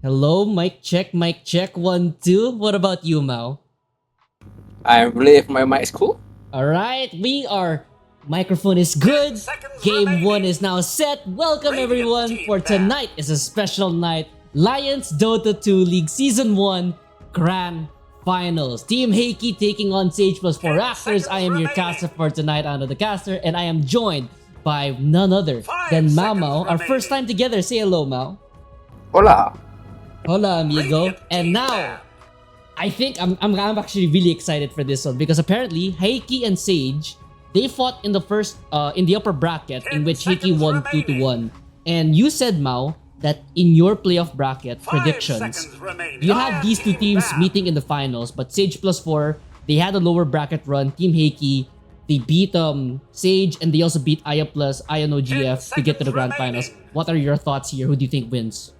Hello, mic check, 1, 2. What about you, Mao? I believe my mic is cool. Alright, we are. Microphone is good. Game 1 is now set. Welcome everyone for tonight is a special night. Lions Dota 2 League Season 1 Grand Finals. Team Heiki taking on Sage+4Actors. I am your caster for tonight, Under the Caster, and I am joined by none other than Mao. Our first time together. Say hello, Mao. Hola. Hola, amigo. And now, I think I'm actually really excited for this one because apparently Heiki and Sage, they fought in the first in the upper bracket in which Heiki won 2-1. And you said, Mao, that in your playoff bracket predictions, you had these two teams meeting in the finals, but Sage+4, they had a lower bracket run. Team Heiki, they beat Sage and they also beat Aya Plus, Aya no GF to get to the grand finals. What are your thoughts here? Who do you think wins?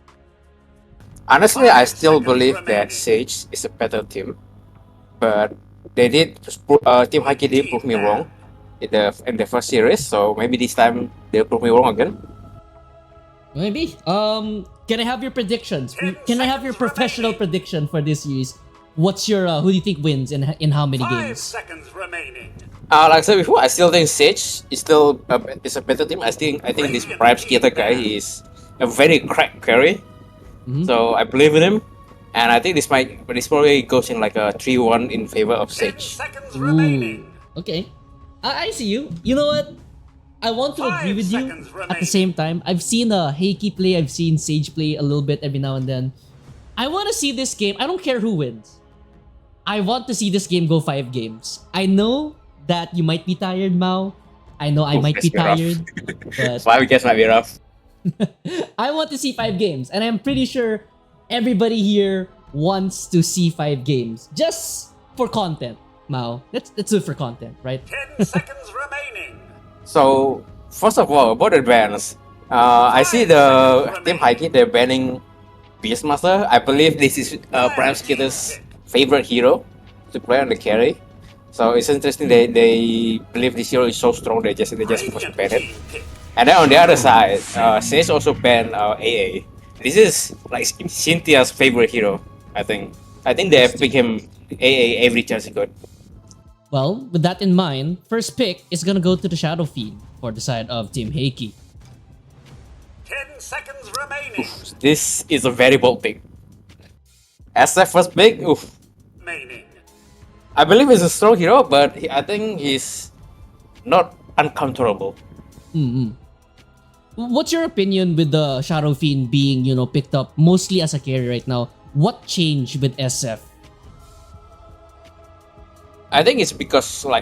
Honestly, I still believe that Sage is a better team, but they did Team Heiki did prove me wrong in the first series, so maybe this time they'll prove me wrong again. Maybe. Can I have your predictions? Can I have your professional prediction for this series? What's your who do you think wins in how many games? 5 seconds remaining. Like I said before, I still think Sage is still is a better team. I think this Prime Skater guy is a very crack carry, so I believe in him, and I think this probably goes in like a 3-1 in favor of 10 Sage. seconds remaining. Okay. I see you. You know what? I want to agree 5 with you. seconds At the same time, I've seen Heiki play, I've seen Sage play a little bit every now and then. I want to see this game. I don't care who wins. I want to see this game go 5 games. I know that you might be tired, Mao. I know I might be tired, but 5 games might be rough. I want to see 5 games, and I'm pretty sure everybody here wants to see 5 games just for content. Mao, let's do it for content, right? 10 seconds remaining. So first of all, about the bans, I see the Team Heiki they're banning Beastmaster. I believe this is Prime Skater's favorite hero to play on the carry. So it's interesting they believe this hero is so strong they just push ban it. And then on the other side, Sage also banned AA. This is like Cynthia's favorite hero. I think they have picked him AA every chance he got. Well, with that in mind, first pick is gonna go to the Shadow Fiend for the side of Team Heiki. 10 seconds remaining. This is a very bold pick. SF first pick, Remaining. I believe he's a strong hero, but I think he's not uncounterable. What's your opinion with the Shadow Fiend being, picked up mostly as a carry right now? What changed with SF? I think it's because so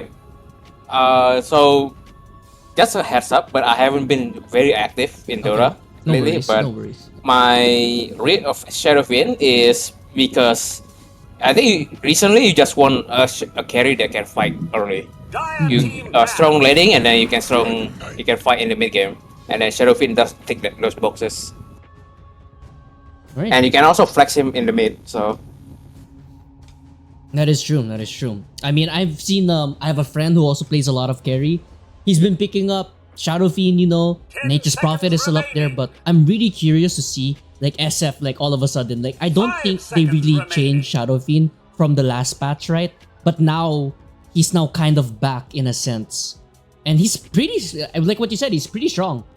just a heads up, but I haven't been very active in Dota No lately. worries, But no worries. my rate of Shadow Fiend is because I think recently you just want a carry that can fight early. You strong laning, and then you can fight in the mid game, and then Shadow Fiend does tick those boxes, Right. and you can also flex him in the mid. So That is true. That is true. I mean, I've seen. I have a friend who also plays a lot of carry. He's been picking up Shadow Fiend. Nature's Prophet is still up there, but I'm really curious to see like SF. Like all of a sudden, like I don't 5 think they seconds really remaining. changed Shadow Fiend from the last patch, right? But now he's now kind of back in a sense, and he's pretty. Like what you said, he's pretty strong.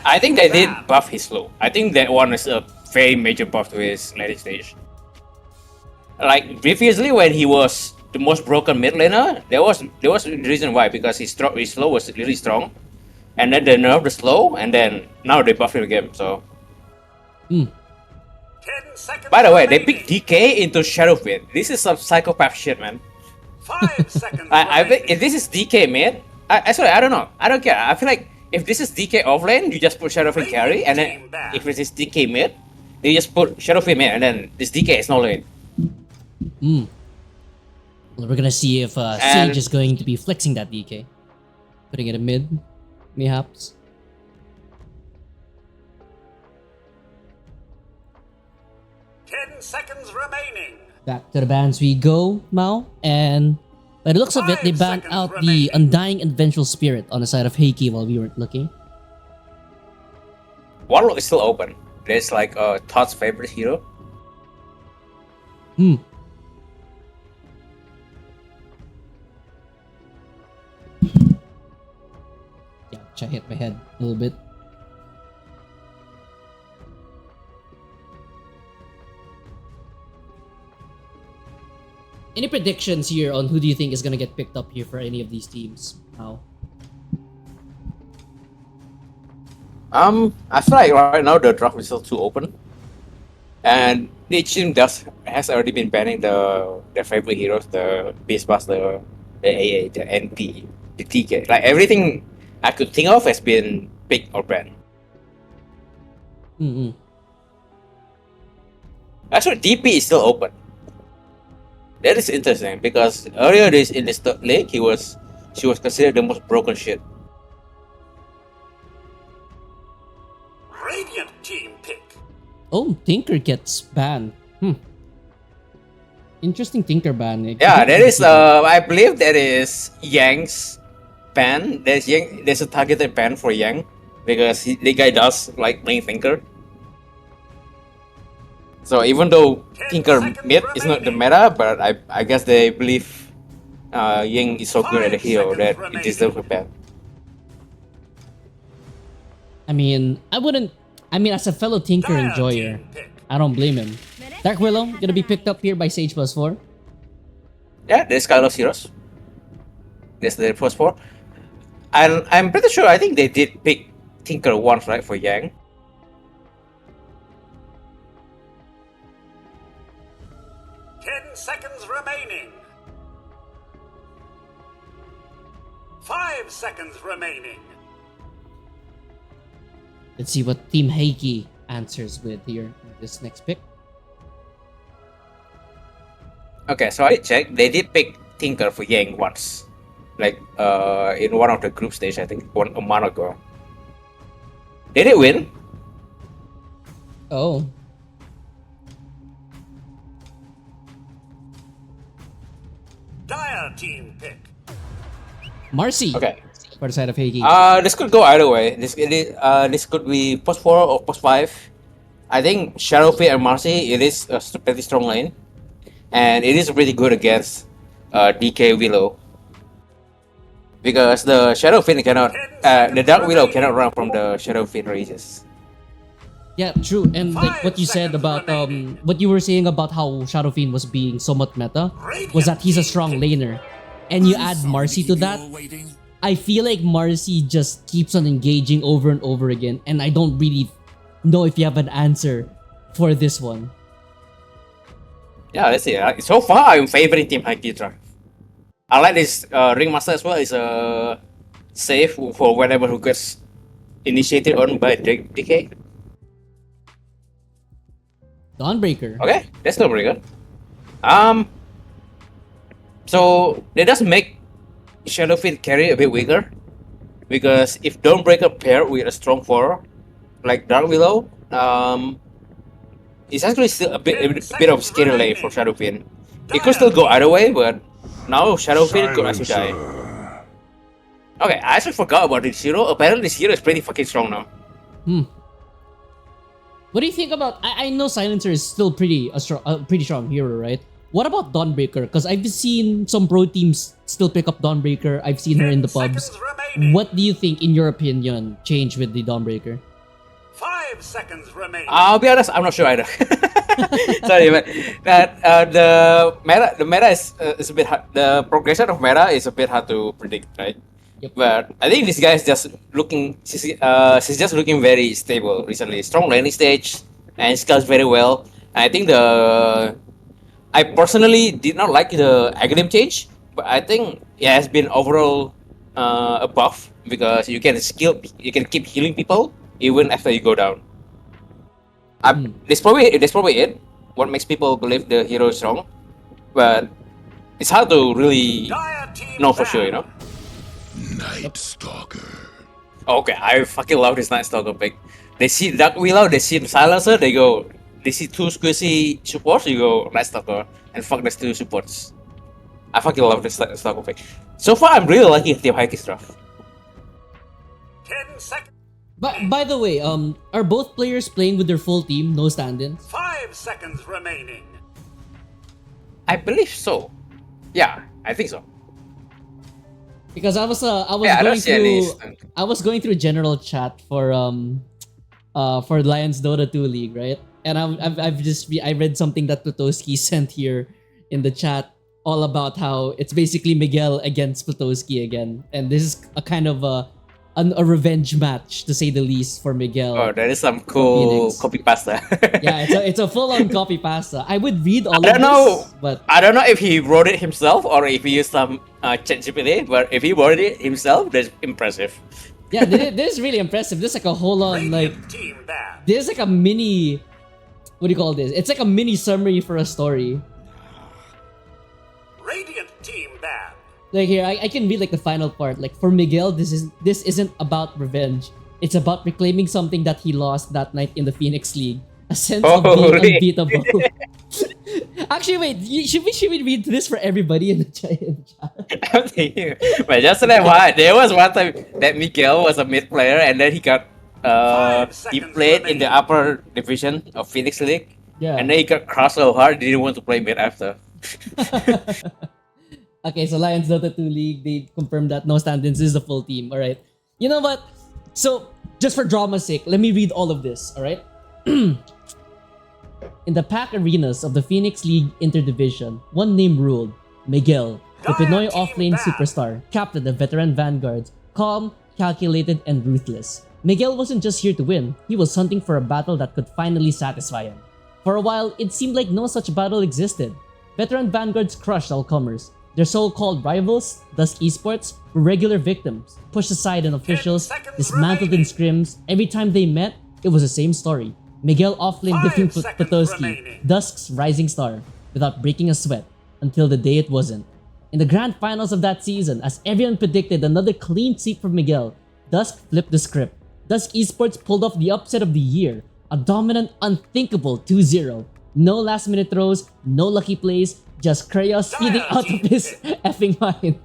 I think they did buff his slow. I think that one is a very major buff to his later stage. Like previously, when he was the most broken mid laner, there was a reason why, because his slow was really strong, and then they nerfed the slow, and then now they buffed him again. So 10 seconds by the way, they remaining. picked DK into Shadow Fiend. This is some psychopath shit, man. 5 seconds I remaining. if this is DK mid, I don't know. I don't care. I feel like if this is DK offlane, you just put Shadow Fiend carry, and then if it is DK mid, they just put Shadow Fiend mid, and then this DK is no lane. Well, we're gonna see if Sage is going to be flexing that DK, putting it in mid, perhaps. 10 seconds remaining. Back to the bans we go, Mao, and by the looks of it, they 5 banned seconds out remaining. the Undying and Vengeful Spirit on the side of Heiki while we weren't looking. Warlock is still open. There's like Todd's favorite hero. Hmm. Yeah, I hit my head a little bit. Any predictions here on who do you think is gonna get picked up here for any of these teams now? I feel like right now the draft is still too open, and each team has already been banning their favorite heroes, the Beastmaster, the AA, the NP, the TK. Like everything I could think of has been picked or banned. Mm-hmm. Actually, DP is still open. That is interesting because earlier in this third league, she was considered the most broken shit. Radiant team pick. Oh, Tinker gets banned. Interesting Tinker ban. Yeah, that is. I believe that is Yang's ban. There's a targeted ban for Yang because the guy does like playing Tinker. So even though Tinker mid is not the meta, but I guess they believe Yang is so good at the hero that it deserves a ban. I mean, as a fellow Tinker Dire enjoyer, team pick. I don't blame him. Dark Willow gonna be picked up here by Sage+4. Yeah, there's Kylo's heroes. There's the first four. And I'm pretty sure I think they did pick Tinker once, right, for Yang. 10 seconds remaining. 5 seconds remaining. Let's see what Team Heiki answers with here in this next pick. Okay, so I checked. They did pick Tinker for Yang once, like in one of the group stage. I think a month ago. Did it win? Oh. Dire team pick. Marcy. Okay. For the side of Heiki. This could go either way. This could be post 4 or post 5. I think Shadowfit and Marcy, it is a pretty strong lane, and it is pretty good against DK Willow. Because the Shadowfin cannot, the Dark Willow cannot run from the Shadowfin rages. Yeah, true. And like what you said about what you were saying about how Shadow Fiend was being somewhat meta was that he's a strong laner. And you add Marcy to that, I feel like Marcy just keeps on engaging over and over again, and I don't really know if you have an answer for this one. Yeah, let's see. So far, I'm favoring Team Heiki draft. I like this Ringmaster as well. It's a save for whenever who gets initiated on by DK. Dawnbreaker. Okay, that's not very good. So that does make Shadowfin carry a bit weaker, because if Dawnbreaker pair with a strong 4 like Dark Willow, it's actually still a bit of scary lane for Shadowfin. It could still go either way, but now Shadowfin could actually die. Okay, I actually forgot about this hero. Apparently this hero is pretty fucking strong now. What do you think about? I know Silencer is still pretty strong hero, right? What about Dawnbreaker? Because I've seen some pro teams still pick up Dawnbreaker. I've seen her in the pubs. What do you think, in your opinion, changed with the Dawnbreaker? 5 seconds remaining. I'll be honest, I'm not sure either. Sorry, but the meta is a bit hard. The progression of meta is a bit hard to predict, right? Yep. But I think this guy is just looking. She's just looking very stable recently. Strong laning stage and scales very well. And I think I personally did not like the algorithm change, but I think it has been overall a buff, because you can keep healing people even after you go down. That's probably it. What makes people believe the hero is strong, but it's hard to really Dire team know for back. sure, you know. Night Stalker. Okay, I fucking love this Night Stalker pick. They see Dark Willow, they see Silencer, they see 2 squishy supports, you go Night Stalker, and fuck these 2 supports. I fucking love this Stalker pick. So far, I'm really liking Team Heiki's draft. 10 seconds. But by the way, are both players playing with their full team, no stand-ins? 5 seconds remaining. I believe so. Yeah, I think so. Because I was Yeah, I don't going see any through I was going through general chat for Lions Dota 2 League, right? And I read something that Plutowski sent here in the chat all about how it's basically Miguel against Plutowski again, and this is a kind of a revenge match to say the least for Miguel. Oh, that is some cool Phoenix. copy pasta. Yeah, it's a full on copy pasta. I would read all I don't of know. this, but I don't know if he wrote it himself or if he used some ChatGPT. But if he wrote it himself, that's impressive. yeah, this is really impressive. This is like a whole on like Radiant team bad. this is like a mini. What do you call this? It's like a mini summary for a story. Radiant team bad. Like here, I can read like the final part. Like for Miguel, this isn't about revenge. It's about reclaiming something that he lost that night in the Phoenix League. A sense of being Holy. unbeatable. Actually, wait. Should we read this for everybody in the chat? I'm thinking, but just like why there was one time that Miguel was a mid player and then he got he 5 seconds played in the remaining. upper division of Phoenix League. Yeah. And then he got crushed so hard he didn't want to play mid after. Okay, so Lions Dota 2 League, they confirmed that no stand-ins is the full team. Alright. You know what? So, just for drama's sake, let me read all of this, alright? In the pack arenas of the Phoenix League Interdivision, one name ruled, Miguel, the Pinoy offlane superstar, captain of veteran vanguards, calm, calculated, and ruthless. Miguel wasn't just here to win, he was hunting for a battle that could finally satisfy him. For a while, it seemed like no such battle existed. Veteran vanguards crushed all comers. Their so-called rivals, Dusk Esports, were regular victims, pushed aside in officials, 10 seconds dismantled in remaining. scrims. Every time they met, it was the same story. Miguel offlane 5 defeating seconds Potowski, remaining. Dusk's rising star, without breaking a sweat, until the day it wasn't. In the grand finals of that season, as everyone predicted another clean sweep for Miguel, Dusk flipped the script. Dusk Esports pulled off the upset of the year, a dominant, unthinkable 2-0. No last minute throws, no lucky plays, just chaos feeding out of his effing mind.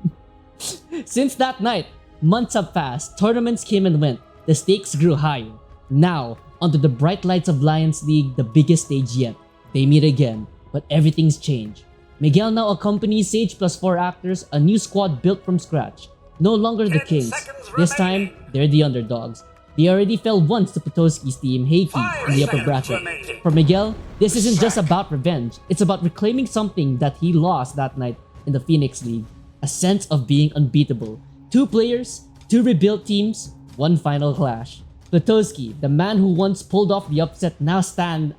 Since that night, months have passed, tournaments came and went, the stakes grew higher. Now, onto the bright lights of Lions League, the biggest stage yet. They meet again, but everything's changed. Miguel now accompanies Sage+4Actors, a new squad built from scratch. No longer the 10 kings. seconds This time, remaining. they're the underdogs. They already fell once to Potowski's team, Heiki, 5 in the upper seconds bracket. remaining. For Miguel, this isn't just about revenge. It's about reclaiming something that he lost that night in the Phoenix League. A sense of being unbeatable. 2 players, 2 rebuilt teams, 1 final clash. Potowski, the man who once pulled off the upset, now stands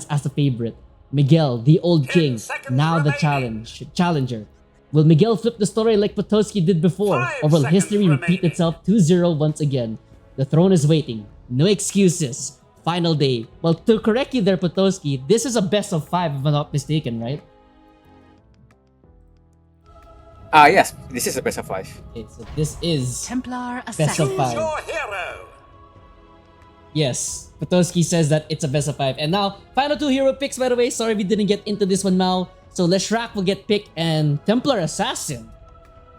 as the favorite. Miguel, the old 10 king, seconds now the remaining. challenger. Will Miguel flip the story like Potowski did before, 5 or will seconds history repeat remaining. itself 2-0 once again? The throne is waiting. No excuses. Final day. Well, to correct you there, Potowski, this is a best of 5 if I'm not mistaken, right? Yes, this is a best of 5. Okay, so this is Templar best of Assassin. 5. Your hero. Yes, Potowski says that it's a best of 5. And now, final 2 hero picks, by the way. Sorry we didn't get into this one, Mao. So Leshrac will get picked and Templar Assassin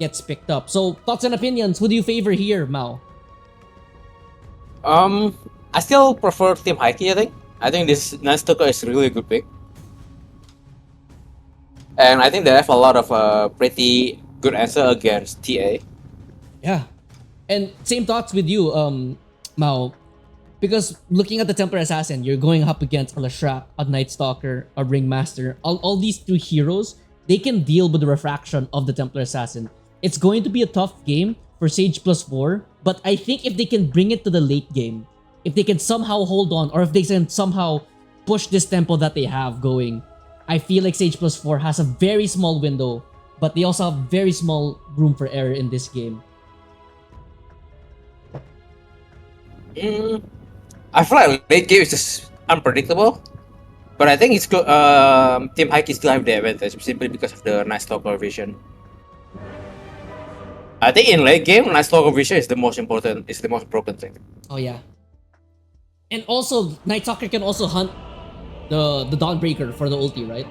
gets picked up. So, thoughts and opinions, who do you favor here, Mao? I still prefer Team Heiki, I think. I think this Nice Tucker is really a good pick. And I think they have a lot of pretty good answer against TA. Yeah. And same thoughts with you, Mao. Because looking at the Templar Assassin, you're going up against a Leshrac, a Night Stalker, a Ringmaster. All these 2 heroes, they can deal with the refraction of the Templar Assassin. It's going to be a tough game for Sage+4, but I think if they can bring it to the late game, if they can somehow hold on, or if they can somehow push this tempo that they have going, I feel like Sage+4 has a very small window, but they also have very small room for error in this game. I feel like late game is just unpredictable. But I think it's good. Team Heiki still have the advantage simply because of the Night Stalker vision. I think in late game, Night Stalker vision is the most important. It's the most broken thing. Oh yeah. And also, Night Stalker can also hunt the Dawnbreaker for the ulti, right?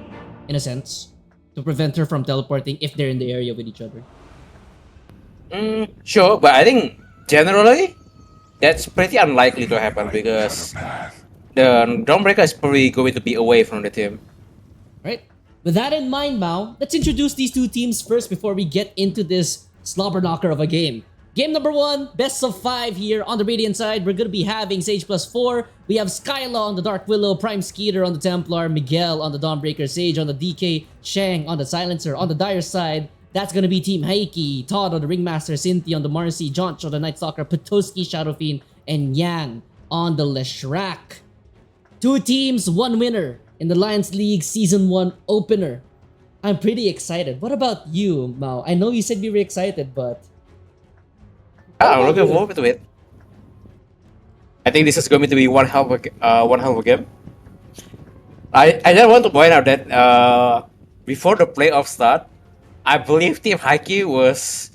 In a sense. To prevent her from teleporting if they're in the area with each other. Sure, but I think generally, That's pretty unlikely to happen because the Dawnbreaker is probably going to be away from the team. Right? With that in mind, Mao, let's introduce these two teams first before we get into this slobber knocker of a game. Game number 1, best of 5 here on the Radiant side. We're gonna be having Sage+4. We have Skyla on the Dark Willow, Prime Skeeter on the Templar, Miguel on the Dawnbreaker, Sage on the DK, Shang on the Silencer. On the Dire side, that's gonna be Team Heiki, Todd on the Ringmaster, Cynthia on the Marcy, Jonch on the Night Stalker, Petoski, Shadowfiend, and Yang on the Leshrac. 2 teams, 1 winner in the Lions League Season 1 opener. I'm pretty excited. What about you, Mao? I know you said you were excited, but... I'm looking forward to it. I think this is going to be one hell of a game. I just want to point out that before the playoff start, I believe Team Heiki was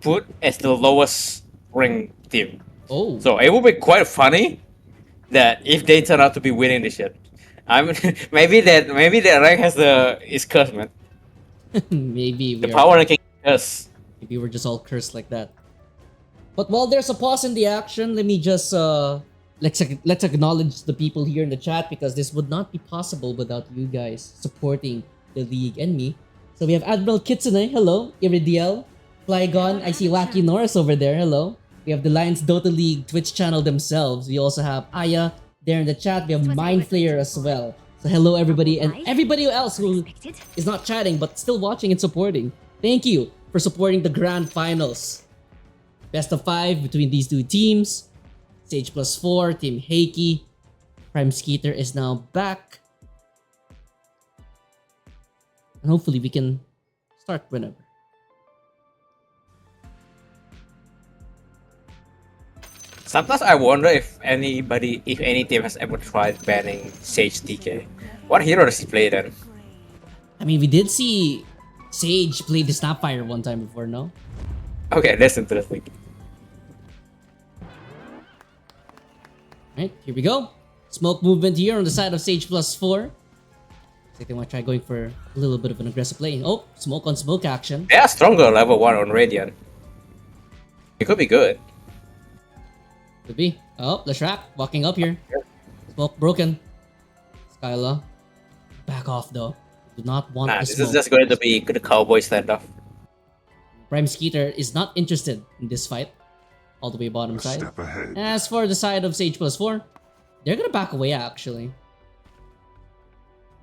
put as the lowest ranked team. Oh. So it would be quite funny that if they turn out to be winning this shit. I mean, maybe that rank has is cursed, man. Maybe The power ranking is cursed. maybe we're just all cursed like that. But while there's a pause in the action, let me just let's acknowledge the people here in the chat because this would not be possible without you guys supporting the league and me. So we have Admiral Kitsune, hello. Iridiel, Flygon, I see Wacky Norris over there, hello. We have the Lions Dota League Twitch channel themselves. We also have Aya there in the chat. We have Mindflayer as well. So hello everybody and everybody else who is not chatting but still watching and supporting. Thank you for supporting the grand finals. Best of 5 between these two teams. Sage+4, Team Heiki. Prime Skeeter is now back. And hopefully we can start whenever. Sometimes I wonder if any team has ever tried banning Sage DK. What hero does he play then? I mean, we did see Sage play the Snapfire one time before, no? Okay, that's interesting. Alright, here we go. Smoke movement here on the side of Sage+4. Looks like they want to try going for a little bit of an aggressive play. Oh, smoke on smoke action. They are stronger level 1 on Radiant. It could be good. Could be. Oh, Leshrac walking up here. Smoke broken. Skyla. Back off though. Do not want the This smoke. is just going to be the cowboy standoff. Prime Skeeter is not interested in this fight. All the way bottom side. Step ahead. As for the side of Sage+4, they're gonna back away actually.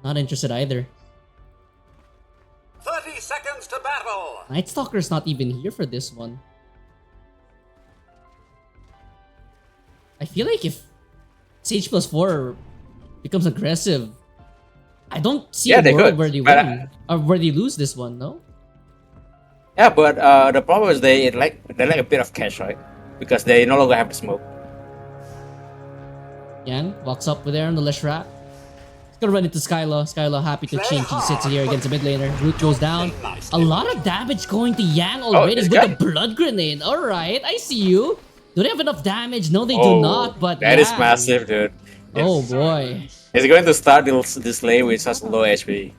Not interested either. 30 seconds to battle. Night Stalker's not even here for this one. I feel like if Sage+4 becomes aggressive, I don't see a Yeah, they world could, where they but, win or where they lose this one, no? Yeah, but the problem is they like a bit of cash, right? Because they no longer have the smoke. Yan walks up with there on the Leshrac. He's gonna run into Skyla. Skyla happy to change. He sits here against the mid laner. Root goes down. A lot of damage going to Yang already this with guy? the blood grenade. Alright, I see you. Do they have enough damage? No, they do not, but that is yeah. massive, dude. Oh boy. He's going to start this lane with such low HP.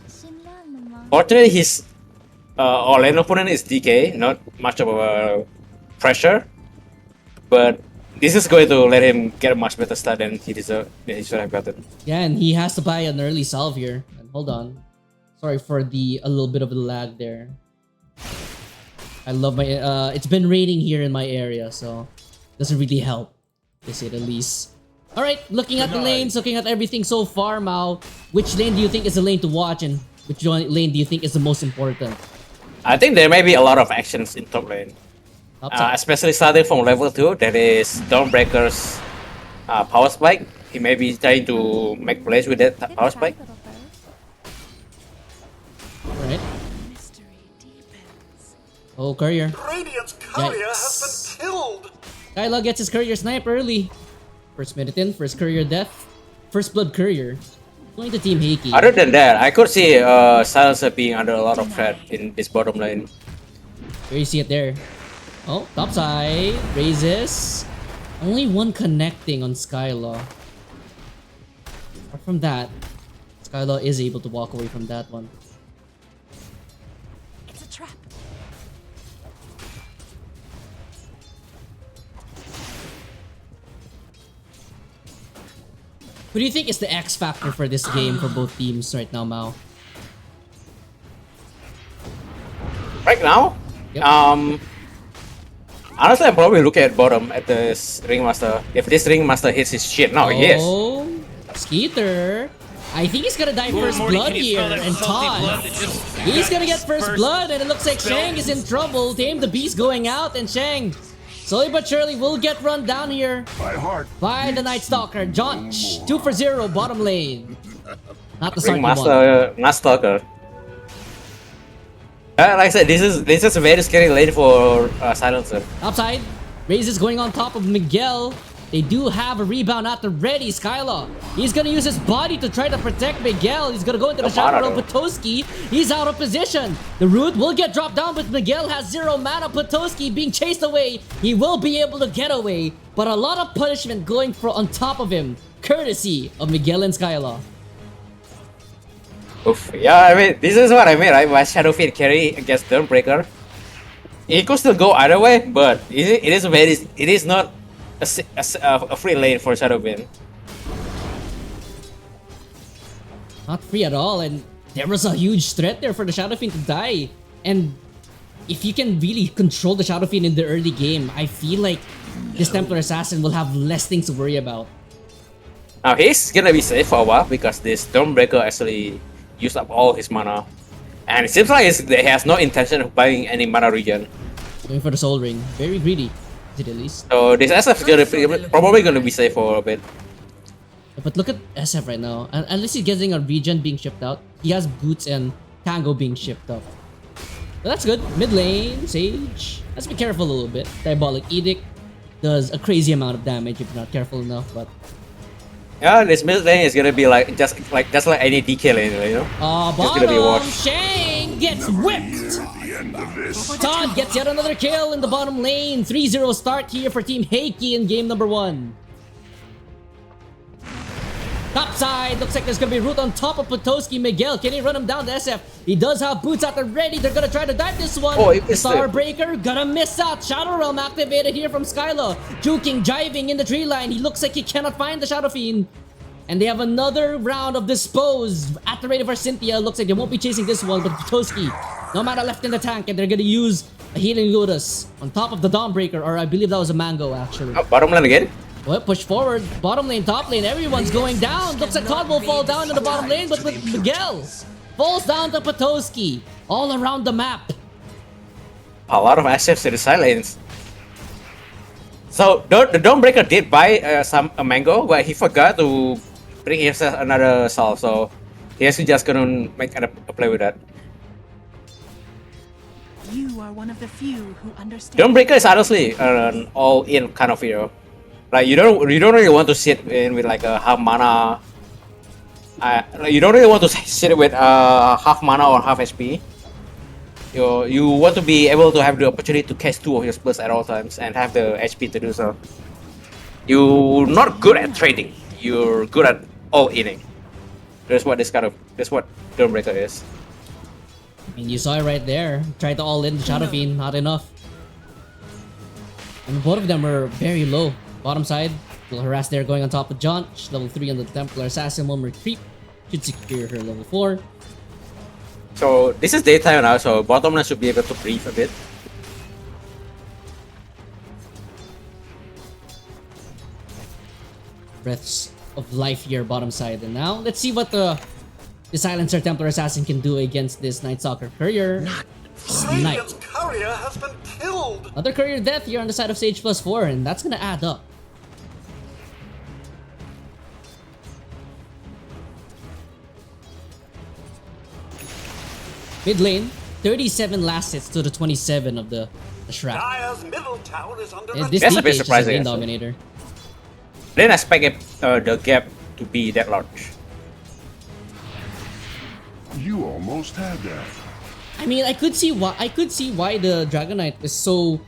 Fortunately, his lane opponent is DK, not much of a pressure, but this is going to let him get a much better start than he should have gotten. Yeah, and he has to buy an early salve here. And hold on. Sorry for a little bit of a lag there. I love my it's been raining here in my area, so doesn't really help, to say the least. Alright, looking at the lanes, looking at everything so far, Mao, which lane do you think is the lane to watch and which lane do you think is the most important? I think there may be a lot of actions in top lane. Top side. Especially starting from level 2, that is Dawnbreaker's power spike. He may be trying to make plays with that power spike. Alright. Oh, courier. Radiant's courier Yikes. has been killed. Kyla gets his courier snipe early. First minute in, first courier death. First blood courier. Going to Team Heiki. Other than that, I could see Silencer being under a lot of threat in this bottom lane. Here you see it there. Oh, top side. Raises. Only one connecting on Skyla. Apart from that, Skyla is able to walk away from that one. It's a trap. Who do you think is the X factor for this game for both teams right now, Mao? Right now, Yep. honestly, I'm probably looking at bottom at this Ringmaster. If this Ringmaster hits his shit now, yes. Oh, Skeeter. I think he's gonna die first Morty, blood can you here, smell that and salty Todd. blood that just- He's gonna get first blood, and it looks like spell. Shang is in trouble. Tame the Beast going out, and Shang, slowly but surely, will get run down here My heart. by the Night Stalker. Jonch, 2 for 0, bottom lane. Not the Sarky one. Ringmaster, not Stalker. Like I said, this is a very scary lane for Silencer. Upside, Raze is going on top of Miguel. They do have a rebound at the ready. Skylar, he's gonna use his body to try to protect Miguel. He's gonna go into the shadow of Potoski. He's out of position. The root will get dropped down, but Miguel has 0 mana. Potoski being chased away. He will be able to get away, but a lot of punishment going for on top of him, courtesy of Miguel and Skylar. Oof. Yeah, I mean, this is what I mean, right? My Shadow Fiend carry against Dawnbreaker. It could still go either way, but it is not a free lane for Shadow Fiend. Not free at all, and there was a huge threat there for the Shadow Fiend to die. And if you can really control the Shadow Fiend in the early game, I feel like this Templar Assassin will have less things to worry about. Now he's gonna be safe for a while because this Dawnbreaker actually used up all his mana. And it seems like he has no intention of buying any mana regen. Going for the Soul Ring. Very greedy, at least. So this SF is probably gonna be safe for a bit. But look at SF right now. At least he's getting a regen being shipped out. He has Boots and Tango being shipped out. But that's good. Mid lane, Sage. Let's be careful a little bit. Diabolic Edict does a crazy amount of damage if you're not careful enough, but... Yeah, this mid lane is gonna be like just like any DK lane, you know? Just gonna be Bottom! washed. Shang gets whipped! The end of this. Todd gets yet another kill in the bottom lane. 3-0 start here for Team Heiki in game number 1. Top side, looks like there's gonna be root on top of Potoski. Miguel, can he run him down to SF? He does have boots out there ready. They're gonna try to dive this one. Oh, he missed it. Starbreaker gonna miss out. Shadow Realm activated here from Skylar. Juking, jiving in the tree line. He looks like he cannot find the Shadow Fiend. And they have another round of Dispose at the ready for Cynthia. Looks like they won't be chasing this one, but Potoski, no mana left in the tank, and they're gonna use a Healing Lotus on top of the Dawnbreaker, or I believe that was a Mango actually. Oh, bottom lane again? Well, push forward, bottom lane, top lane, everyone's going down. Looks like Todd will fall down in the bottom lane, but with Miguel falls down to Potoski all around the map. A lot of SFs in the side lanes. So the Dawnbreaker did buy a mango, but he forgot to bring himself another solve, so he has to just gonna make a play with that. You are one of the few who understand. Dawnbreaker is honestly an all-in kind of hero. Like you don't really want to sit in with like a half mana. You don't really want to sit with half mana or half HP. You want to be able to have the opportunity to catch 2 of your spells at all times and have the HP to do so. You're not good at trading. You're good at all-inning. That's what Dawnbreaker is. I mean, you saw it right there. Tried to all in the Shadow Fiend, not enough. And both of them were very low. Bottom side, will harass there going on top of John. Level 3 on the Templar Assassin, 1 more creep. Should secure her level 4. So this is daytime now, so bottom lane should be able to breathe a bit. Breaths of life here, bottom side. And now, let's see what the Silencer Templar Assassin can do against this Night Stalker Courier. Snipe. Radiant's courier has been killed. Another Courier death here on the side of Sage+4, and that's gonna add up. Mid lane, 37 last hits to the 27 of the Shrap. Dire's middle tower is under And attack. this That's a DK bit is just a surprising, lane actually. dominator. Didn't expect the gap to be that large. You almost had that. I mean, I could see why the Dragon Knight is so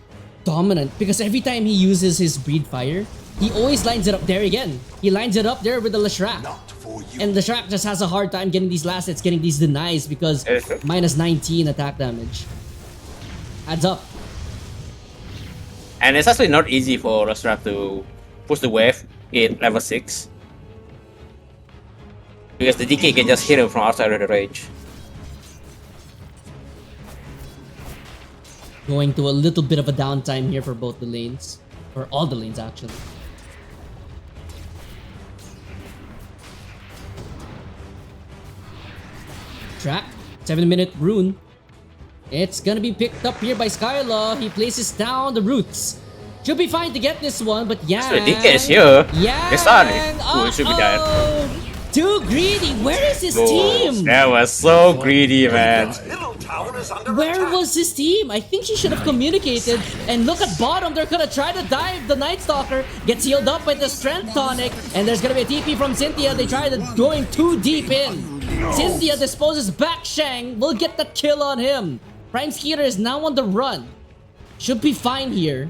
dominant, because every time he uses his Breed Fire, he always lines it up there again. He lines it up there with the Leshrac. Not for you. And the Leshrac just has a hard time getting these last hits, getting these denies because minus 19 attack damage. Adds up. And it's actually not easy for Leshrac to push the wave in level 6. Because the DK can just hit him from outside of the range. Going to a little bit of a downtime here for both the lanes. Or all the lanes, actually. Track. 7-minute rune. It's gonna be picked up here by Skyla. He places down the roots. Should be fine to get this one, but yeah. So DK is here. Yeah. They started. Ooh, it should be dead. Too greedy. Where is his team? That was so greedy, man. Middle tower is under Where attack. was his team? I think he should have communicated. And look at bottom. They're gonna try to dive. The Night Stalker gets healed up by the Strength Tonic. And there's gonna be a TP from Cynthia. They try to going too deep in. Cynthia disposes back. Shang will get the kill on him. Prime Skeeter is now on the run. Should be fine here.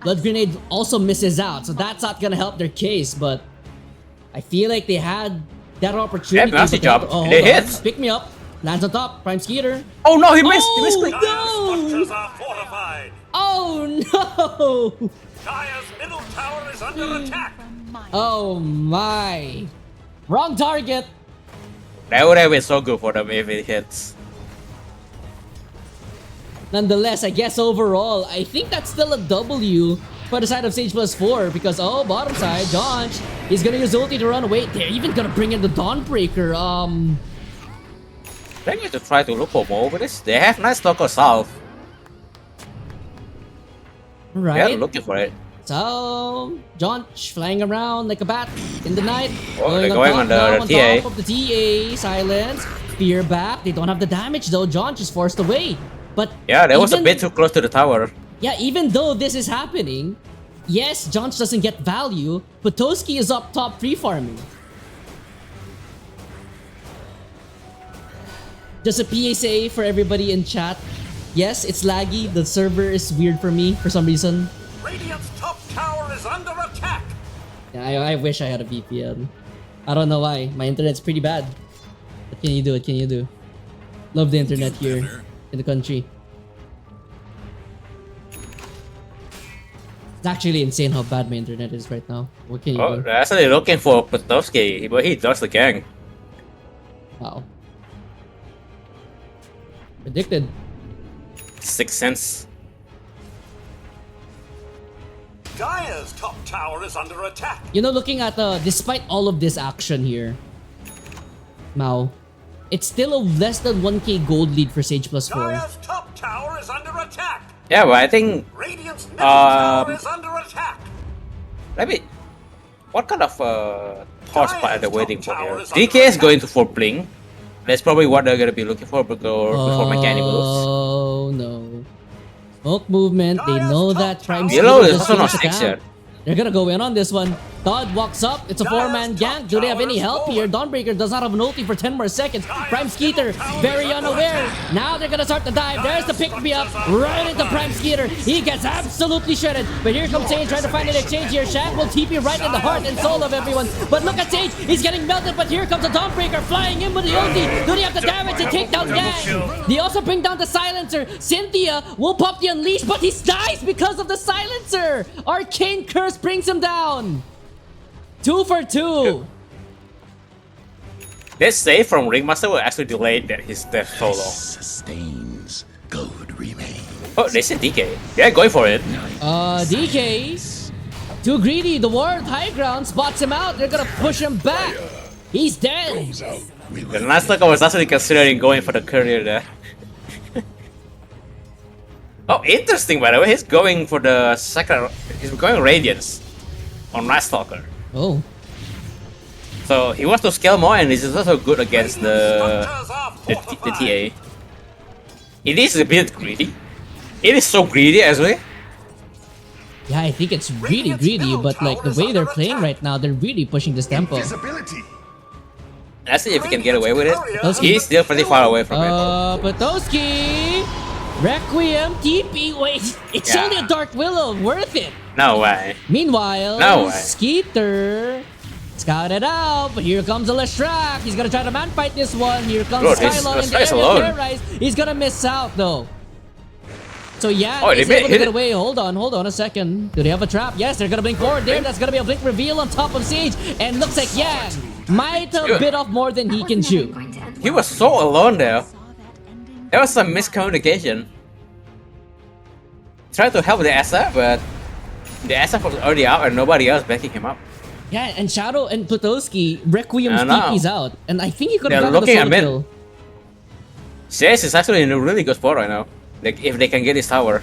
Blood Grenade also misses out. So that's not gonna help their case. But I feel like they had that opportunity. Yeah, nasty but job. hold They on. hit. Pick me up. Lands on top. Prime Skeeter. Oh no, he missed. He missed. Oh, no! Structures are fortified. Oh no! Dire's middle tower is under attack. From my Oh my! Wrong target! That would have been so good for them if it hits. Nonetheless, I guess overall, I think that's still a W for the side of Sage+4 because, oh, bottom side, John, he's gonna use ulti to run away. They're even gonna bring in the Dawnbreaker. They need to try to look for more over this. They have Night Stalker South. They are Right? looking for it. So, John flying around like a bat in the night. Oh, they're going on now the TA. top of the TA. Silence. Fear back. They don't have the damage though. John just forced away. But Yeah, that was a even- bit too close to the tower. Yeah, even though this is happening, yes, Johns doesn't get value, but Toski is up top free farming. Just a PSA for everybody in chat. Yes, it's laggy. The server is weird for me for some reason. Radiant's top tower is under attack. Yeah, I wish I had a VPN. I don't know why. My internet's pretty bad. What can you do? What can you do? Love the internet here in the country. It's actually insane how bad my internet is right now. What can you Oh, do? they're actually looking for Potowski, but he does the gang. Wow. Predicted. Sixth Sense. Dire's top tower is under attack. You know, looking at despite all of this action here, Mao, it's still a less than 1k gold lead for Sage+4. Dire's top tower is under attack. Yeah, but I think Radiant's middle tower is under attack. let me. What kind of horse part are they waiting for here? DK is going to for Blink. That's probably what they're gonna be looking for before mechanic moves. Oh no. Smoke movement, they know that Prime Yellow Skeeter is does also not finish the 6 count. yet. They're gonna go in on this one. Todd walks up. It's a 4-man gank. Do they have any help here? Dawnbreaker does not have an ulti for 10 more seconds. Prime Skeeter, very unaware. Now they're gonna start the dive. There's the pick me up right into Prime Skeeter. He gets absolutely shredded. But here comes Sage trying to find an exchange here. Shaq will TP right in the heart and soul of everyone. But look at Sage. He's getting melted. But here comes a Dawnbreaker flying in with the ulti. Do they have the damage to take down Gang? They also bring down the silencer. Cynthia will pop the unleash, but he dies because of the silencer. Arcane Curse brings him down. 2 for 2. This save from Ringmaster will actually delay his death so long. Sustains. Gold remain. Oh, they said DK. They're going for it. DK. Too greedy. The ward high ground spots him out. They're gonna push him back. He's dead. The last look I was actually considering going for the courier there. Oh, interesting by the way. He's going for the second. He's going Radiance on Night Stalker. Oh. So he wants to scale more, and this is also good against the TA. It is a bit greedy. It is so greedy as well. Yeah, I think it's really greedy, but like the way they're playing right now, they're really pushing this tempo. Invisibility. Let's see if he can get away with it. Toski. He's still pretty far away from it. Potowski. Requiem, TP. Wait, it's Yeah. only a Dark Willow. Worth it. No way. Meanwhile, No way. Skeeter scouted out, but here comes the Lestrak. He's gonna try to man fight this one. Here comes Bro, this Skylar in the Lestrak's area alone. terrorize. He's gonna miss out though. So yeah, Oh, they he's able to hit get it. away. Hold on a second. Do they have a trap? Yes, they're gonna blink forward there. That's gonna be a blink reveal on top of Sage. And looks like Yang Might have bit off more than he can chew. He was so alone there. Saw that ending. There was some miscommunication. Tried to help the SF, but the SF was already out and nobody else backing him up. Yeah, and Shadow and Plutowski, Requiem's I know. TP's out. And I think he could They're have gotten the looking at solo mid. kill. CS is actually in a really good spot right now. Like if they can get this tower.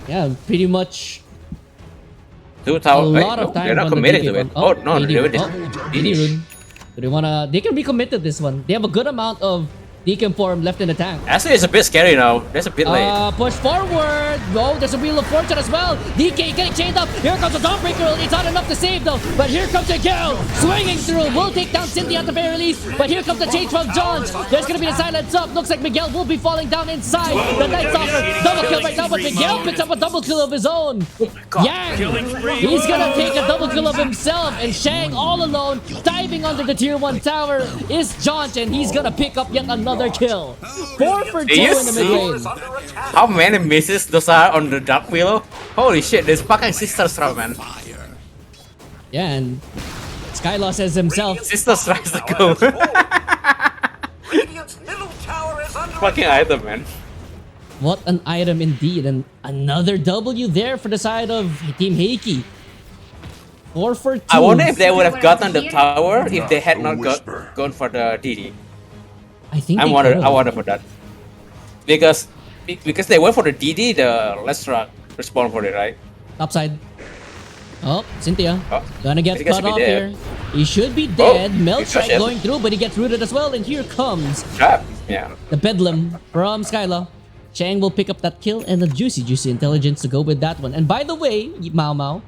Yeah, pretty much Two a tower. lot no, of time they're not on the committed DK to it. one. Oh, no, AD they rune. did. AD rune. Do they wanna? They can be committed this one. They have a good amount of Deacon form left in the tank. Actually, it's a bit scary now. That's a bit late. Push forward. Oh, there's a Wheel of Fortune as well. DK getting chained up. Here comes the Dawnbreaker. It's not enough to save though. But here comes the kill. Swinging through. Will take down Cindy at the very least. But here comes the change from Johns. There's going to be a silence up. Looks like Miguel will be falling down inside. The Night Stalker. Double kill right now. But Miguel picks up a double kill of his own. Yang. He's going to take a double kill of himself. And Shang all alone diving under the tier 1 tower is Johns. And he's going to pick up yet another kill. 4 for 2 Do you in the mid see? lane. Is under attack. How many misses those are on the Dark Willow? Holy shit, this fucking Sister Strike, man. Yeah, and Skylaw says himself, Sister Strike's the go. Radiant's middle tower is under Fucking attack. item, man. what an item indeed. And another W there for the side of Team Heiki. 4 for 2. I wonder if they would have gotten the tower if they had not gone for the DD. I think I they wonder could've. for that. Because they went for the DD, the Let's Rock respond for it, right? Topside. Oh, Cynthia. Oh, Gonna I get think I cut should be off dead. here. He should be dead. Melt he's touched strike it. going through, but he gets rooted as well. And here comes Trap. Yeah. the Bedlam from Skylaw. Chang will pick up that kill and the juicy intelligence to go with that one. And by the way, Mao Mao,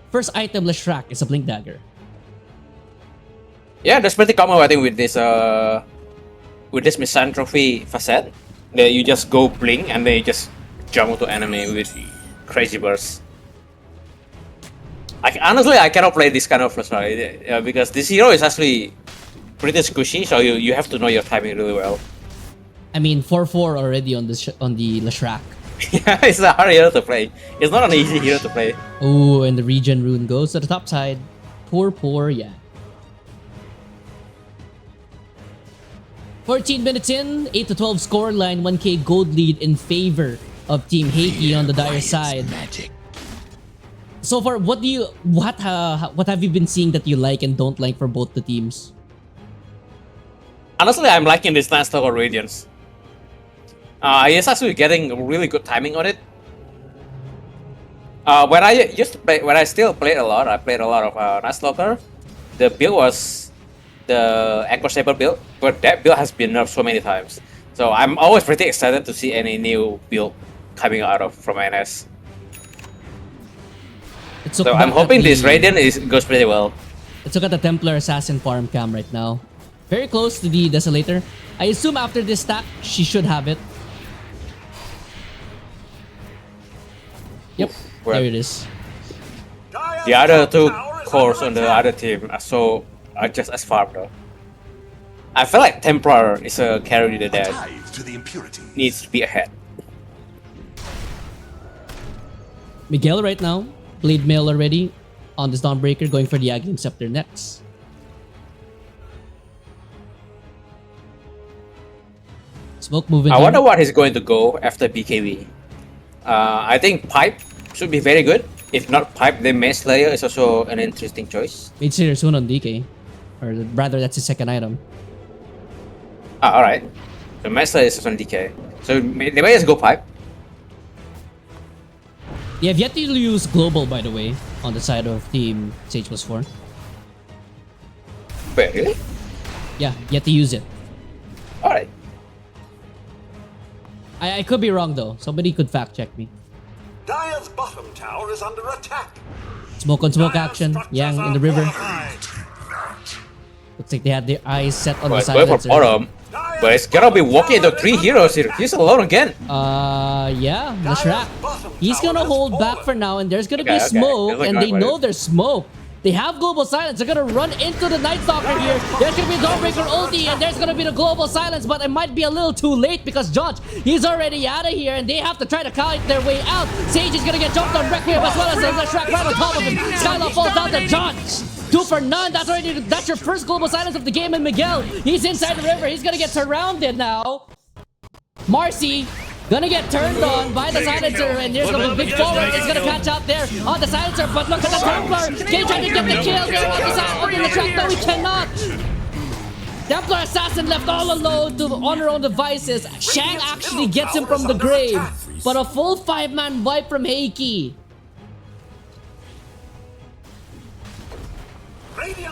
first item Leshrac is a Blink Dagger. Yeah, that's pretty common, I think, with this misanthropy facet. That you just go blink and then you just jump to enemy with crazy bursts. Honestly, I cannot play this kind of Leshrac because this hero is actually pretty squishy, so you have to know your timing really well. I mean, 4-4 already on the Leshrac. Yeah, it's a hard hero to play. It's not an easy hero to play. Oh, and the regen rune goes to the top side. Poor, yeah. 14 minutes in, 8-12 scoreline, 1k gold lead in favor of Team Heiki on the dire side. Magic. So far, what have you been seeing that you like and don't like for both the teams? Honestly, I'm liking this Night Stalker Radiance. He's actually getting really good timing on it. When I still played a lot, I played a lot of Night Stalker. The build was the Echo Saber build, but that build has been nerfed so many times. So I'm always pretty excited to see any new build coming out from NS. So I'm hoping this Radiant goes pretty well. Let's look at the Templar Assassin farm cam right now. Very close to the Desolator. I assume after this stack, she should have it. Yep, Where- there it is. Dire's The other top two tower is cores under on the attack. other team are just as farm though. I feel like Templar is a carry that Tithe to the impurity. needs to be ahead. Miguel right now, Blade Mail already on this Dawnbreaker, going for the Aghanim Scepter next. Smoke moving. I in. wonder what he's going to go after BKB. I think Pipe should be very good. If not Pipe, then Mace Slayer is also an interesting choice. Made Slayer soon on DK. Or rather, that's his second item. Alright. So Mace Slayer is on DK. So they might just go Pipe. They have yet to use Global, by the way, on the side of Team Sage+4. Wait, really? Yeah, yet to use it. Alright. I could be wrong though. Somebody could fact check me. Dire's bottom tower is under attack. Smoke on smoke Dire's action. structures Yang are in the river. fortified. Looks like they had their eyes set on the But going for silencer. bottom. But it's gonna be walking into 3 heroes here. He's alone again. Yeah, Leshrac. He's gonna hold back for now, and there's gonna be Okay. smoke, Feels like and going they for know it. there's smoke. They have global silence. They're gonna run into the Night Stalker here. There's gonna be Dawnbreaker ulti, and there's gonna be the global silence, but it might be a little too late because Josh, he's already out of here, and they have to try to kite their way out. Sage is gonna get jumped on Requiem as well as the Leshrac right on top of him. Skylar falls down to Josh. 2 for none. That's your first global silence of the game, and Miguel, he's inside the river. He's gonna get surrounded now. Marcy gonna get turned on by the silencer, and there's gonna be big forward. It's gonna catch out there on the silencer, but look at the Templar. Can he try to get the kill there on the side on the track? No, he cannot. Templar Assassin left all alone to on her own devices. Shang actually gets him from the grave, but a full 5-man wipe from Heiki.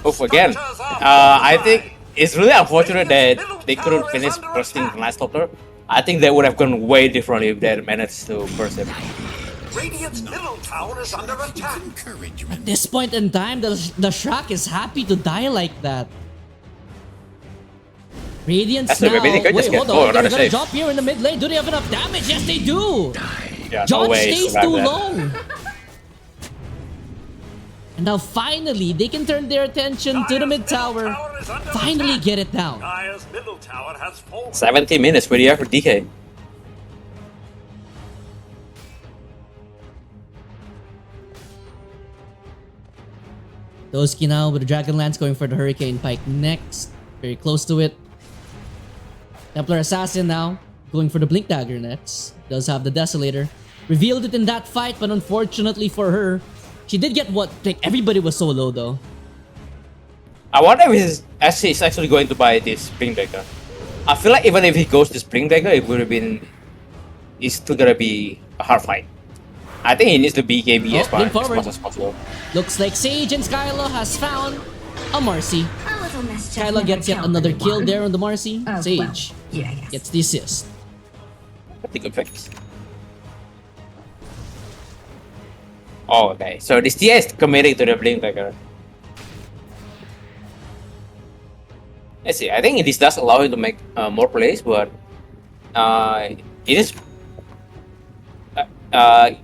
Oof, again. I think it's really unfortunate that they couldn't finish bursting the last Doppler. I think they would have gone way differently if they had managed to burst it. Radiant's middle tower is under attack. At this point in time, the Shrek is happy to die like that. Radiance That's now. maybe they could Wait, just get hold on. They're another gonna save. drop here in the mid lane. Do they have enough damage? Yes, they do. Yeah, John no way stays survive too that. long. And now finally, they can turn their attention to the mid tower. Finally get it down. Dire's middle tower has fallen. 70 minutes for the effort DK. Doski now with the Dragonlance going for the Hurricane Pike next. Very close to it. Templar Assassin now going for the Blink Dagger next. Does have the Desolator. Revealed it in that fight, but unfortunately for her, she did get what? Like, everybody was so low though. I wonder if he's actually going to buy this Spring Dagger. I feel like even if he goes to Spring Dagger, it would have been... It's still gonna be a hard fight. I think he needs to BKB as Blink much forward. as possible. Looks like Sage and Skyla has found a Marcy. A little mischief Skyla never gets yet killed another kill anyone. there on the Marcy. Oh, Sage well, yeah, yes. gets the assist. Pretty good picks. Oh, okay. So this TI is committed to the Blink Dagger. Let's see. I think this does allow him to make more plays, but it is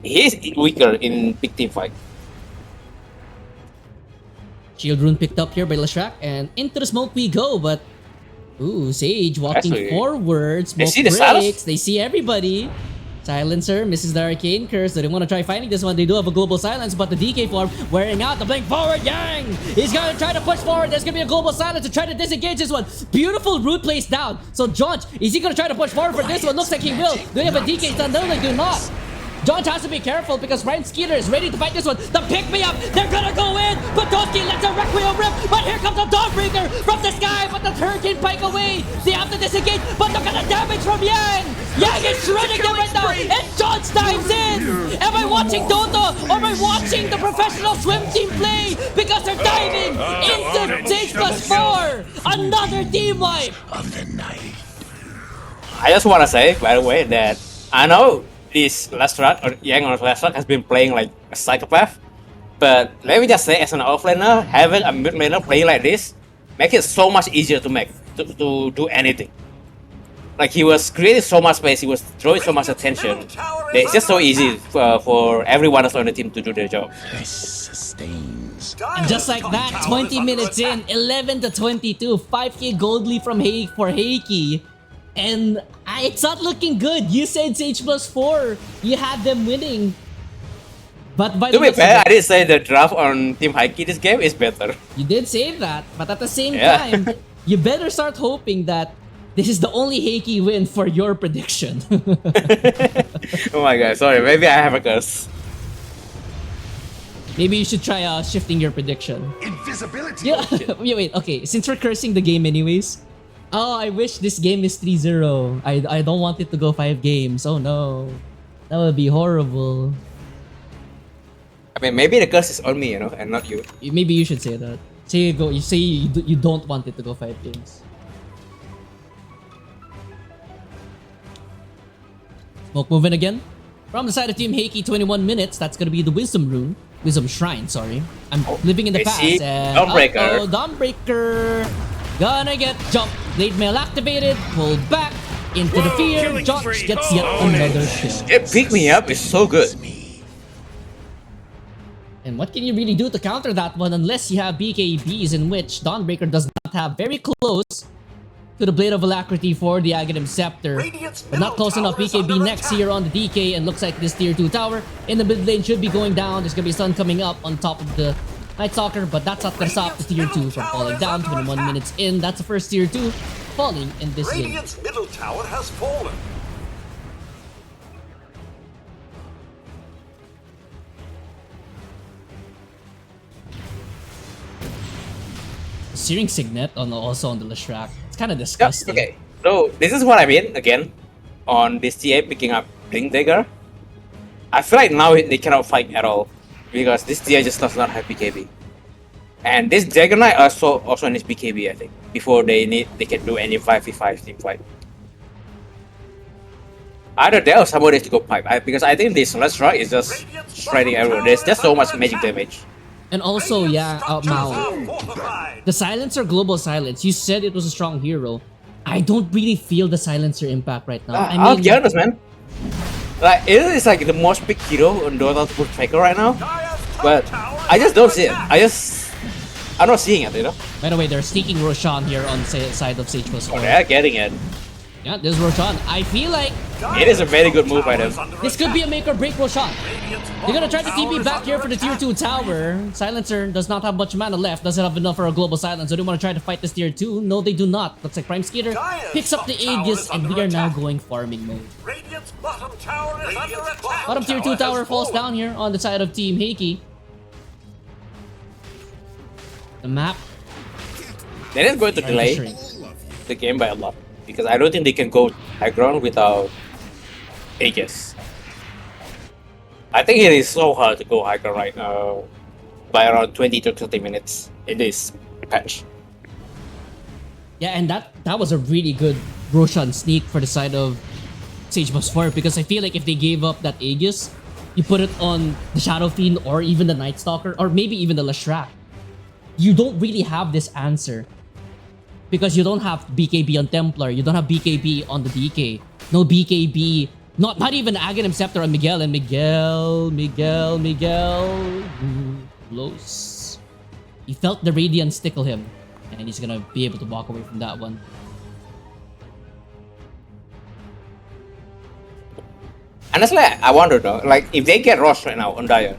he is weaker in big team fight. Shield Rune picked up here by Lashrak, and into the smoke we go, but... Ooh, Sage walking Actually, forward, smoke see the breaks, silence? they see everybody. Silencer misses the Arcane Curse, so they want to try finding this one. They do have a global silence, but the DK form wearing out the blink forward. Yang! He's going to try to push forward. There's going to be a global silence to try to disengage this one. Beautiful root placed down. So John, is he going to try to push forward for this one? Looks like he will. Do they have a DK stun? No, they do not. John has to be careful because Ryan Skeeter is ready to fight this one. The pick me up, they're gonna go in, but Doski lets a Requiem rip, but here comes a Dawnbreaker from the sky, but the Hurricane Pike away. They have to disengage, but look at the damage from Yang. Yang is shredding them right now, and John dives in. Am I watching Dota, or am I watching the professional swim team play? Because they're diving into Sage+4. Another team wipe. Of the night. I just want to say, by the way, that I know this Lashrak or Yang or Lashrak has been playing like a psychopath, but let me just say, as an offlaner, having a mid laner playing like this makes it so much easier to do anything. Like, he was creating so much space, he was drawing so much attention. That it's just so easy for everyone else on the team to do their job. This sustains. And just like that, 20 minutes in, 11 to 22, 5k gold lead from for Heiki. And it's not looking good. You said Sage+4. You had them winning. But by the To be looks fair, of I it, did say the draft on Team Heiki this game is better. you did say that. But at the same Yeah. time, you better start hoping that this is the only Heiki win for your prediction. Oh my god, sorry, maybe I have a curse. Maybe you should try shifting your prediction. Invisibility. Yeah, wait, okay. Since we're cursing the game anyways. Oh, I wish this game is 3-0. I don't want it to go 5 games. Oh no. That would be horrible. I mean, maybe the curse is on me, and not you. Maybe you should say that. You say you don't want it to go 5 games. Smoke moving again. From the side of Team Heiki, 21 minutes. That's gonna be the Wisdom Rune. Wisdom Shrine, sorry. I'm living in the I past. see. And Dawnbreaker. Dawnbreaker. Gonna get jump. Blade Mail activated. Pull back into the fear. Josh gets yet another kill. It picked me up, it's so good. And what can you really do to counter that one unless you have BKBs, in which Dawnbreaker does not have very close to the Blade of Alacrity for the Aghanim Scepter. But not close enough. BKB next here on the DK, and looks like this tier 2 tower in the mid lane should be going down. There's gonna be sun coming up on top of the Night Stalker, but that's not gonna stop the tier 2 from falling down. 21 minutes in, that's the first tier 2 falling in this game. Radiant's middle tower has fallen. Searing Signet also on the Leshrac. It's kind of disgusting. Okay, so this is what I mean again on this TA picking up Blink Dagger. I feel like now they cannot fight at all because this TA just does not have BKB, and this Dagger Knight also needs BKB, I think, before they can do any 5v5 team fight. Either that or somebody has to go pipe because I think this Leshrac is just shredding everyone. There's just so much magic damage. And also, yeah, Mao, Fortified. the Silencer Global Silence, you said it was a strong hero. I don't really feel the Silencer impact right now. I I'll mean, be honest, man. Like, it is like the most picked hero on Dota to put Tracker right now, but I just don't see it. I'm not seeing it, you know? by the way, they're sneaking Roshan here on the side of Sage+4. Oh, they're getting it. Yeah, there's Roshan. I feel like It is a very good move by them. this could be a make or break Roshan. They're gonna try to TP back here for the tier 2 tower. Silencer does not have much mana left, doesn't have enough for a global silence, so they want to try to fight this tier 2. No, they do not. Looks like Prime Skater picks up the Aegis, and we are now going farming mode. Radiant's bottom tower is under attack. Bottom tier 2 tower falls down here on the side of Team Heiki. The map That is going to trying to delay shrink. the game by a lot because I don't think they can go high ground without Aegis. I think it is so hard to go high ground right now by around 20 to 30 minutes in this patch. Yeah, and that was a really good Roshan sneak for the side of Sage+4 because I feel like if they gave up that Aegis, you put it on the Shadow Fiend or even the Night Stalker or maybe even the Leshrac, you don't really have this answer because you don't have BKB on Templar, you don't have BKB on the DK, no BKB, not even Aghanim Scepter on Miguel, and Miguel, close. He felt the Radiance tickle him, and he's gonna be able to walk away from that one. Honestly, I wonder though, like if they get Rosh right now on Dire,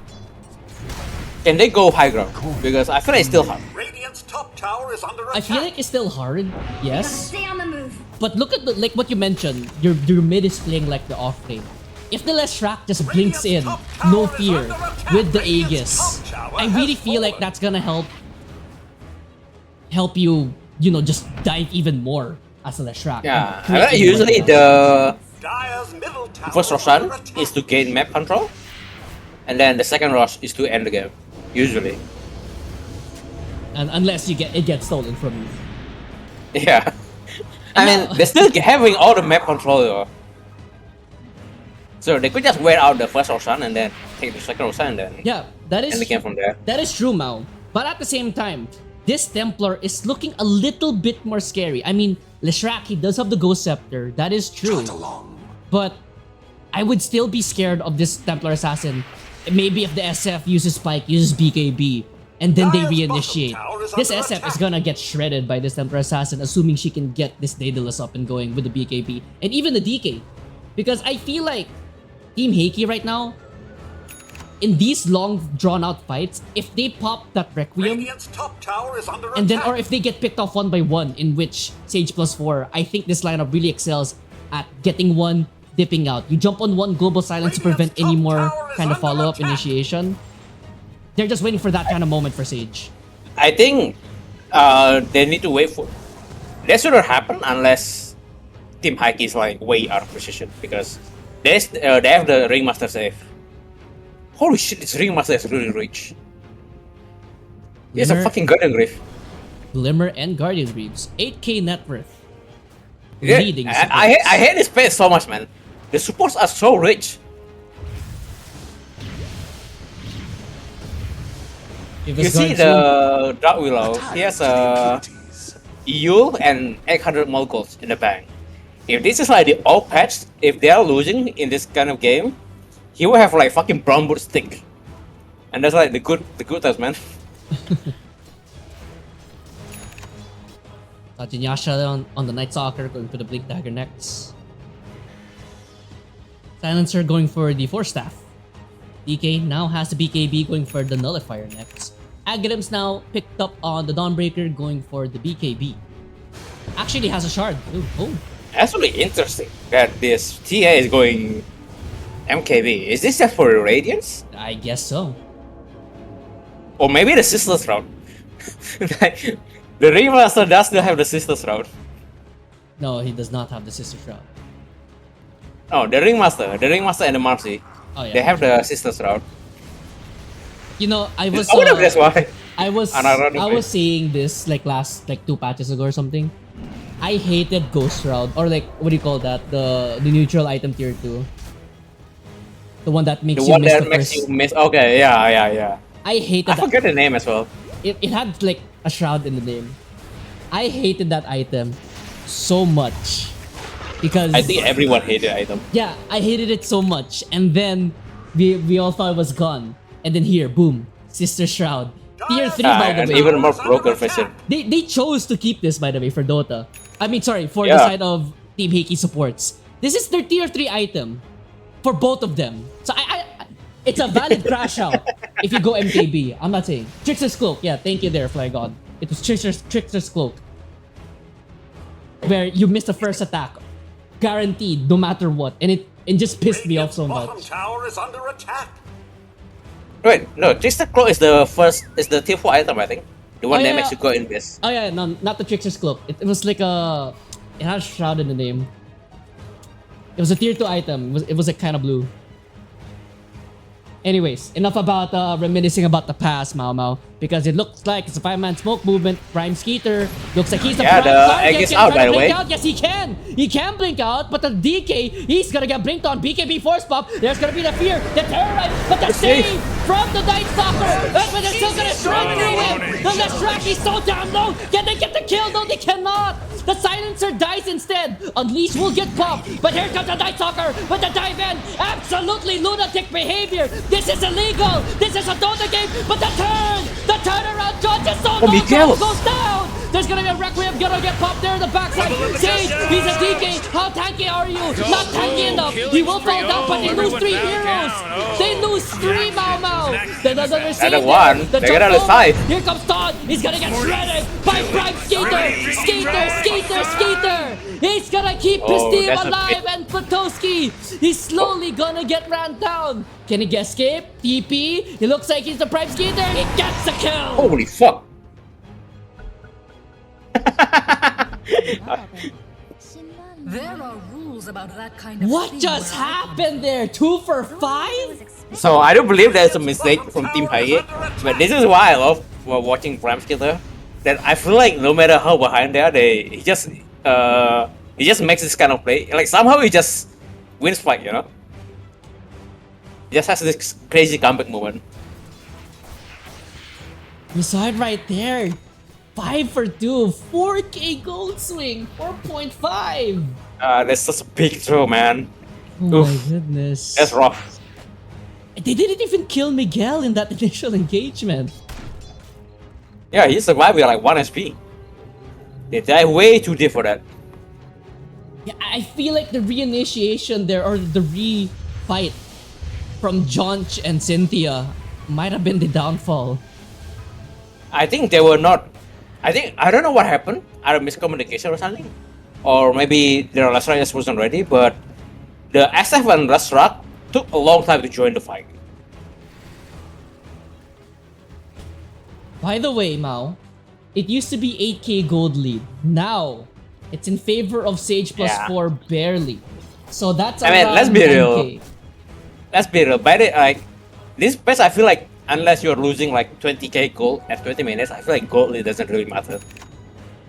can they go high ground? Because I feel like it's still hard. Radiant's top tower is under attack. I feel like it's still hard, yes. Stay on the move. But look at like what you mentioned, your mid is playing like the off lane. If the Leshrac just blinks in, no fear, with the Aegis, I really feel like that's gonna help you, just dive even more as a Leshrac. Yeah, and create even more usually damage. the Dire's middle tower first is under Roshan attack. is to gain map control, and then the second Rosh is to end the game. Usually, And unless it gets stolen from you. yeah. I mean, they're still having all the map control though. So they could just wear out the first Roshan and then take the second Roshan and then Yeah, that end the game from there. is true, Mao. But at the same time, this Templar is looking a little bit more scary. I mean, Leshrac, he does have the Ghost Scepter. That is true. But I would still be scared of this Templar Assassin. Maybe if the SF uses Spike, uses BKB, and then they reinitiate. This SF is gonna get shredded by this Templar Assassin, assuming she can get this Daedalus up and going with the BKB. And even the DK. Because I feel like Team Heiki right now, in these long drawn out fights, if they pop that Requiem, Radiant's top tower is under and then attack. or if they get picked off one by one, in which Sage+4, I think this lineup really excels at getting one, dipping out. You jump on one global silence to prevent any more kind of follow-up initiation. They're just waiting for that kind of moment for Sage. I think they need to wait for that shouldn't happen unless Team Heiki is like way out of position because they have the Ringmaster save. Holy shit, this Ringmaster is really rich. He has a Glimmer- fucking Guardian Reef. Glimmer and Guardian Reeves. 8k net worth. Yeah, Leading I hate this page so much, man. The supports are so rich. If You it's see the Dark Willow, he has a EU and 800 Moguls in the bank. If this is like the old patch, if they are losing in this kind of game, he will have like fucking brown boot stick. And that's like the good times, man. Jinyasha on the Night Stalker going for the Blink Dagger next. Silencer going for the Force Staff. DK now has the BKB going for the Nullifier next. Aghanim's now picked up on the Dawnbreaker, going for the BKB. Actually has a shard. Ooh, oh. That's really interesting that this TA is going MKB. Is this just for Radiance? I guess so. Or maybe the Sisters route? Like, the Ringmaster does still have the Sisters route. No, he does not have the Sister Shroud. No, the Ringmaster and the Marcy. Oh yeah. They have the Sisters route. You know, I was I wonder if that's why. I was Unironically. saying this like last 2 patches ago or something. I hated Ghost Shroud, or like what do you call that? The neutral item tier 2. The one that makes The you one miss that the makes first. you miss. Okay, yeah. I hated I that. forget the name as well. It had like a shroud in the name. I hated that item so much because I think everyone hated the item. yeah, I hated it so much, and then we all thought it was gone, and then here, boom, Sister Shroud, tier 3 by the And way. even more broken version. They chose to keep this, by the way, for Dota. I mean, sorry, for the Yeah. side of Team Heiki supports. This is their tier 3 item for both of them. So it's a valid crash out if you go MKB. I'm not saying. Trickster's Cloak. Yeah, thank you there, Fly God. It was Trickster's Cloak. Where you miss the first attack. Guaranteed, no matter what. And it just pissed me off so Bottom much. tower is under attack. Wait, no, Trickster Claw is the tier 4 item, I think. The one Oh, that yeah. makes you go in this. Oh yeah, no, not the Trickster's Cloak. It was like a... It had a shroud in the name. It was a tier 2 item. It was like kind of blue. Anyways, enough about reminiscing about the past, Mao Mao. Because it looks like it's a 5-man smoke movement. Prime Skeeter looks like he's the Yeah, prime the target. egg is Can out, try by to the blink way. out. Yes, he can. He can blink out, but the DK, he's gonna get blinked on. BKB force pop. There's gonna be the fear, the terrorize, but the save from the Night Stalker. But they're still gonna strike through him. The Leshrac is so damn low. Can they get the kill? No, they cannot. The silencer dies instead. Unleash will get popped. But here comes the Night Stalker with the dive in. Absolutely lunatic behavior. This is illegal. This is a Dota game. But the turnaround dodge is so low. Miguel. Goes down. There's gonna be a Requiem gonna get popped there in the backside. Sage, he's a DK. How tanky are you? Not tanky enough. He will fall down, but they lose 3 heroes. They lose 3 Mao Mao. Another save And one, there. The they get out jump of sight. over. Here comes Todd. He's gonna get shredded by Prime Skater. He's gonna keep his Oh, team that's a alive, bit- and Potowski, he's slowly gonna get ran down. Can he get escape? TP. He looks like he's the Prime Skater. He gets the kill. Holy fuck! There are rules about that kind of What thing just where I come happened there? 2 for 5? So I don't believe there's a mistake from Team Heiki, but this is why I love watching Prime Skitter. That I feel like no matter how behind they are, he just makes this kind of play. Like somehow he just wins fight, you know. He just has this crazy comeback moment. You saw it right there. 5 for 2. 4K gold swing. 4.5. That's such a big throw, man. Oh my Oof. goodness. That's rough. They didn't even kill Miguel in that initial engagement. Yeah, he survived with like 1 SP. They die way too deep for that. Yeah, I feel like the reinitiation there, or the re-fight from Jonch and Cynthia might have been the downfall. I think they were not. I don't know what happened. Either miscommunication or something, or maybe their Lashrak just wasn't ready. But the SF and Lashrak took a long time to join the fight. By the way, Mao, it used to be 8K gold lead. Now, it's in favor of Sage plus Yeah. 4 barely. So that's I mean, around let's be real. 10K. Let's be real. By the like this patch, I feel like unless you're losing like 20k gold at 20 minutes, I feel like gold lead doesn't really matter.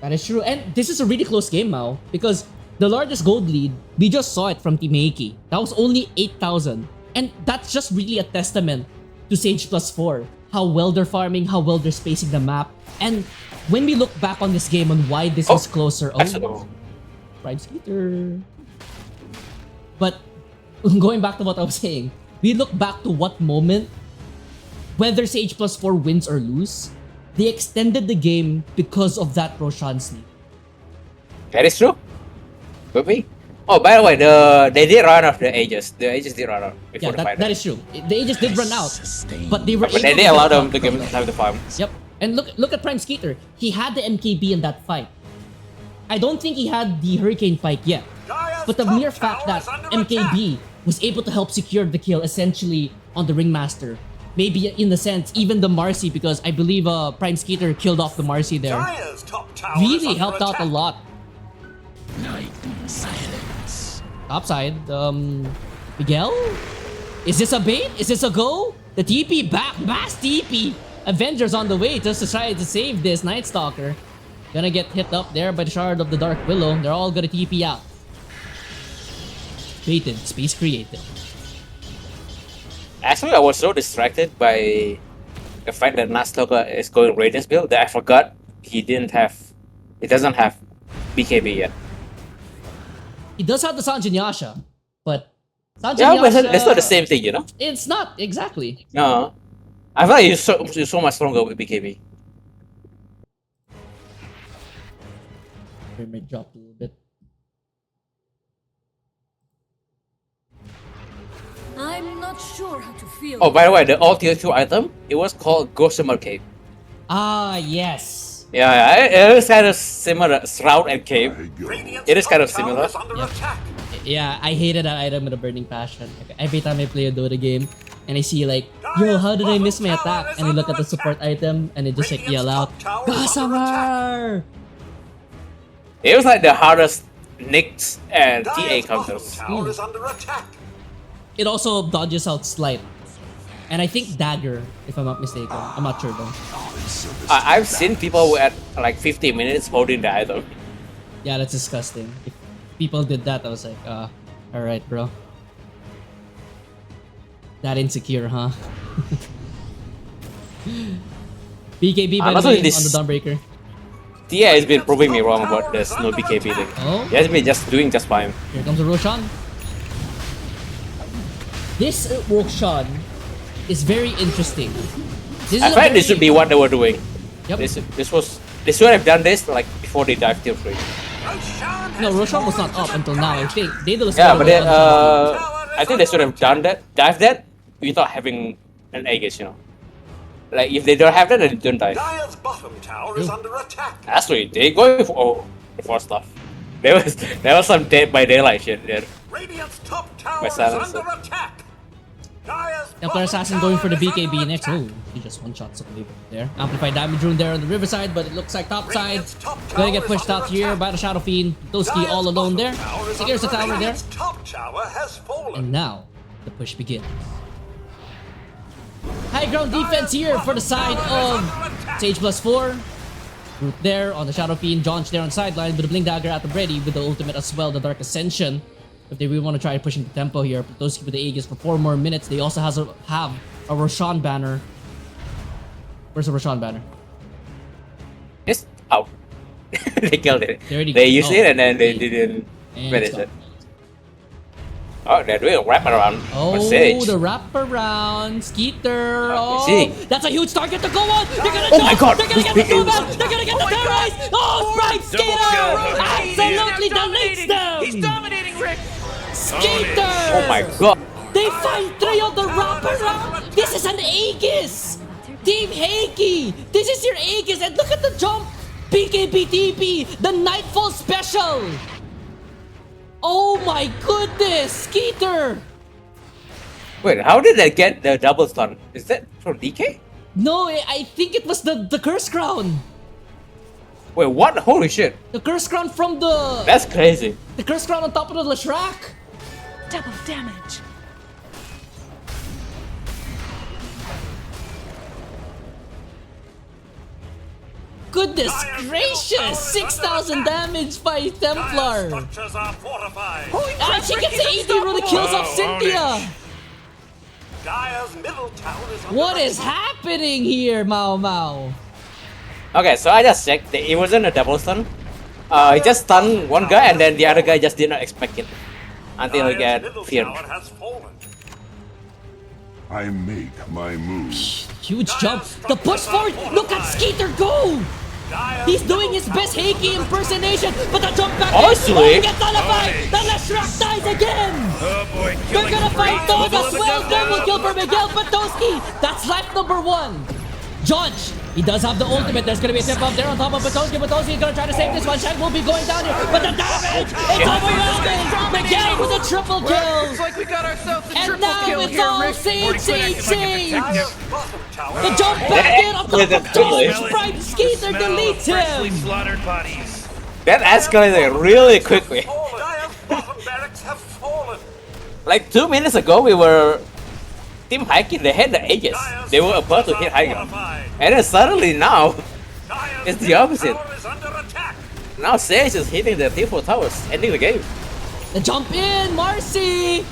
That is true. And this is a really close game, Mao, because the largest gold lead, we just saw it from Team Heiki. That was only 8,000. And that's just really a testament to Sage plus 4. How well they're farming, how well they're spacing the map. And when we look back on this game on why this was closer, Actually, Prime Skeeter. But going back to what I was saying, we look back to what moment, whether Sage plus 4 wins or lose, they extended the game because of that Roshan sneak. that is true. Could be. Oh, by the way, they did run out of the Aegis. The Aegis did run out before Yeah, the fight. that is true. They just did run out, but they were But they able did to allow get them up to give from time to farm. Yep. And look at Prime Skeeter. He had the MKB in that fight. I don't think he had the Hurricane Pike yet. But the mere fact that MKB was able to help secure the kill essentially on the Ringmaster. Maybe in the sense, even the Marcy, because I believe Prime Skeeter killed off the Marcy there. Dire's top tower is Really under helped out a attack. lot. Night silence. Topside, Miguel? Is this a bait? Is this a go? The TP back, mass TP! Avengers on the way just to try to save this Night Stalker. Gonna get hit up there by the Shard of the Dark Willow. They're all gonna TP out. Baited, space created. Actually, I was so distracted by the fact that Nastloka is going Radiance build that I forgot he doesn't have BKB yet. He does have the Sanjin Yasha, but Sanjin Yeah, but Yasha, that's not the same thing, you know? It's not, exactly. No. I feel like he's so much stronger with BKB. Frame rate dropped a little bit. I'm not sure how to feel. Oh, by the way, the all tier 2 item, it was called Gossamer Cape. Ah, yes. Yeah, it is kind of similar. Shroud and Cape. Radiant's It is kind of top tower similar. is under Yep. attack. Yeah, I hated that item with a burning passion. Like, every time I play a Dota game and I see like, yo, how did I miss my attack? And I look at the support item and it just like yell out, Gossamer! It was like the hardest Nyx and TA Dire's bottom counters. tower is under attack. It also dodges out Slight. And I think Dagger, if I'm not mistaken. I'm not sure though. I've seen people who at like 50 minutes holding the item. Yeah, that's disgusting. If people did that, I was like, alright, bro. That insecure, huh? BKB by the Also, way, this- on the Dawnbreaker. TA has been proving me wrong about this no BKB thing. Oh, He has been just doing just fine. here comes the Roshan. This Roshan is very interesting. This I is a find very- this should be what they were doing. Yep. They should have done this like before they dive tier 3. No, Roshan was not up until now. I think they did a Yeah, but then, then, I think they should have done that, dive that, without having an Aegis, you know. Like, if they don't have that, then they don't dive. Dire's bottom tower is under attack. Actually, they going for stuff. There was some Dead by Daylight shit there. Radiant's top tower My is silence. under attack. Dire's Templar bottom Assassin going for the tower is BKB under next. attack. Oh, he just one-shot somebody there. Amplified damage rune there on the riverside, but it looks like top side. Radiant's top Gonna get tower is pushed out under here attack. by the Shadow Fiend. Toski Dire's all alone there. bottom tower is Secures the under tower there. Radiant's top tower has fallen. And now, the push begins. High ground defense here for the side of Sage+4. Root there on the Shadow Fiend. Jaunch there on sideline with the Blink Dagger at the ready with the ultimate as well, the Dark Ascension. If they really want to try pushing the tempo here, Toski with the Aegis for 4 more minutes. They also have a Roshan banner. Where's the Roshan banner? It's out. They killed it. They already- They used oh, it and then they okay. didn't And finish it's it. Oh, they're doing a wraparound for Oh, Sage. the wraparound. Skeeter. Oh, Oh, see. that's a huge target to go on. They're gonna Oh my jump. God. They're gonna get the Nomad. They're gonna get the terrorize. Oh, Sprite Skeeter. Absolutely deletes them. He's dominating, Rick. Skeeter. Oh my god. They find 3 on the wraparound. This is an Aegis. Team Heiki. This is your Aegis. And look at the jump. PKPTP. The Nightfall Special. Oh my goodness. Skeeter. Wait, how did they get the double stun? Is that from DK? No, I think it was the Curse Crown. Wait, what? Holy shit. The Curse Crown from the That's crazy. Curse Crown on top of the Lashrak. Double damage. Goodness gracious! 6,000 damage by Templar. Dire's structures are fortified. Ah, she gets the 80 rune that kills off Cynthia. Dire's middle tower is under What is attack. happening here, Mao Mao? Okay, so I just checked. It wasn't a double stun. He just stunned one guy and then the other guy just did not expect it. Until he Dire's got middle feared. tower has fallen. I make my move. Huge jump. The push forward. Look at Skeeter go. He's doing his best Heiki impersonation, but the jump back Honestly- gets nullified. The Leshrac dies again. Oh boy, They're killing gonna fight spree. Dog as well. Double kill for Miguel Patowski. That's life number 1. Judge, he does have the ultimate. There's gonna be a tip up there on top of Patowski. Patowski is gonna try to save this one. Shank will be going down here, but the damage is overwhelming. Miguel with a triple kill. Looks like we got ourselves a And triple now kill it's here, all Rick. Sage. Dire's bottom tower. The jump back in on top of quickly. Dodge. Prime Skater Smell of deletes freshly him. slaughtered bodies. That escalated really quickly. Dire's bottom barracks have fallen. Like 2 minutes ago, we were Team Heiki. They had the Aegis. They were about to hit Heiki, and then suddenly now Dire's it's the opposite. tower is under attack. Now Sage is hitting the T4 towers, ending the game. The jump in, Marcy.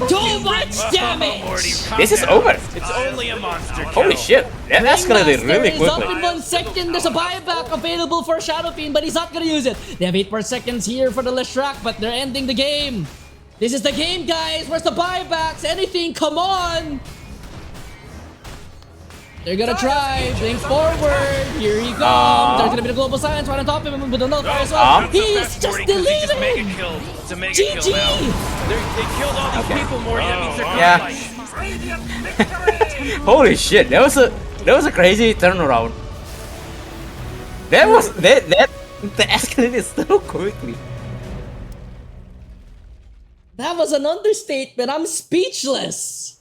Too much Morty, damage. calm This is down. over. It's only a monster kill. Holy shit! That escalated Ringmaster really is up quickly. in 1 second. There's a buyback available for Shadow Fiend, but he's not gonna use it. They have 8 more seconds here for the Leshrac, but they're ending the game. This is the game, guys. Where's the buybacks? Anything? Come on. They're gonna try. Blink forward. Here he comes. There's gonna be the global silence right on top of him with the nullifier as well. Uh-huh. He's just Morty, 'cause he just mega deleting. killed. It's a mega GG. kill now. They killed all these people, Morty. That means they're Yeah. godlike. Radiant victory. Holy shit! That was a crazy turnaround. That was that escalated so quickly. That was an understatement. I'm speechless.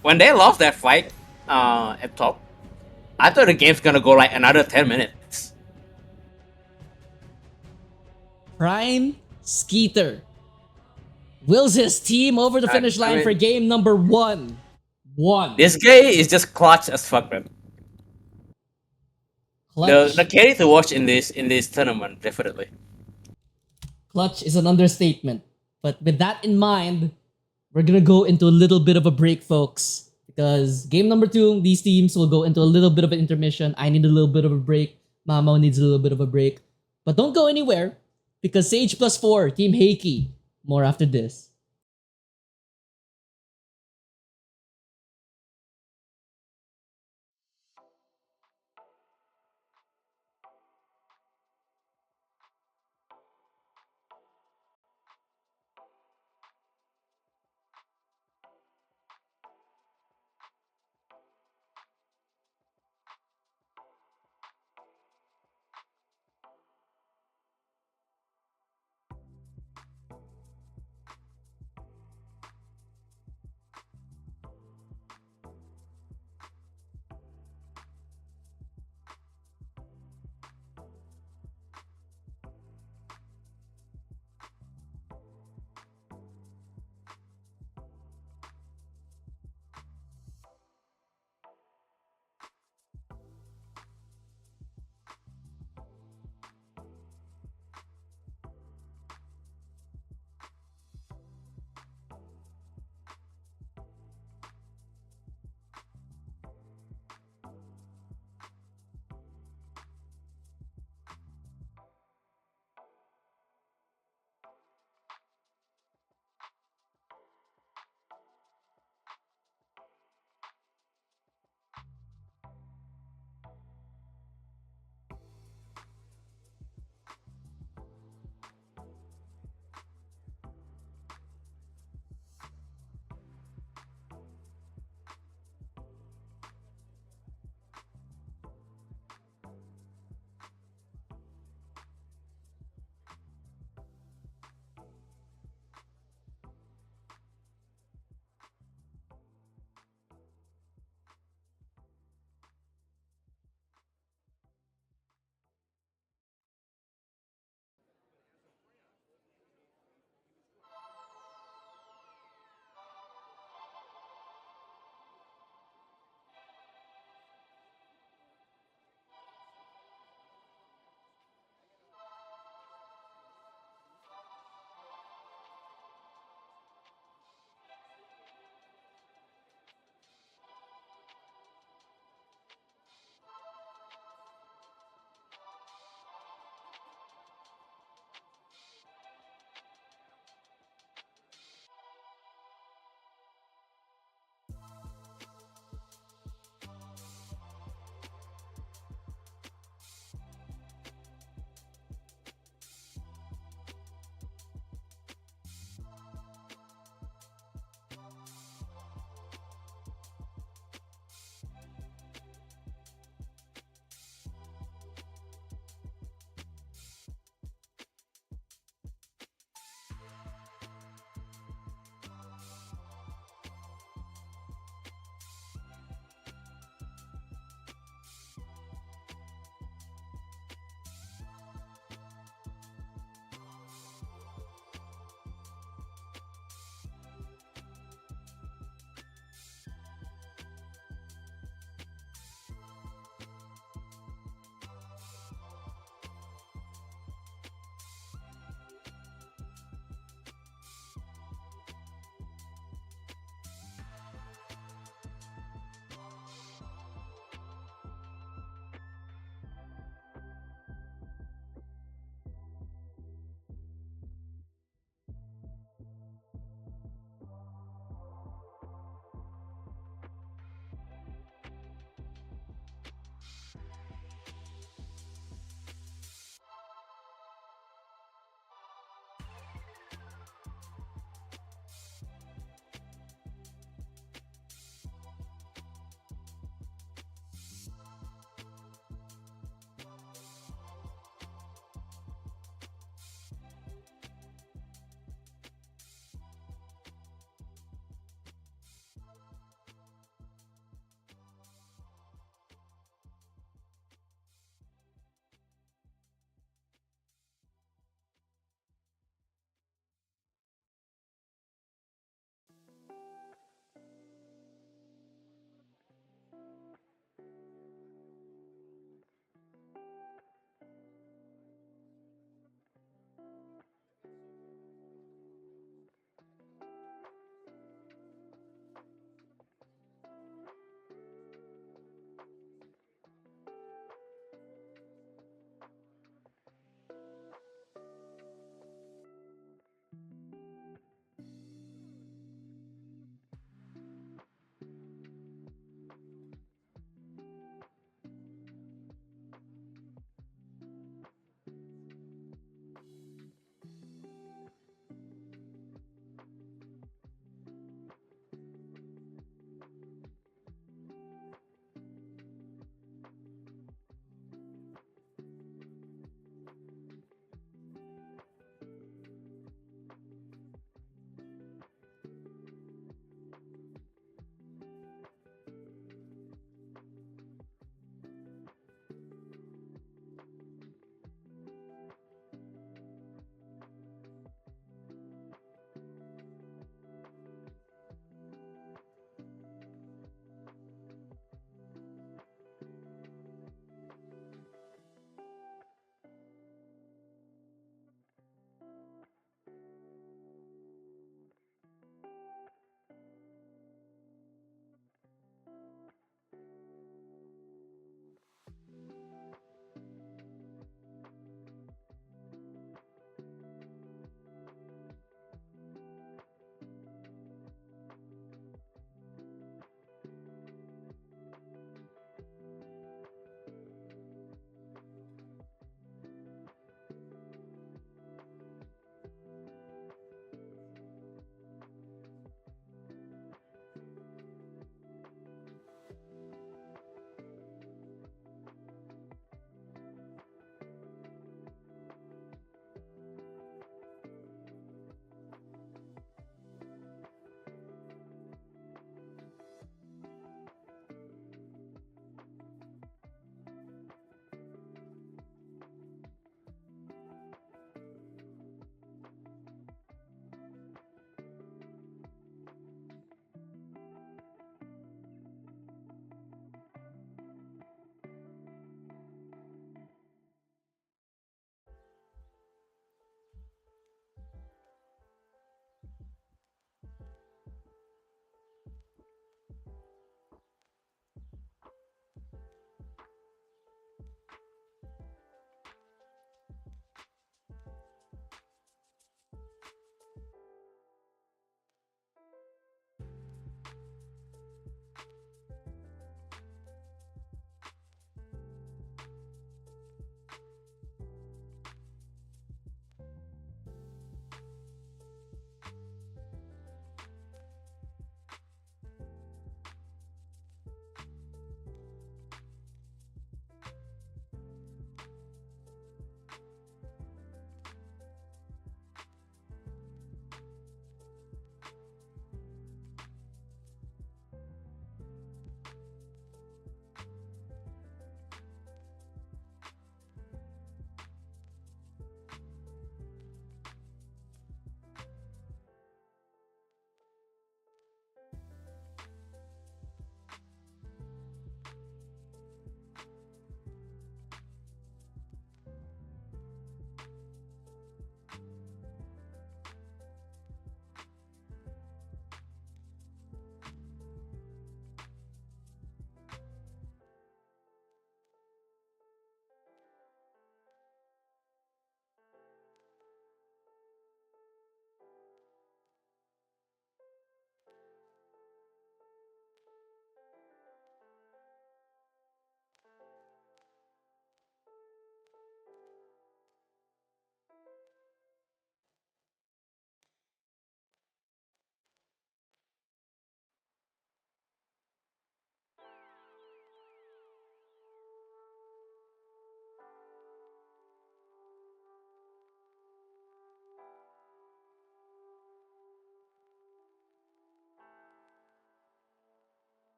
When they lost that fight at top, I thought the game's gonna go like another 10 minutes. Prime Skeeter wills his team over the finish line mean- for game number 1. This guy is just clutch as fuck, man. Clutch. The carry to watch in this tournament, definitely. Clutch is an understatement. But with that in mind, we're gonna go into a little bit of a break, folks. Because game number 2, these teams will go into a little bit of an intermission. I need a little bit of a break. Mamo needs a little bit of a break. But don't go anywhere, because Sage+4, Team Heiki. More after this.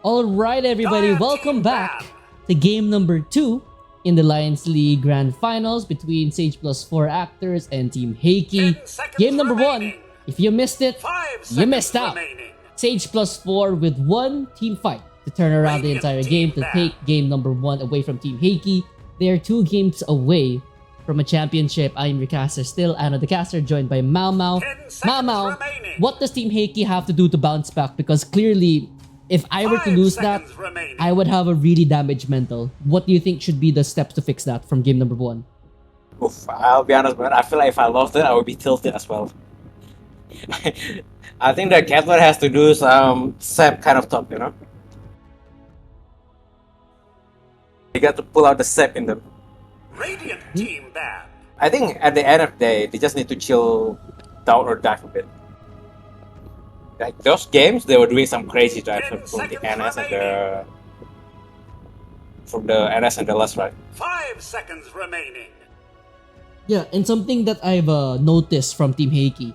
Alright everybody, welcome back to game number 2 in the Lions League Grand Finals between Sage+4Actors and Team Heiki. 10 seconds Game number 1, remaining. if you missed it, 5 you seconds missed out. remaining. Sage+4 with one team fight to turn around the Radiant entire team game to back. take game number 1 away from Team Heiki. They are 2 games away from a championship. I am your caster still, Anna the caster, joined by Mau Mau. 10 seconds Mau Mau, remaining. what does Team Heiki have to do to bounce back? Because clearly, if I were to 5 lose that, seconds remaining. I would have a really damaged mental. What do you think should be the steps to fix that from game number 1? Oof, I'll be honest, man. I feel like if I lost it, I would be tilted as well. I think the Kepler has to do some sep kind of stuff, you know? They got to pull out the sep in them. Radiant team bad. I think at the end of the day, they just need to chill down or dive a bit. Like those games, they were doing some crazy dives 10 from the seconds NS and the NS and the last, right? 5 seconds remaining. Yeah, and something that I've noticed from Team Heiki,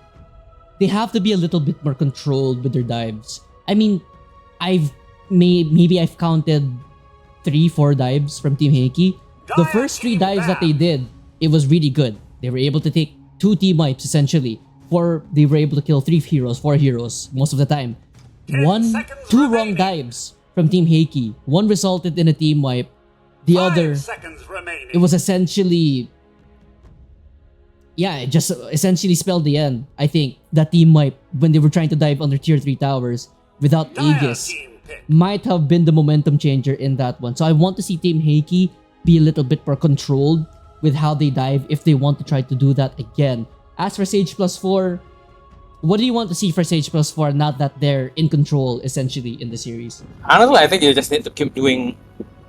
they have to be a little bit more controlled with their dives. I mean, maybe I've counted 3-4 dives from Team Heiki. The first 3 dives that they did, it was really good. They were able to take 2 team wipes essentially. They were able to kill 4 heroes most of the time. 10 seconds 2 wrong remaining. dives from Team Heiki. One resulted in a team wipe. The 5 other, seconds remaining. it was essentially, yeah, it just essentially spelled the end. I think that team wipe when they were trying to dive under tier 3 towers without Dire Aegis team pick. might have been the momentum changer in that one. So I want to see Team Heiki be a little bit more controlled with how they dive if they want to try to do that again. As for Sage+4, what do you want to see for Sage+4 now that they're in control essentially in the series? Honestly, I think you just need to keep doing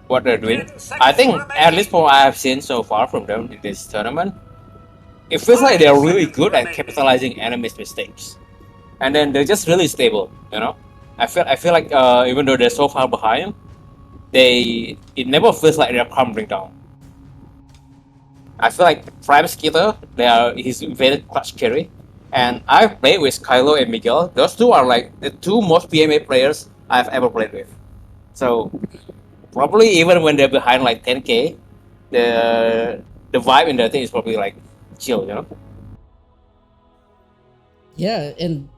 what they're doing. 10 seconds I think, remaining. at least from what I've seen so far from them in this tournament, it feels like they're really good at capitalizing enemies' mistakes. And then they're just really stable, you know? I feel like even though they're so far behind, it never feels like they're crumbling down. I feel like Prime Skitter, he's very clutch carry. And I've played with Kylo and Miguel. Those two are like the 2 most PMA players I've ever played with. So probably even when they're behind like 10k, the vibe in the thing is probably like chill, you know? Yeah, and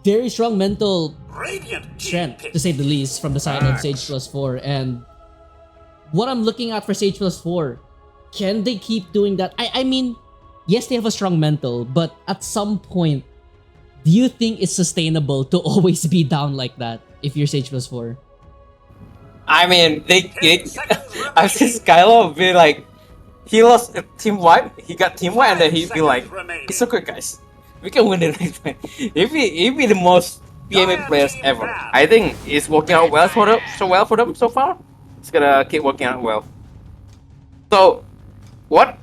very strong mental Radiant team strength, pick. to say the least, from the side of Sage+4. And what I'm looking at for Sage+4, can they keep doing that? I mean, yes, they have a strong mental, but at some point, do you think it's sustainable to always be down like that if you're Sage+4? I mean, 10 seconds I've seen Kylo be like, he lost a team wipe, he got team wipe, and then he'd be like, seconds remaining. it's okay, guys. We can win the next match. He'd be the most PMA players ever. I think it's working out well for them so far. It's gonna keep working out well. So, one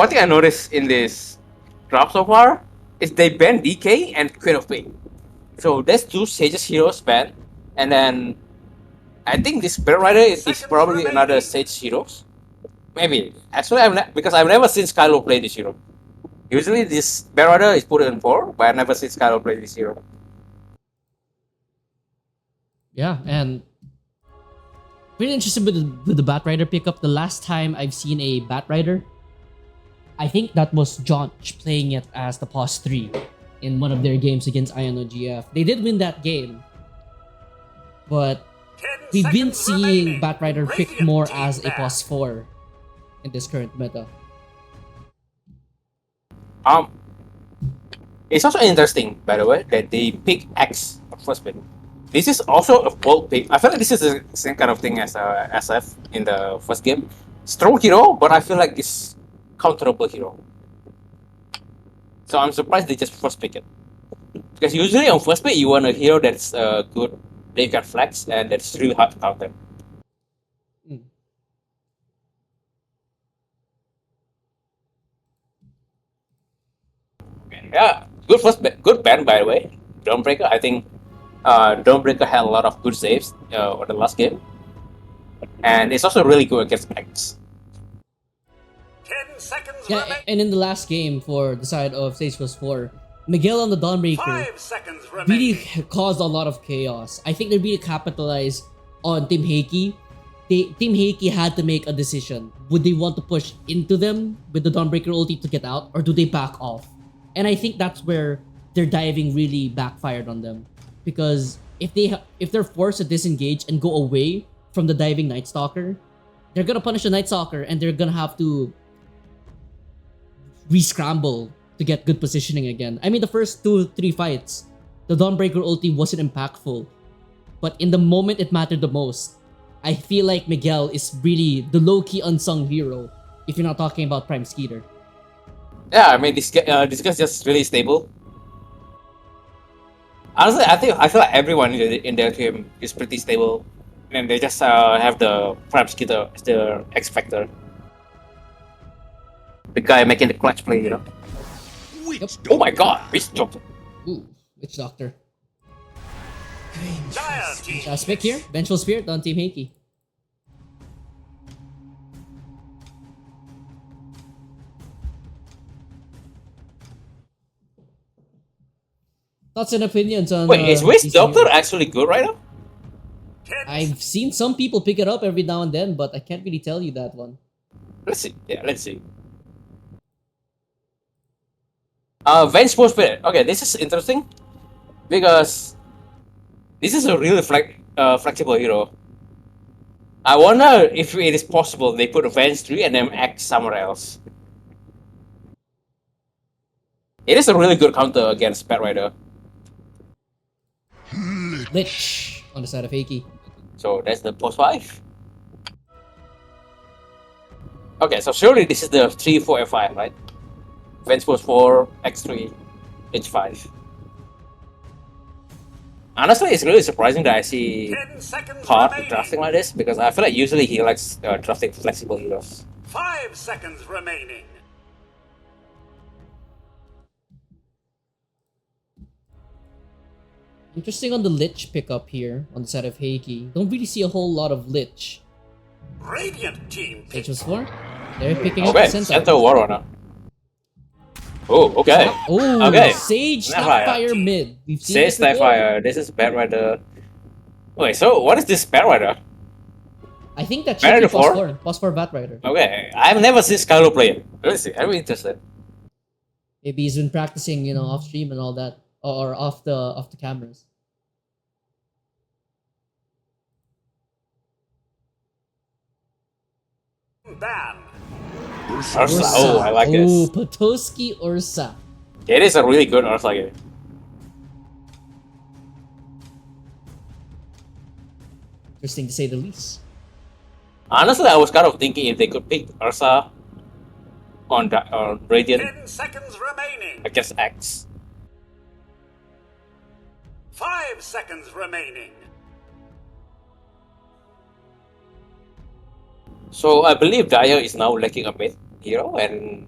thing I noticed in this drop so far is they banned DK and Queen of Pain. So there's 2 Sages heroes banned, and then I think this Bear Rider is probably another Sage heroes. Maybe. Actually, because I've never seen Skylo play this hero. Usually this Bear Rider is put in 4, but I've never seen Skylo play this hero. Yeah, and pretty interested with the Bat Rider pickup. The last time I've seen a Bat Rider, I think that was Jonch playing it as the POS 3 in one of their games against INOGF. They did win that game, but 10 we've been seconds seeing remaining. Bat Rider picked Radiant more team as a back. POS 4 in this current meta. It's also interesting, by the way, that they pick X first pick. This is also a bold pick. I feel like this is the same kind of thing as SF in the first game. Strong hero, but I feel like it's counterable hero. So I'm surprised they just first pick it. Because usually on first pick you want a hero that's good, that you can flex, and that's really hard to counter. Yeah, good ban by the way. Dawnbreaker, I think Dawnbreaker had a lot of good saves on the last game. And it's also really good against X. 10 seconds Yeah, remaining. and in the last game for the side of Sage+4, Miguel on the Dawnbreaker 5 seconds really remaining. caused a lot of chaos. I think they really capitalized on Team Heiki, Team Heiki had to make a decision. Would they want to push into them with the Dawnbreaker ulti to get out, or do they back off? And I think that's where their diving really backfired on them, because if they're forced to disengage and go away from the diving Night Stalker, they're gonna punish the Night Stalker and they're gonna have to re-scramble to get good positioning again. I mean, the first 2-3 fights, the Dawnbreaker ulti wasn't impactful, but in the moment it mattered the most, I feel like Miguel is really the low-key unsung hero if you're not talking about Prime Skeeter. Yeah, I mean, this guy's just really stable. Honestly, I feel like everyone in their team is pretty stable, and they just have the Prime Skeeter as the X factor. The guy making the clutch play, you know. Oh my God, Witch Doctor. Ooh, Witch Doctor. Dire team. Last pick here, Vengeful Spirit on Team Heiki. Thoughts and opinions on... Wait, is Witch these Doctor heroes? actually good right now? I've seen some people pick it up every now and then, but I can't really tell you that one. Let's see. Yeah, let's see. Vengeful Spirit. Okay, this is interesting because this is a really flexible hero. I wonder if it is possible they put a Venge 3 and then act somewhere else. It is a really good counter against Bat Rider. Lich on the side of Heiki. So that's the post 5. Okay, so surely this is the 3, 4, and 5, right? Vengeful 4, X3, H5. Honestly, it's really surprising that I see 10 seconds Card remaining. drafting like this, because I feel like usually he likes drafting flexible heroes. 5 seconds remaining. Interesting on the Lich pickup here on the side of Heiki. Don't really see a whole lot of Lich. Radiant team pick. Sage+4, they're picking up Okay, the Centaur. Centaur Warrunner. Oh, okay. Oh, Okay. Sage Snapfire. Snapfire mid. We've seen Sage this before. Snapfire. This is Bat Rider. Wait, so what is this Bat Rider? I think that Bat should be Rider 4? plus 4. Plus 4 Bat Rider. Okay, I've never seen Skylo play it. Let's see, I'm interested. Maybe he's been practicing, you know, off stream and all that, or off the cameras. Ban. Ursa. Oh, I like Oh, this. Potoski Ursa. It is a really good Ursa game. Interesting to say the least. Honestly, I was kind of thinking if they could pick Ursa on Radiant 10 seconds remaining. against X. 5 seconds remaining. So I believe Dire is now lacking a mid hero, and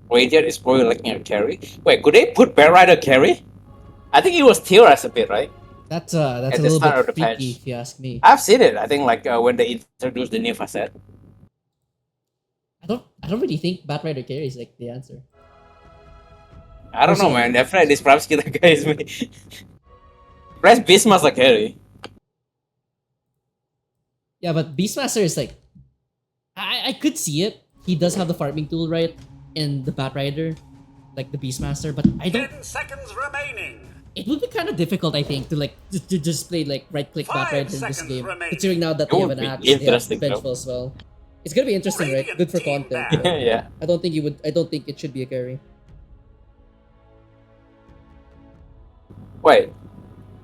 Radiant is probably lacking a carry. Wait, could they put Bear Rider carry? I think it was tier as a bit, right? That's At a the little start of bit the patch. freaky if you ask me. I've seen it. I think like when they introduced the new facet. I don't really think Bat Rider carry is like the answer. I don't know, man. Definitely this Prime Skeeter guy is me. Press Beastmaster carry. Yeah, but Beastmaster is like, I could see it. He does have the farming tool, right? In the Bat Rider, like the Beastmaster, but I don't. 10 seconds remaining. It would be kind of difficult, I think, to like to just play like right click Bat 5 Rider in this seconds game. remaining. Considering now that It they have would an be axe, they have interesting, though. Vengeful as well. It's gonna be interesting, right? Radiant Good for team content. back. but Yeah. I don't think you would. I don't think it should be a carry. Wait.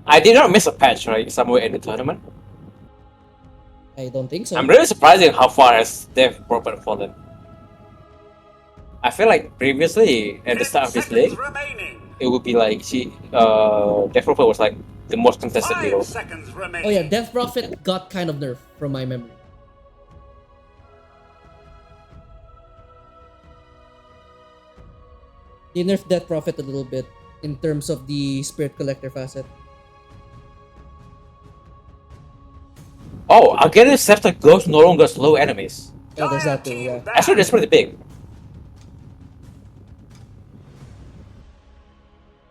I did not miss a patch, right? Somewhere in the tournament. I don't think so. I'm really surprised at how far has Dev Prophet fallen. I feel like previously at the 10 start of this seconds league, remaining. it would be like Dev Prophet was like the most contested 5 hero. seconds remaining. Oh yeah, Death Prophet got kind of nerfed from my memory. They nerfed Death Prophet a little bit in terms of the Spirit Collector facet. Oh, Arcadian Scepter Ghost no longer slow enemies. Oh, there's Dire that too, team yeah. back. Actually, that's pretty big.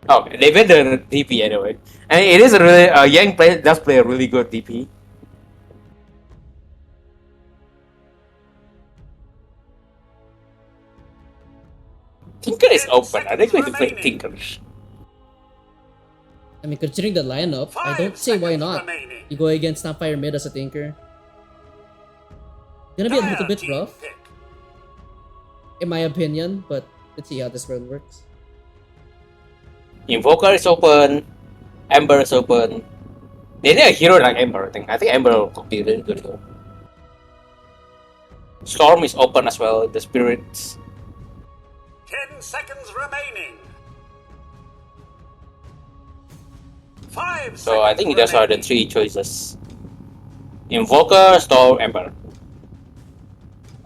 Oh, they made the DP anyway. And it is a really Yang does play a really good DP. Tinker is 10 open. Are they going to play seconds Tinker? I mean, considering the lineup, I 5 don't say why seconds not. remaining. You go against Snapfire mid as a Tinker. Gonna be a little Dire bit team rough, pick. in my opinion, but let's see how this world works. Invoker is open. Ember is open. They need a hero like Ember, I think. I think Ember could be really good though. Storm is open as well, the spirits. 10 seconds remaining. 5 So I think seconds those are the remaining. 3 choices. Invoker, Storm, Ember.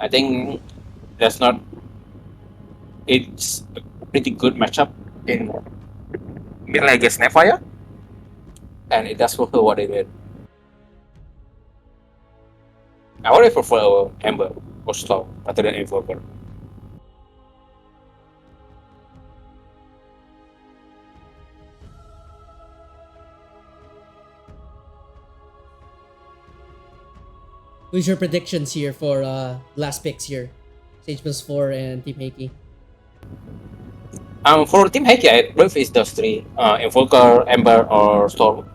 I think that's not... It's a pretty good matchup in middle against Snapfire. And it does fulfill what it did. I would prefer Ember or Storm rather than Invoker. Who's your predictions here for last picks here? Sage+4 and Team Heiki. For Team Heiki, I believe it's those 3. Invoker, Ember, or Storm.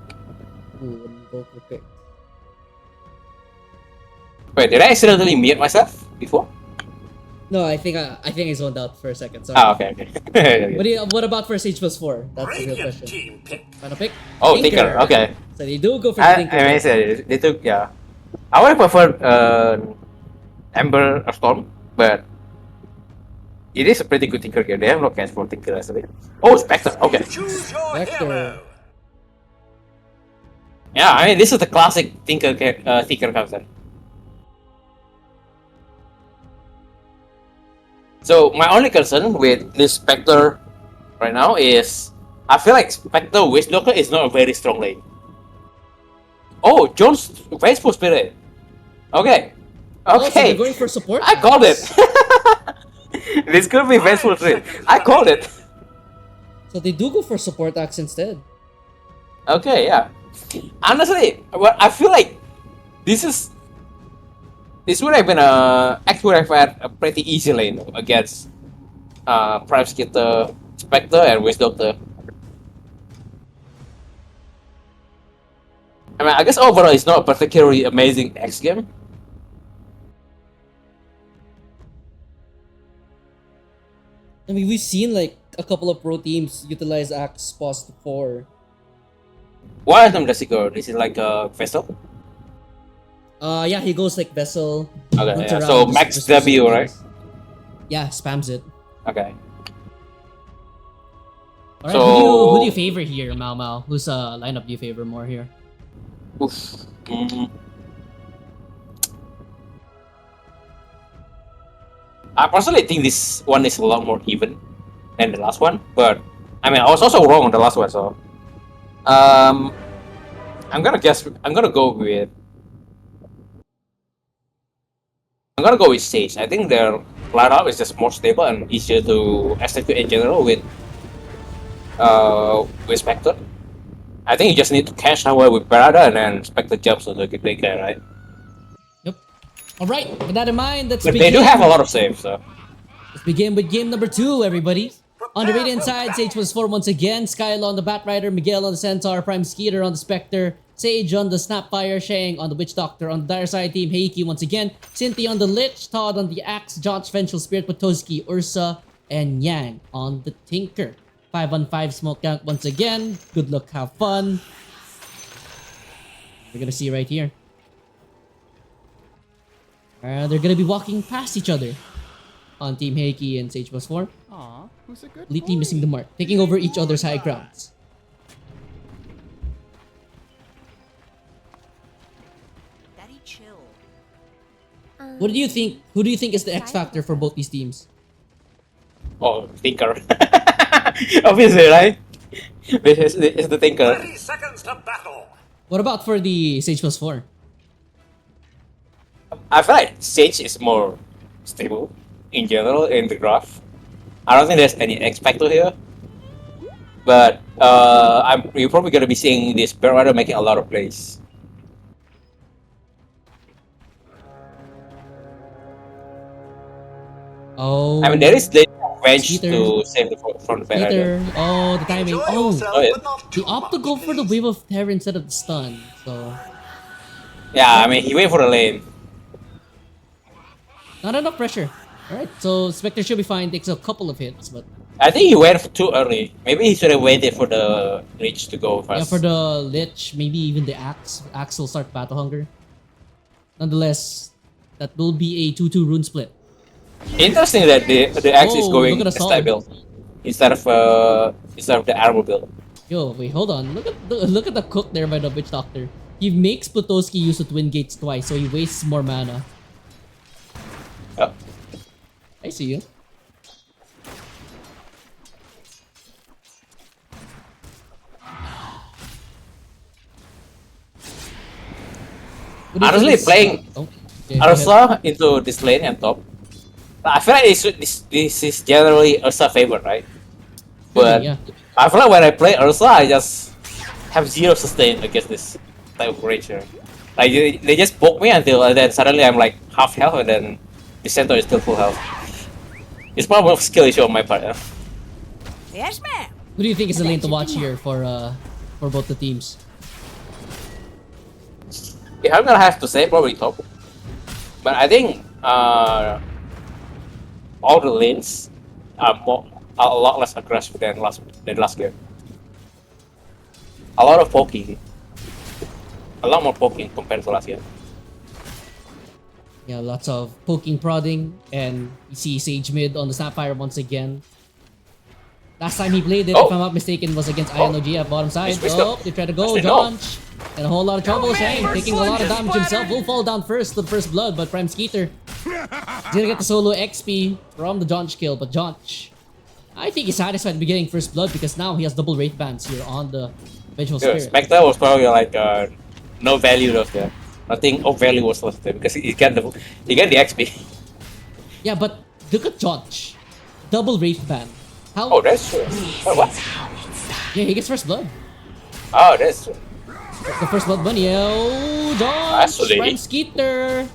Ooh, Invoker pick. Wait, did I accidentally mute myself before? No, I think I zoned out for a second. Sorry. Ah, okay, okay. What about for Sage+4? That's the real Radiant question. team pick. Final pick? Oh, Tinker, okay. So they do go for the Tinker. I said they took, yeah. I would prefer Ember or Storm, but it is a pretty good Tinker game. They have no catch for Tinker actually. Oh, Spectre, okay. Choose your Vector. hero. Yeah, I mean, this is the classic Tinker character. So, my only concern with this Spectre right now is I feel like Spectre Witchdoctor is not a very strong lane. Oh, Jones Vengeful Spirit. Okay. Oh, so Okay. they're going for support. I called it. This could be Vengeful Spirit. I called it. So they do go for support axe instead. Okay, yeah. Honestly, well, I feel like this would have been X would have had a pretty easy lane against Prime Skitter, Spectre, and Witch Doctor. I mean, I guess overall it's not a particularly amazing X game. I mean, we've seen like a couple of pro teams utilize axe post 4. What item does he go? Is it like a Vessel? Yeah, he goes like Vessel. Okay, runs yeah. around, So just- max just does W, some right? things. Yeah, spams it. Okay. Alright, So- who do you favor here, Mao Mao? Whose lineup do you favor more here? Oof. I personally think this one is a lot more even than the last one, but I mean I was also wrong on the last one, so I'm gonna go with Sage. I think their lineup is just more stable and easier to execute in general with Spectre. I think you just need to catch somewhere with Barada and then Spectre jumps on the big guy, right? Yep. Alright, with that in mind, let's But begin. they do have a lot of saves, so. Let's begin with game number 2, everybody. On the Radiant side, Sage+4 once again, Skyla on the Batrider, Miguel on the Centaur, Prime Skeeter on the Spectre, Sage on the Snapfire, Shang on the Witch Doctor. On the Dire side, Team Heiki once again, Cynthia on the Lich, Todd on the Axe, Josh Vengeful Spirit, Potoski, Ursa, and Yang on the Tinker. 5-on-5 smoke count once again. Good luck, have fun. We're gonna see right here. They're gonna be walking past each other on Team Heiki and Sage+4. Aw, who's a good Completely missing the mark, taking over each other's high grounds. Daddy, chill. What do you think? Who do you think is the X factor for both these teams? Oh, Tinker. Obviously, right? It's the Tinker. 30 seconds to battle. What about for the Sage+4? I feel like Sage is more stable in general in the graph. I don't think there's any X factor here. But you're probably gonna be seeing this Barada making a lot of plays. Oh, I mean, they Venge Skeeter. to save the from the bad idea. Skeeter. Oh, the timing. Enjoy Oh, yourself, Oh, yeah. but not he too opted to go much, for the please. wave of terror instead of the stun. So Yeah, I mean he waited for the lane. not enough pressure. Alright, so Spectre should be fine. Takes a couple of hits, but I think he went too early. Maybe he should have waited for the Lich to go first. yeah, for the Lich, maybe even the Axe. Axe will start Battle Hunger. Nonetheless, that will be a 2-2 rune split. Interesting that the axe is Oh, going look at the style song. build instead of the armor build. Yo, wait, hold on. Look at the cook there by the Witch Doctor. He makes Plutoski use the Twin Gates twice, so he wastes more mana. Oh. I see you. What do you Honestly, think is- playing oh, yeah, go ahead. Ursa into this lane and top. I feel like this is generally Ursa favorite, right? But yeah. I feel like when I play Ursa, I just have zero sustain against this type of creature. Like they just poke me until and then suddenly I'm like half health and then the center is still full health. It's probably a skill issue on my part. Yeah. Yes, ma'am. Who do you think is the lane to watch here for both the teams? If I'm gonna have to say, probably top. But I think all the lanes are a lot less aggressive than last game. A lot of poking. A lot more poking compared to last game. Yeah, lots of poking, prodding, and you see Sage mid on the Sapphire once again. Last time he played it, if I'm not mistaken, was against INOG at bottom side. It's wisdom. Oh, they try to go, Actually, no. Jonch. And a whole lot of trouble, Shang, taking a lot of damage himself. Will fall down first to the first blood, but Prime Skeeter is gonna get the solo XP from the Jonch kill. But Jonch, I think he's satisfied with getting first blood because now he has double rate bans here on the Vengeful Yeah, Spirit. Spectre was probably like no value left there. Nothing of value was left there because he get the XP. Yeah, but look at Jonch. Double rate ban. How? Oh, that's true. Oh, what? Yeah, he gets first blood. Oh, that's true. The first blood bunny. Oh, That's Jonch, really- Prime Skeeter.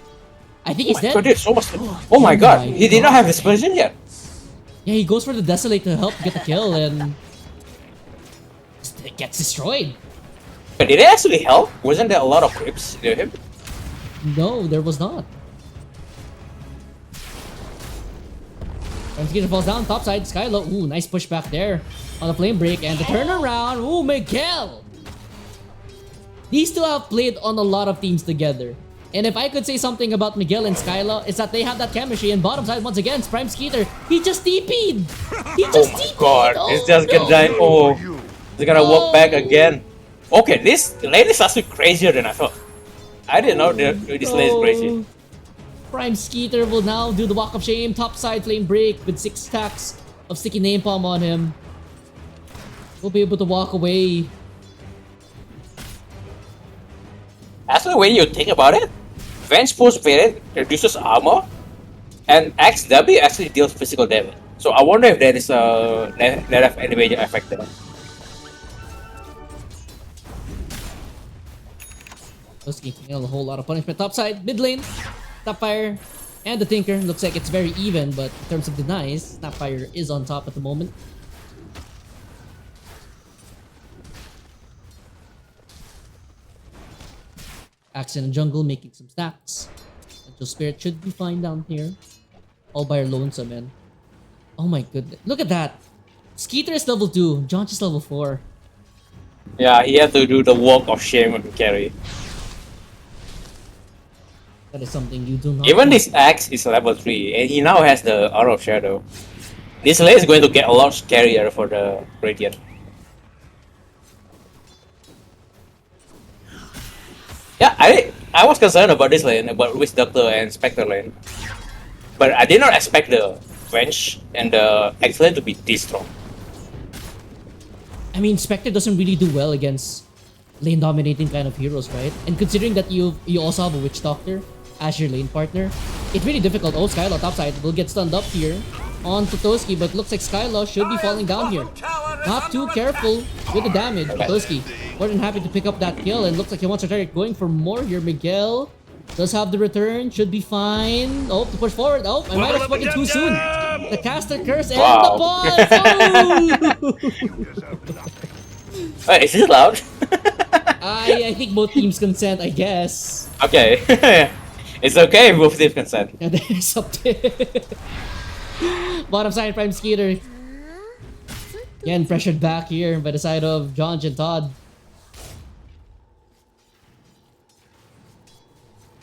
I think he's Oh my dead. god, there's so much. Oh my god, he did not have his version yet. Yeah, he goes for the Desolate to help get the kill and it gets destroyed. But did it actually help? Wasn't there a lot of creeps near him? No, there was not. Skeeter falls down, top side, Skylo. Ooh, nice pushback there on the flame break and the turnaround. Ooh, Miguel! These two have played on a lot of teams together. And if I could say something about Miguel and Skyla, it's that they have that chemistry. And bottom side, once again, Prime Skeeter. He just TP'd! He Oh just my TP'd! god, Oh, it's just gonna no. die. Oh, he's gonna walk back again. Okay, this lane is actually crazier than I thought. I didn't know this lane is crazy. Oh. Prime Skeeter will now do the walk of shame. Top side flame break with 6 stacks of sticky name palm on him. Will be able to walk away. Actually, when you think about it, Venge Post Variant reduces armor, and XW actually deals physical damage. So I wonder if there is that have any major effect there. Just getting a whole lot of punishment. Top side, mid lane, Snapfire, and the Tinker. Looks like it's very even, but in terms of denies, Snapfire is on top at the moment. Axe in the jungle making some stacks. Angel Spirit should be fine down here. All by her lonesome, man. Oh my goodness. Look at that. Skeeter is level 2. Jonch is level 4. Yeah, he had to do the walk of shame and carry. That is something you do not Even this axe is level 3, and he now has the Aura of Shadow. This lane is going to get a lot scarier for the Radiant. Yeah, I was concerned about this lane, about Witch Doctor and Spectre lane. But I did not expect the Venge and the X lane to be this strong. I mean, Spectre doesn't really do well against lane dominating kind of heroes, right? And considering that you also have a Witch Doctor as your lane partner, it's really difficult. Oh, Skylaw topside will get stunned up here on Totoski, but looks like Skylaw should be falling down here. Not too careful with the damage. Totoski more than happy to pick up that kill, and looks like he wants to try going for more here. Miguel does have the return, should be fine. Oh, to push forward. Oh, I might have spoken too soon. The caster curse and Wow. the pause! Wait, is this loud? I think both teams consent, I guess. Okay. It's okay if both teams consent. And there's up there. Bottom side, Prime Skeeter. Again, pressured back here by the side of John and Todd.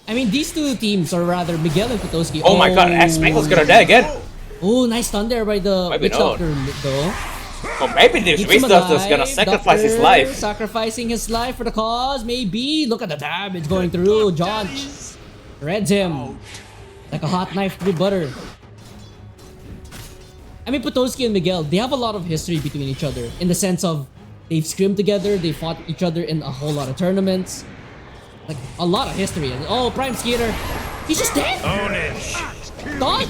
I mean, these two teams, or rather Miguel and Kutoski. Oh my god, X-Michael's gonna die again. Oh, nice stun there by the Maybe Witch not. Doctor, though. Or maybe this Keeps Witch him Doctor's gonna alive. sacrifice his Doctor life. Sacrificing his life for the cause, maybe. Look at the damage going through. John shreds him like a hot knife through butter. I mean, Potosky and Miguel, they have a lot of history between each other in the sense of they've scrimmed together, they fought each other in a whole lot of tournaments. Like, a lot of history. Oh, Prime Skeeter. He's just dead. Own it. Todd.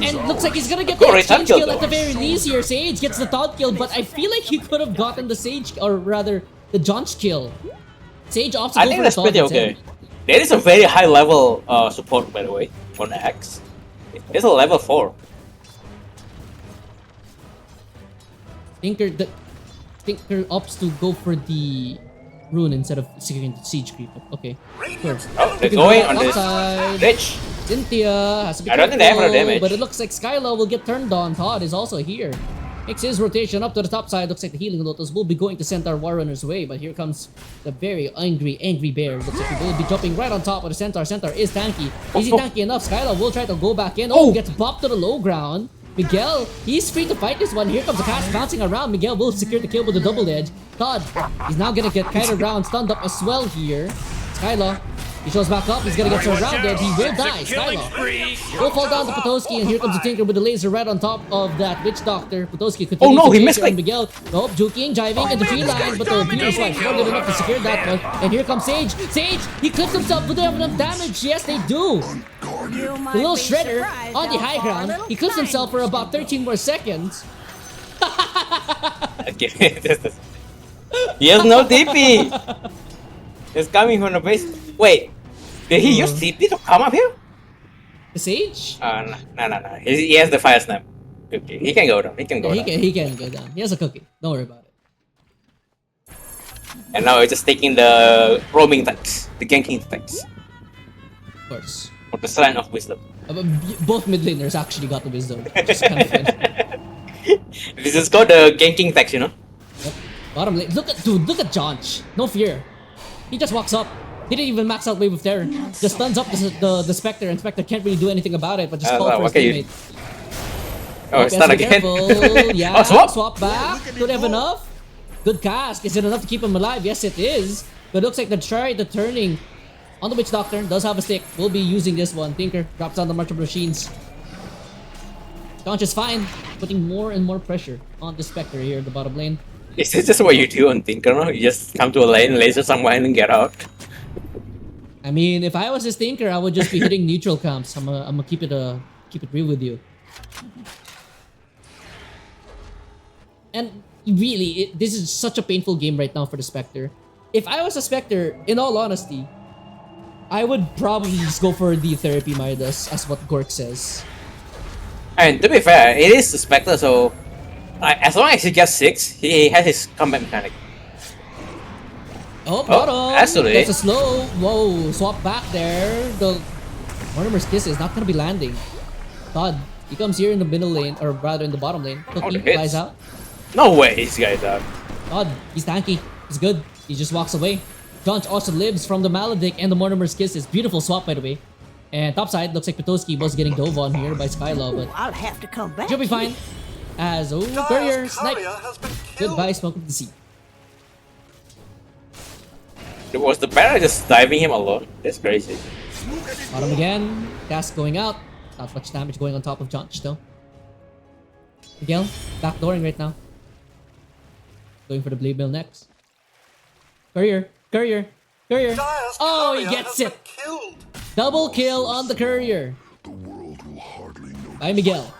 And looks like he's gonna get Go the right, exchange Todd kill kill at the very least here. Sage gets the Todd kill, but I feel like he could have gotten the Sage, or rather, the John's kill. Sage opts to I go think for that's the Todd pretty instead. okay. There is a very high level support, by the way, for the X. It's a level 4. Tinker opts to go for the rune instead of securing the siege creep. Okay. Sure. Oh, they're Looking going for on this outside. Rich. Cynthia has to be I don't think they have enough careful, damage. but it looks like Skyla will get turned on. Todd is also here. Makes his rotation up to the top side. Looks like the Healing Lotus will be going to send our Warrunner's way, but here comes the very angry bear. Looks like he will be jumping right on top of the Centaur. Centaur is tanky. Is he tanky enough? Skyla will try to go back in. Oh, gets bopped to the low ground. Miguel, he's free to fight this one. Here comes the cast bouncing around. Miguel will secure the kill with the double edge. Todd, he's now gonna get kind of round stunned up as well here. Skyla, he shows back up. He's gonna get surrounded. He will die. Skyla will fall down to Potosky, and here comes the Tinker with the laser right on top of that Witch Doctor. Potosky continues Oh no, to he chase missed here on me. Miguel. Nope, juking, jiving, and the tree line, but the Peter Swipe more than enough to secure that one. And here comes Sage. Sage, he clips himself. Do they have enough damage? Yes, they do. You might The little be shredder surprised on the how high far a ground. little He clips flying himself for about 13 more seconds. Okay, he has no TP. He's coming from the base. Wait, did he use TP to come up here? The Sage? No. He has the fire snap. Okay, he can go down. He can go Yeah, down. he can go down. He has a cookie. Don't worry about it. And now he's just taking the roaming attacks, the ganking attacks, Of course. for the Shrine of Wisdom. But both mid laners actually got the wisdom. Which is kind of fun. This is called the ganking attacks, you know? Yep. Bottom lane. Look at Jonch. No fear. He just walks up. He didn't even max out Wave of Terror. Just stuns up the Spectre, and Spectre can't really do anything about it, but just call for his what can you- teammate. Oh, it's not Be again. careful. Yeah, Oh, swap back. Do they have enough? Good cast. Is it enough to keep him alive? Yes, it is. But it looks like the turning on the Witch Doctor does have a stick. We'll be using this one. Tinker drops down the March of Machines. Conch is fine, putting more and more pressure on the Spectre here at the bottom lane. Is this just what you do on Tinker? No? You just come to a lane, laser someone, and get out. I mean, if I was this Tinker, I would just be hitting neutral camps. I'm gonna keep it real with you. And really, this is such a painful game right now for the Spectre. If I was a Spectre, in all honesty, I would probably just go for the Therapy Midas, as what Gork says. And to be fair, it is the Spectre, so as long as he gets 6, he has his combat mechanic. Oh, bottom! actually. That's a slow. Whoa, swap back there. The Mortimer's Kiss is not gonna be landing. Todd, he comes here in the middle lane, or rather in the bottom lane. Cookie the hits. flies out. No way, this guy's out. Todd, he's tanky. He's good. He just walks away. Jonch also lives from the Maledict and the Mortimer's Kisses. Beautiful swap, by the way. And topside, looks like Potosky was getting dove on here by Skylaw, but I'll have to come back. she'll be fine. As, Courier, Dire's snipe. courier has been killed. Goodbye, Smoke of the Sea. Was the Baron just diving him alone? That's crazy. Bottom again. Cast going out. Not much damage going on top of Jonch, though. Miguel, backdooring right now. Going for the Blade Mill next. Courier. Dire's Oh, he courier gets has it. been killed. Double kill on the Courier. By Miguel.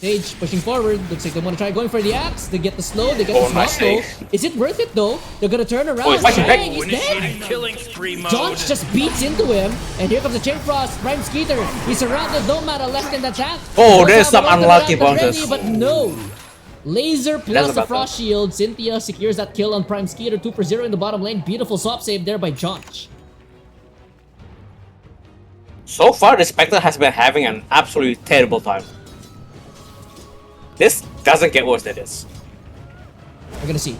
Sage pushing forward. Looks like they want to try going for the axe. They get the slow. They get the nice slow. save. Is it worth it though? They're gonna turn around. Oh, he's fighting back. Shang, he's dead. Initiating killing spree mode. John's just beats into him, and here comes the Chain Frost. Prime Skeeter. He's surrounded. No matter left in the tank. Oh, there's Does some have a unlucky round ready, bounces. But no. Laser That's plus the about Frost Shield. Cynthia secures that kill on Prime Skeeter. 2 for 0 in the bottom lane. Beautiful swap save there by John. So far, the Spectre has been having an absolutely terrible time. This doesn't get worse than this. We're gonna see.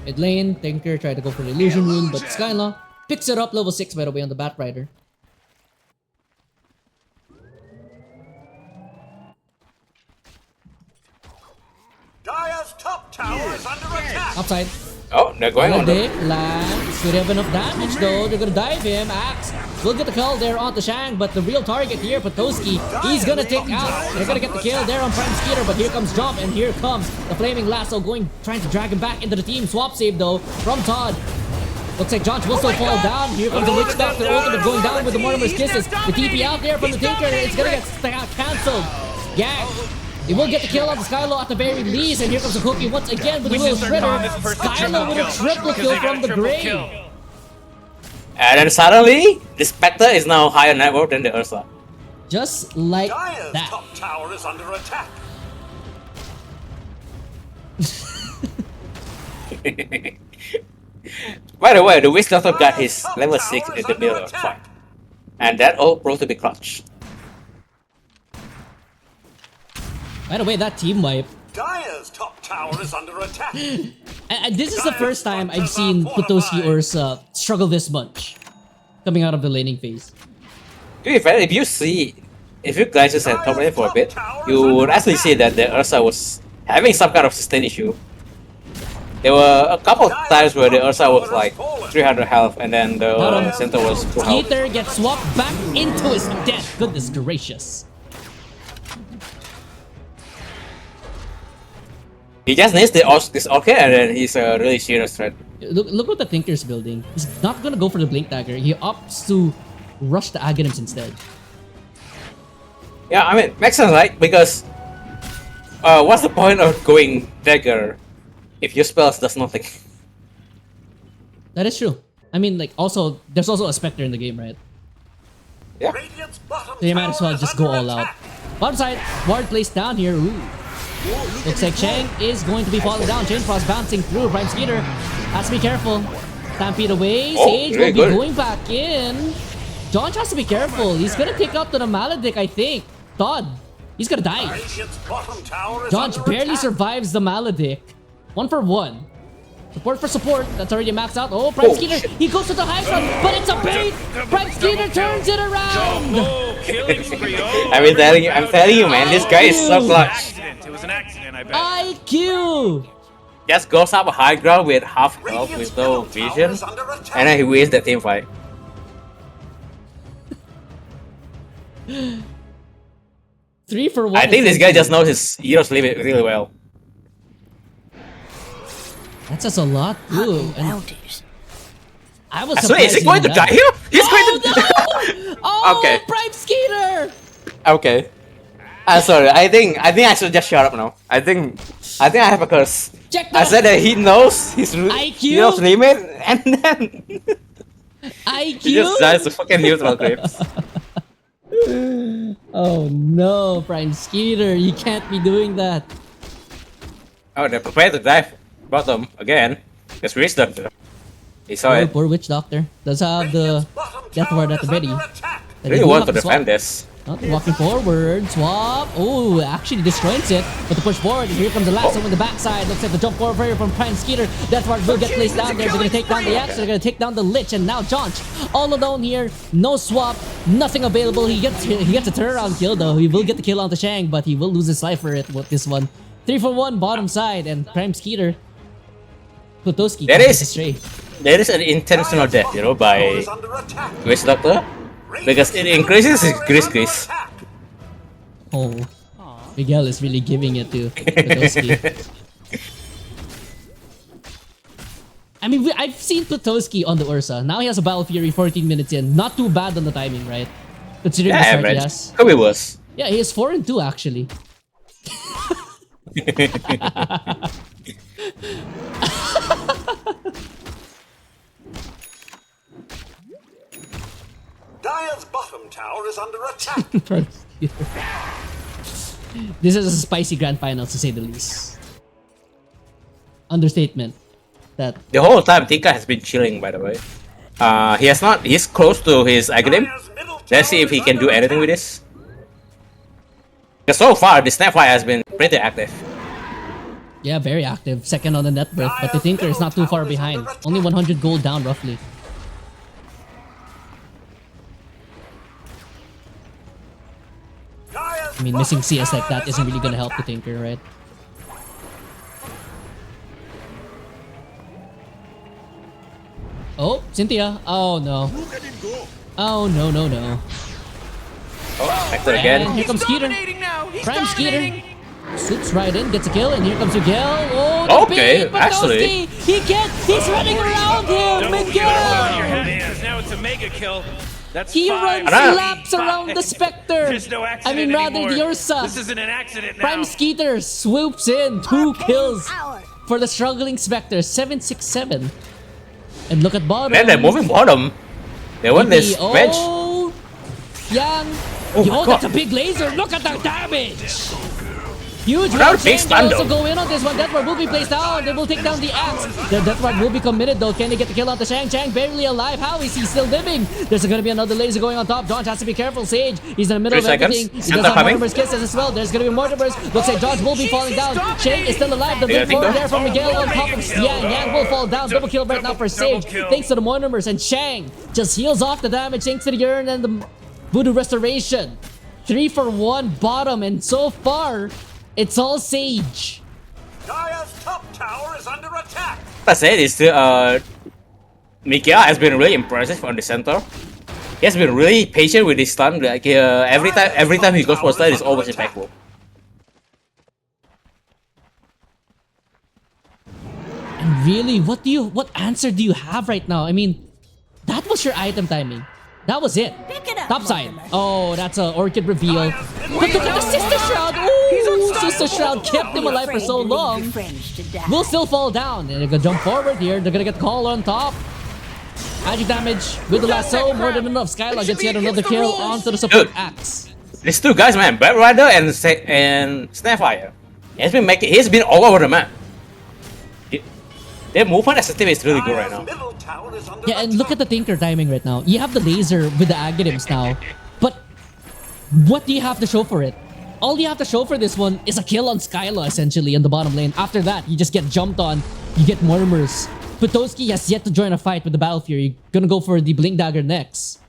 Mid lane, Tinker tried to go for the Illusion Rune, but Skylaw picks it up, level 6 by the way on the Bat Rider. Dire's top tower is under attack. Upside. Oh, they're going on. Dick lands. Could have enough damage though. They're gonna dive him. Axe will get the kill there onto Shang, but the real target here, Potoski, he's gonna take out. They're gonna get the kill there on Prime Skeeter, but here comes Jump, and here comes the Flaming Lasso trying to drag him back into the team. Swap save though from Todd. Looks like John will still fall down. Here comes the Witch Doctor ultimate going down with the Mortimer's Kisses. The TP out there from the Tinker. It's gonna get cancelled. Gang. He will get the kill on the Skylo at the very least, and here comes the Cookie once again with a little shredder. Skylo with a triple kill from the grave. And then suddenly, the Spectre is now higher net worth than the Ursa. Just like Dire's that. top tower is under attack. By the way, the Witch Doctor got his level 6 in the middle of the fight. And that all proved to be clutch. By the way, that team wipe. Dire's top tower is under attack. And this is the first time I've seen Potoski Ursa struggle this much coming out of the laning phase. To be fair, if you guys just had top lane for a bit, you would actually see that the Ursa was having some kind of sustain issue. There were a couple of times where the Ursa was like 300 health and then the center was full health. Skeeter gets swapped back into his death. Goodness gracious. He just needs this orchid and then he's a really serious threat. Look what the Tinker's building. He's not gonna go for the Blink Dagger. He opts to rush the Aghanims instead. Yeah, I mean, makes sense, right? Because what's the point of going dagger if your spells does nothing? That is true. I mean, like, also, there's also a Spectre in the game, right? Yeah. Radiant's bottom So you might tower as well is just go under all out. attack. Bottom side, ward placed down here. Ooh. Looks like Shang is going to be falling down. Chain Frost bouncing through. Prime Skeeter has to be careful. Stampede away. Oh, Sage really will be good. going back in. John has to be careful. He's gonna kick out to the Maledict, I think. Todd, he's gonna die. Radiant's bottom tower is John under barely attack. survives the Maledict. 1 for 1. Support for support. That's already maxed out. Oh, Prime Oh, Skeeter. shit. He goes to the high front, but it's a bait. Prime Skeeter turns it around. Oh, killing spree. Oh, I'm telling you, man, this guy is so clutch. accident. It was an accident, I bet. IQ. Just goes up high ground with half health Radiant's with no middle tower vision, is under attack. and then he wins the team fight. 3 for 1. I think this guy just knows his hero's limit really well. That says a lot too. And Bounties. I was So surprised. is he going to did die that. here? He's going Oh to no! Oh, Okay. Prime Skeeter! Okay. I'm sorry. I think I should just shut up now. I think I have a curse. Check I that. said that he knows his IQ? hero's limit, and then IQ. he just dies to fucking neutral creeps. Oh no, Prime Skeeter, you can't be doing that. Oh, they're prepared to dive bottom again. It's Witch Doctor. He saw it. Poor Witch Doctor does have the Radiant's bottom Death tower Ward at is the ready. under attack. They Really do want have to swap. defend this. Oh, walking forward, swap. Oh, actually destroys it. But the push forward, and here comes the last one on the backside. Looks like the jump forward here from Prime Skeeter. Death Ward will get placed down there. They're gonna take down the Axe, they're gonna take down the Lich, and now Jonch all alone here. No swap, nothing available. He gets a turnaround kill though. He will get the kill on the Shang, but he will lose his life for it with this one. 3 for 1 bottom side, and Prime Skeeter. Potoski There catches is- stray. There is an intentional death, Tower by is under attack. Witch Doctor, because it increases his grease. Oh, Miguel is really giving it to Potoski. I mean, I've seen Potoski on the Ursa. Now he has a Battle Fury 14 minutes in. Not too bad on the timing, right? Considering the Yeah, start he average. has. Could be worse. Yeah, he is 4 and 2 actually. Dire's bottom tower is under attack. This is a spicy grand final to say the least. Understatement. That The whole time Tika has been chilling, by the way. He has not. He's close to his academy. Dire's middle Let's see tower if he is can do under anything with attack. this. Because so far, the Snapfire has been pretty active. yeah, very active. Second on the net worth, but the Tinker is not too far behind. Only 100 gold down roughly. Dire's I mean, missing bottom CS like tower that is isn't really under gonna help the attack. Tinker, right? Oh, Cynthia. Oh no. Oh no, no, no. Oh, Vector And again. here comes Skeeter. now. He's Prime Skeeter. Swoops right in, gets a kill, and here comes Miguel. Oh, the Okay, bait, but actually. He can't. He's running around him. Double kill over your Miguel. head, because now it's a mega kill. That's He five. runs Around. laps around the Spectre. There's no I accident mean, rather anymore. the Ursa. This isn't an accident now. Prime Skeeter swoops in. 2 kills Power. for the struggling Spectre. 767. And look at bottom. Then they're moving bottom. They want this bench. Oh, Yang. Oh Yo, my that's a God. big laser. Look at the damage. Huge Another round big chain. They stun, also though. go in on this one. Deathward will be placed down. They will take down the axe. The Deathward will be committed though. Can they get the kill onto Shang? Shang barely alive. How is he still living? There's gonna be another laser going on top. Dodge has to be careful. Sage, he's in the middle 3 of seconds. everything. He Center does have coming. Mortimer's kisses as well. There's gonna be Mortimer's. Looks like Dodge will be falling down. Shang is still alive. The Yeah, I big think forward so. there from Miguel on top of Kill. Yang. Yang will fall down. Double kill right now for Sage. Double kill. Thanks to the Mortimers. And Shang just heals off the damage thanks to the urn and the Voodoo Restoration. 3 for 1 bottom, and so far, it's all Sage. Dire's top tower is under attack. I said is still Miguel has been really impressive on the center. He has been really patient with his stun. Like every time he goes for a stun, it's always impactful. And really, what answer do you have right now? I mean, that was your item timing. That was it. Pick it up, Top side. Mortimer. Oh, that's a Orchid reveal. But look at the Sister Shroud. Ooh, Sister Shroud kept him alive for so Afraid to leave long. your friends to die. Will still fall down. And they're gonna jump forward here. They're gonna get call on top. Magic damage with the lasso. More than enough. Skylar gets yet another kill onto the support Dude. axe. These two guys, man, Bat Rider and Snapfire. He's been all over the map. Their movement assistive is really good right Dire's now. middle tower is under Yeah, and look at the Tinker timing right now. You have the laser with the Agatims now, but what do you have to show for it? All you have to show for this one is a kill on Skyla, essentially, in the bottom lane. After that, you just get jumped on, you get Mortimers. Putowski has yet to join a fight with the Battle Fury. Gonna go for the Blink Dagger next.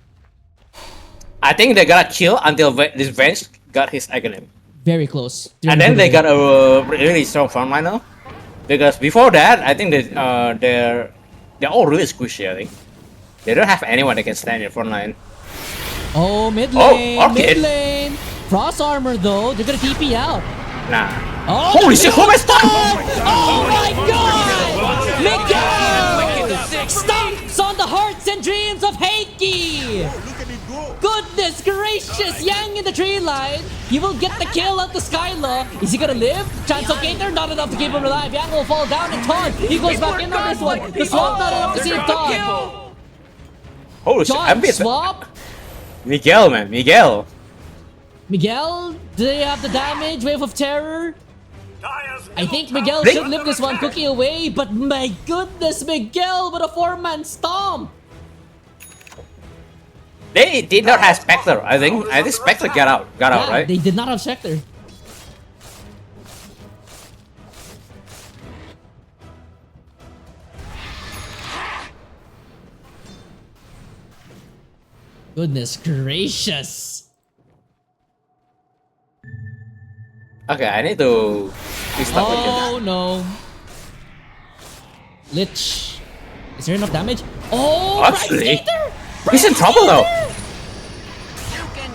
I think they gotta chill until this Venge got his Aghanim. Very close. And then they got a really strong frontliner. Because before that, I think they're all really squishy, I think. They don't have anyone that can stand in front line. Oh, mid lane, Orchid. mid lane. Frost armor though, they're gonna TP out. Nah. Oh, Holy shit, who am I stunned? Oh my god! Miguel! Stomps on the hearts and dreams of Heiki! Goodness gracious! Yang in the tree line. He will get the kill at the Skyla. Is he gonna live? Chance of Gator, not enough to keep him alive. Yang will fall down and Todd. He goes back in on this one. The swap not enough to save Todd. Holy shit, I'm Todd pissed. swap. Miguel, man, Miguel. Miguel, do they have the damage? Wave of terror? Dire's I think middle Miguel tower is should under live this one, attack. Cookie away, but my goodness, Miguel with a 4-man stomp! They did not have Spectre, I think. I think Spectre got out, Yeah, right? they did not have Sector. Goodness gracious! Okay, I need to restart with Oh no! Lich. Is there enough damage? Oh, Actually, Prime Skater! He's in trouble though.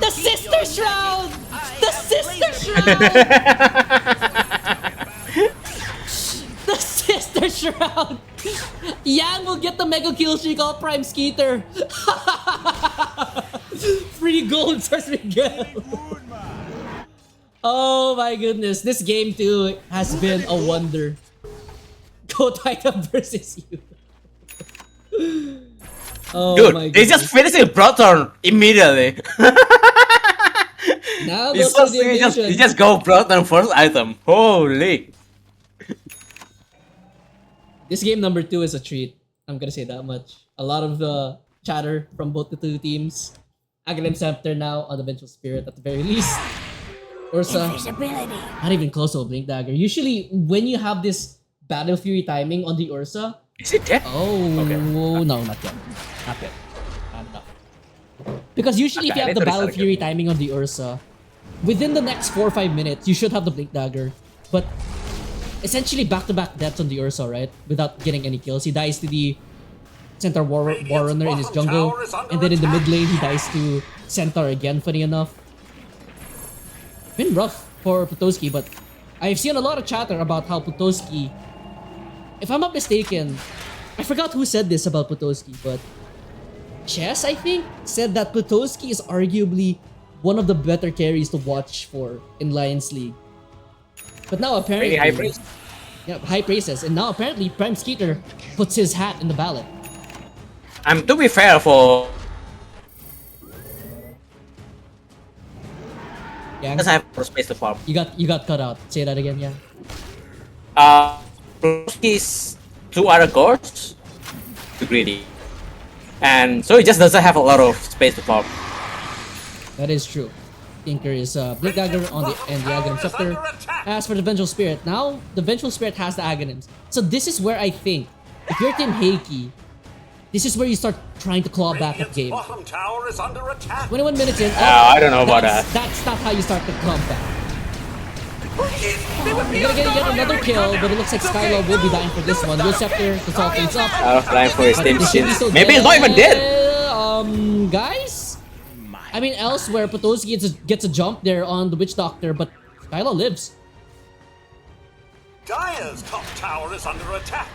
The Sister Shroud! The Sister Shroud! The Sister Shroud! Yang will get the mega kill streak off Prime Skeeter! Free gold, says Miguel! Oh my goodness, this game too has been a wonder. Go Titan versus you. Oh my Dude, they goodness. just finished with Proton immediately. Now It's goes so for the sick, you invasion. just go Proton first item. Holy. This game number 2 is a treat. I'm gonna say that much. A lot of the chatter from both the two teams. Aghanim Scepter now on the Vengeful Spirit at the very least. Ursa, Invisibility. not even close to a Blink Dagger. Usually, when you have this Battle Fury timing on the Ursa, Is it dead? no, not yet. Not yet. Not enough. Because usually, if Okay, you I have the need to Battle restart Fury timing on the Ursa, within the next 4 or 5 minutes, you should have the Blink Dagger. But essentially, back-to-back deaths on the Ursa, right? Without getting any kills. He dies to the Centaur Warrunner in his jungle. And then in the mid lane, he dies to Centaur again, funny enough. Been rough for Putoski, but I've seen a lot of chatter about how Putoski, if I'm not mistaken, I forgot who said this about Putoski, but Chess, I think, said that Putoski is arguably one of the better carries to watch for in Lions League. But now apparently, Really high praise. yeah, high praises, and now apparently Prime Skeeter puts his hat in the ballot. To be fair for... Yeah, Because I have more space to farm. you got cut out. Say that again, yeah. His 2 other cores too greedy. And so he just doesn't have a lot of space to farm. That is true. Tinker is Blink Dagger on the and the Aghanim Scepter. As for the Vengeful Spirit, now the Vengeful Spirit has the Aghanims. So this is where I think, if you're Team Heiki, this is where you start trying to claw back at Radiant's game. bottom tower is under attack. 21 minutes in. I don't know about That's not how you start the comeback. You're gonna get yet another kill, but it looks like Skylar will be dying for this one. Will Scepter consolidates up. I was flying for his But team this should be so Maybe it's not even dead. Guys? I mean, elsewhere, Putoski gets a jump there on the Witch Doctor, but Skylar lives. Dire's top tower is under attack.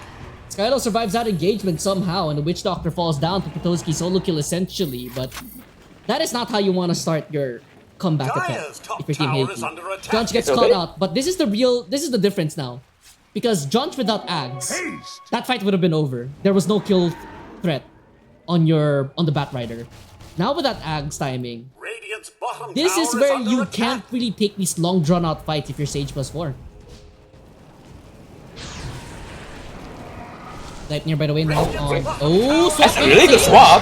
Skylar survives that engagement somehow, and the Witch Doctor falls down to Putoski's solo kill essentially, but that is not how you want to start your comeback Dire's attempt top if you're Team tower is Heiki. under attack. Jonch gets It's caught okay. out, but this is the difference now. Because Jonch without Ags, that fight would have been over. There was no kill threat on the Batrider. Now with that Ags timing, Radiant's bottom this tower is where under you attack. can't really take these long drawn out fights if you're Sage+4. Light near by the way now on. Oh, swap That's a really good swap.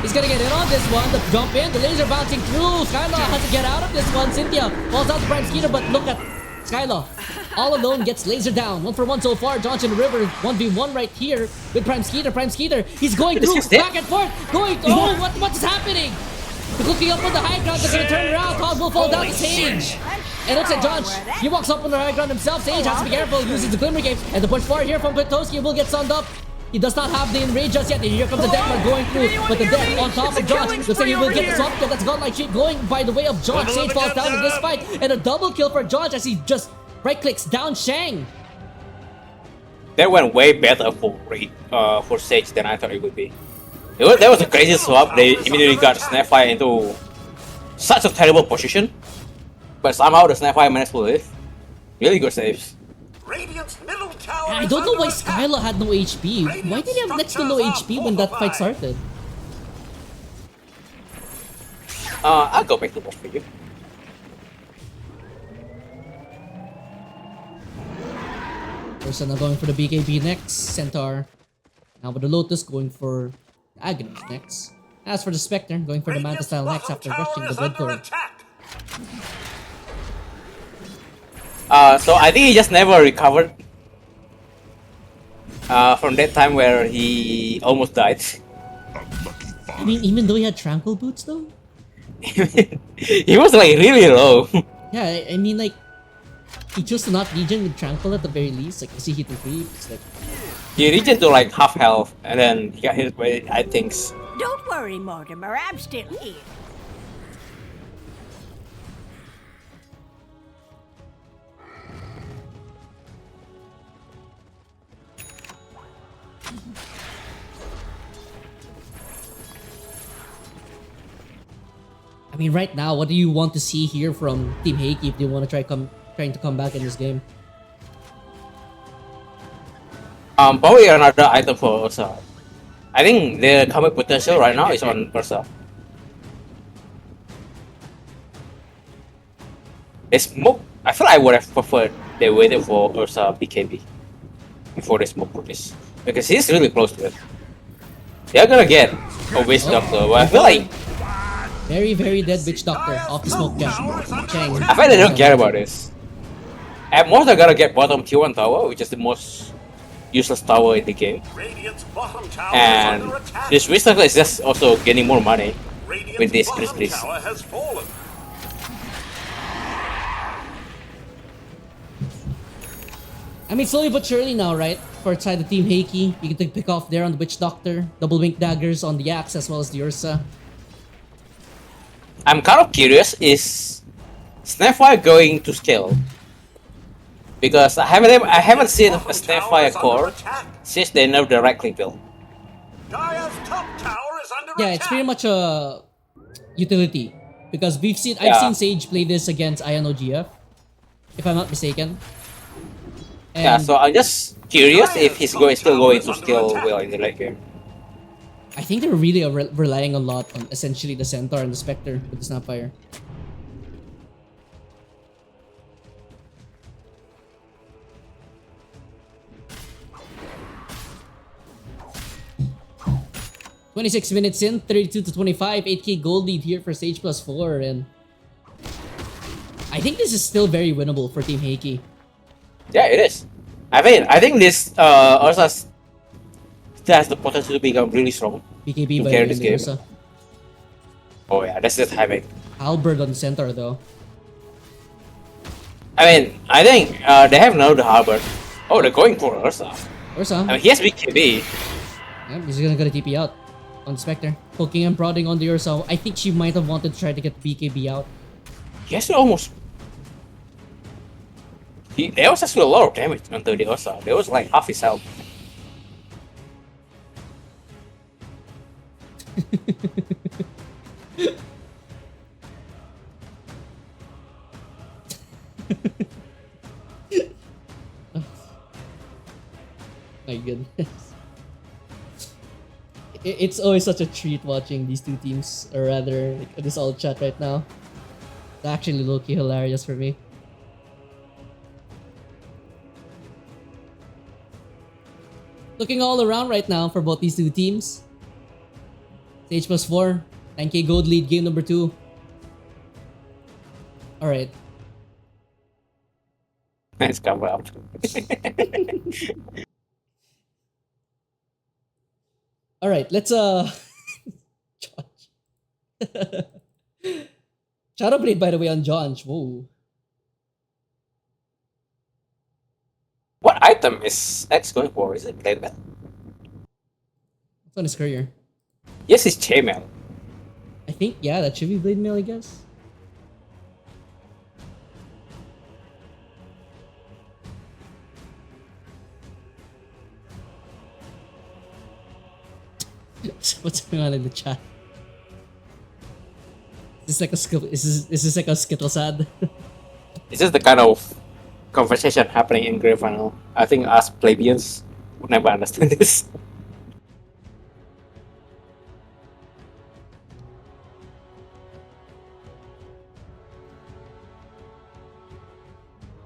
He's gonna get in on this one. The jump in, the laser bouncing through. Skylar has to get out of this one. Cynthia falls out to Prime Skeeter, but look at Skylar. All alone gets laser down. 1-for-1 so far. Johnson River 1v1 right here with Prime Skeeter. Prime Skeeter, he's going through is dead. back and forth. Going. Oh, what's happening? The cookie up on the high ground. They're gonna turn around. Todd will fall down to Sage. And looks at Josh. He walks up on the high ground himself. Sage has to be careful. Uses the Glimmer Game. And the push forward here from Putoski will get sunned up. He does not have the enrage just yet. And here comes the Deathmark going through. But the death on top of Josh. Looks like he will get the swap kill. That's godlike shit going by the way of Josh. Sage falls down in this fight. And a double kill for Josh as he just right clicks down Shang. That went way better for Sage than I thought it would be. That was a crazy swap. They immediately got Snapfire into such a terrible position, but somehow the Snapfire managed to live. Really good saves. Radiant's middle tower I is don't know under why attack. Skylar had no HP. Why did he have next to no HP when that fight started? I'll go back to boss for you. Persona going for the BKB next. Centaur. Now with the Lotus going for the Aghanim next. As for the Spectre, going for the Manta style next after rushing the Blood Thorn. So I think he just never recovered from that time where he almost died. I mean, even though he had Tranquil Boots though? He was like really low. Yeah, I mean like, he chose to not regen with Tranquil at the very least. Like, you see he can creep. It's like, He reached to like half health and then he got hit by I think. Don't worry, Mortimer. I'm still here. I mean, right now, what do you want to see here from Team Heiki if they want to trying to come back in this game? Probably another item for Ursa. I think the comic potential right now is on Ursa. They smoke. I feel I would have preferred they waited for Ursa BKB before they smoke for this because he's really close to it. They're gonna get a Witch Doctor, but I feel like Very, very dead Witch Doctor off the smoke cap. Chang. I feel they don't care about this. At most, they're gonna get bottom tier 1 tower, which is the most useless tower in the game. Radiant's bottom tower And is under attack. this Witch Doctor is just also getting more money Radiant's with this bottom Grizzlies. tower has fallen. I mean, slowly but surely now, right? For side the Team Heiki, you can pick off there on the Witch Doctor, double wink daggers on the Axe as well as the Ursa. I'm kind of curious, is Snapfire going to scale? Because I haven't seen a Snapfire core since they nerfed the right click build. Dire's top tower is under Yeah, attack. it's pretty much a utility because I've Yeah. seen Sage play this against Ion OGF, if I'm not mistaken. And Yeah, so I'm just curious if he's still going to scale well in the late game. I think they're really relying a lot on essentially the Centaur and the Spectre with the Snapfire. "26 minutes in, 32-25, 8k gold lead here for Sage+4, and I think this is still very winnable for Team Heiki. Yeah, it is. I think this Ursa still has the potential to become really strong. BKB To by carry the this game. Ursa. Oh yeah, that's the timing. Halberd on the Centaur though. I mean, I think they have now the harbor. Oh, they're going for Ursa. Ursa, I mean, he has BKB. yeah, he's gonna TP out on the Spectre. Poking and prodding on the Ursa. I think she might have wanted to try to get BKB out. He has to almost. There was actually a lot of damage onto the Ursa. There was like half his health. My goodness. It's always such a treat watching these two teams, or rather, like, this all chat right now. It's actually low-key hilarious for me. Looking all around right now for both these two teams. Sage+4, 9k gold lead, game number 2. Alright. Nice cover out. Alright, let's Shadowblade, by the way, on Jonge. Whoa. What item is X going for? Is it Blade Mail? What's on his career? Yes, it's Chainmail. I think, yeah, that should be Blade Mail, I guess. What's going on in the chat? Is this like a is this like a Skittle sad? Is this the kind of conversation happening in Grand Final? I think us plebeians would never understand this.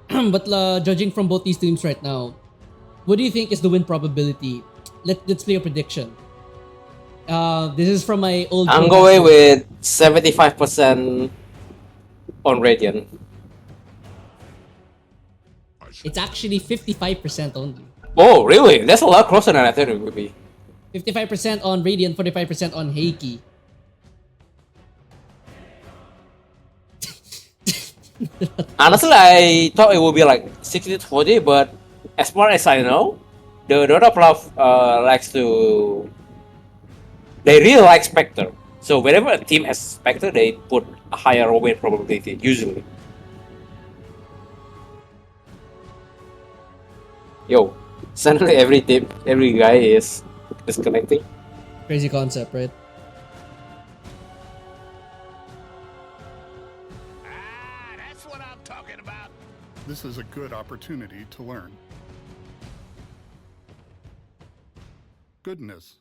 But judging from both these teams right now, what do you think is the win probability? Let's play a prediction. This is from my old. I'm going with 75% on Radiant. It's actually 55% only. Oh, really? That's a lot closer than I thought it would be. 55% on Radiant, 45% on Heiki. Honestly, I thought it would be like 60-40, but as far as I know, the Dota Bluff likes to. They really like Spectre. So whenever a team has Spectre, they put a higher win probability, usually. Yo, suddenly every guy is disconnecting. Crazy concept, right? what I'm talking about. This is a good opportunity to learn. Goodness.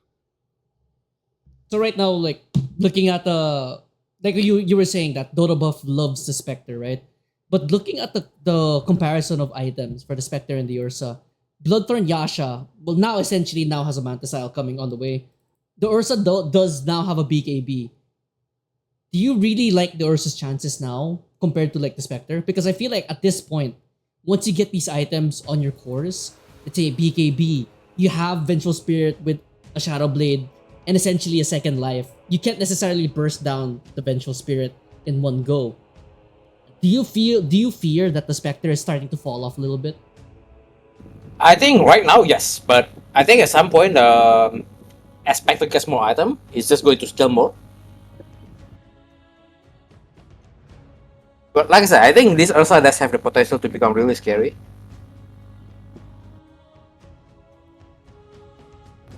So right now, like looking at the like you were saying that Dota buff loves the Spectre, right? But looking at the comparison of items for the Spectre and the Ursa, Bloodthorn Yasha, well now essentially now has a Mantisile coming on the way. The Ursa does now have a BKB. Do you really like the Ursa's chances now compared to like the Spectre? Because I feel like at this point, once you get these items on your cores, let's say BKB, you have Vengeful Spirit with a Shadow Blade and essentially a second life. You can't necessarily burst down the Vengeful Spirit in one go. Do you fear that the Spectre is starting to fall off a little bit? I think right now, yes, but I think at some point, as Spectre gets more item, he's just going to scale more. But like I said, I think this Ursa does have the potential to become really scary.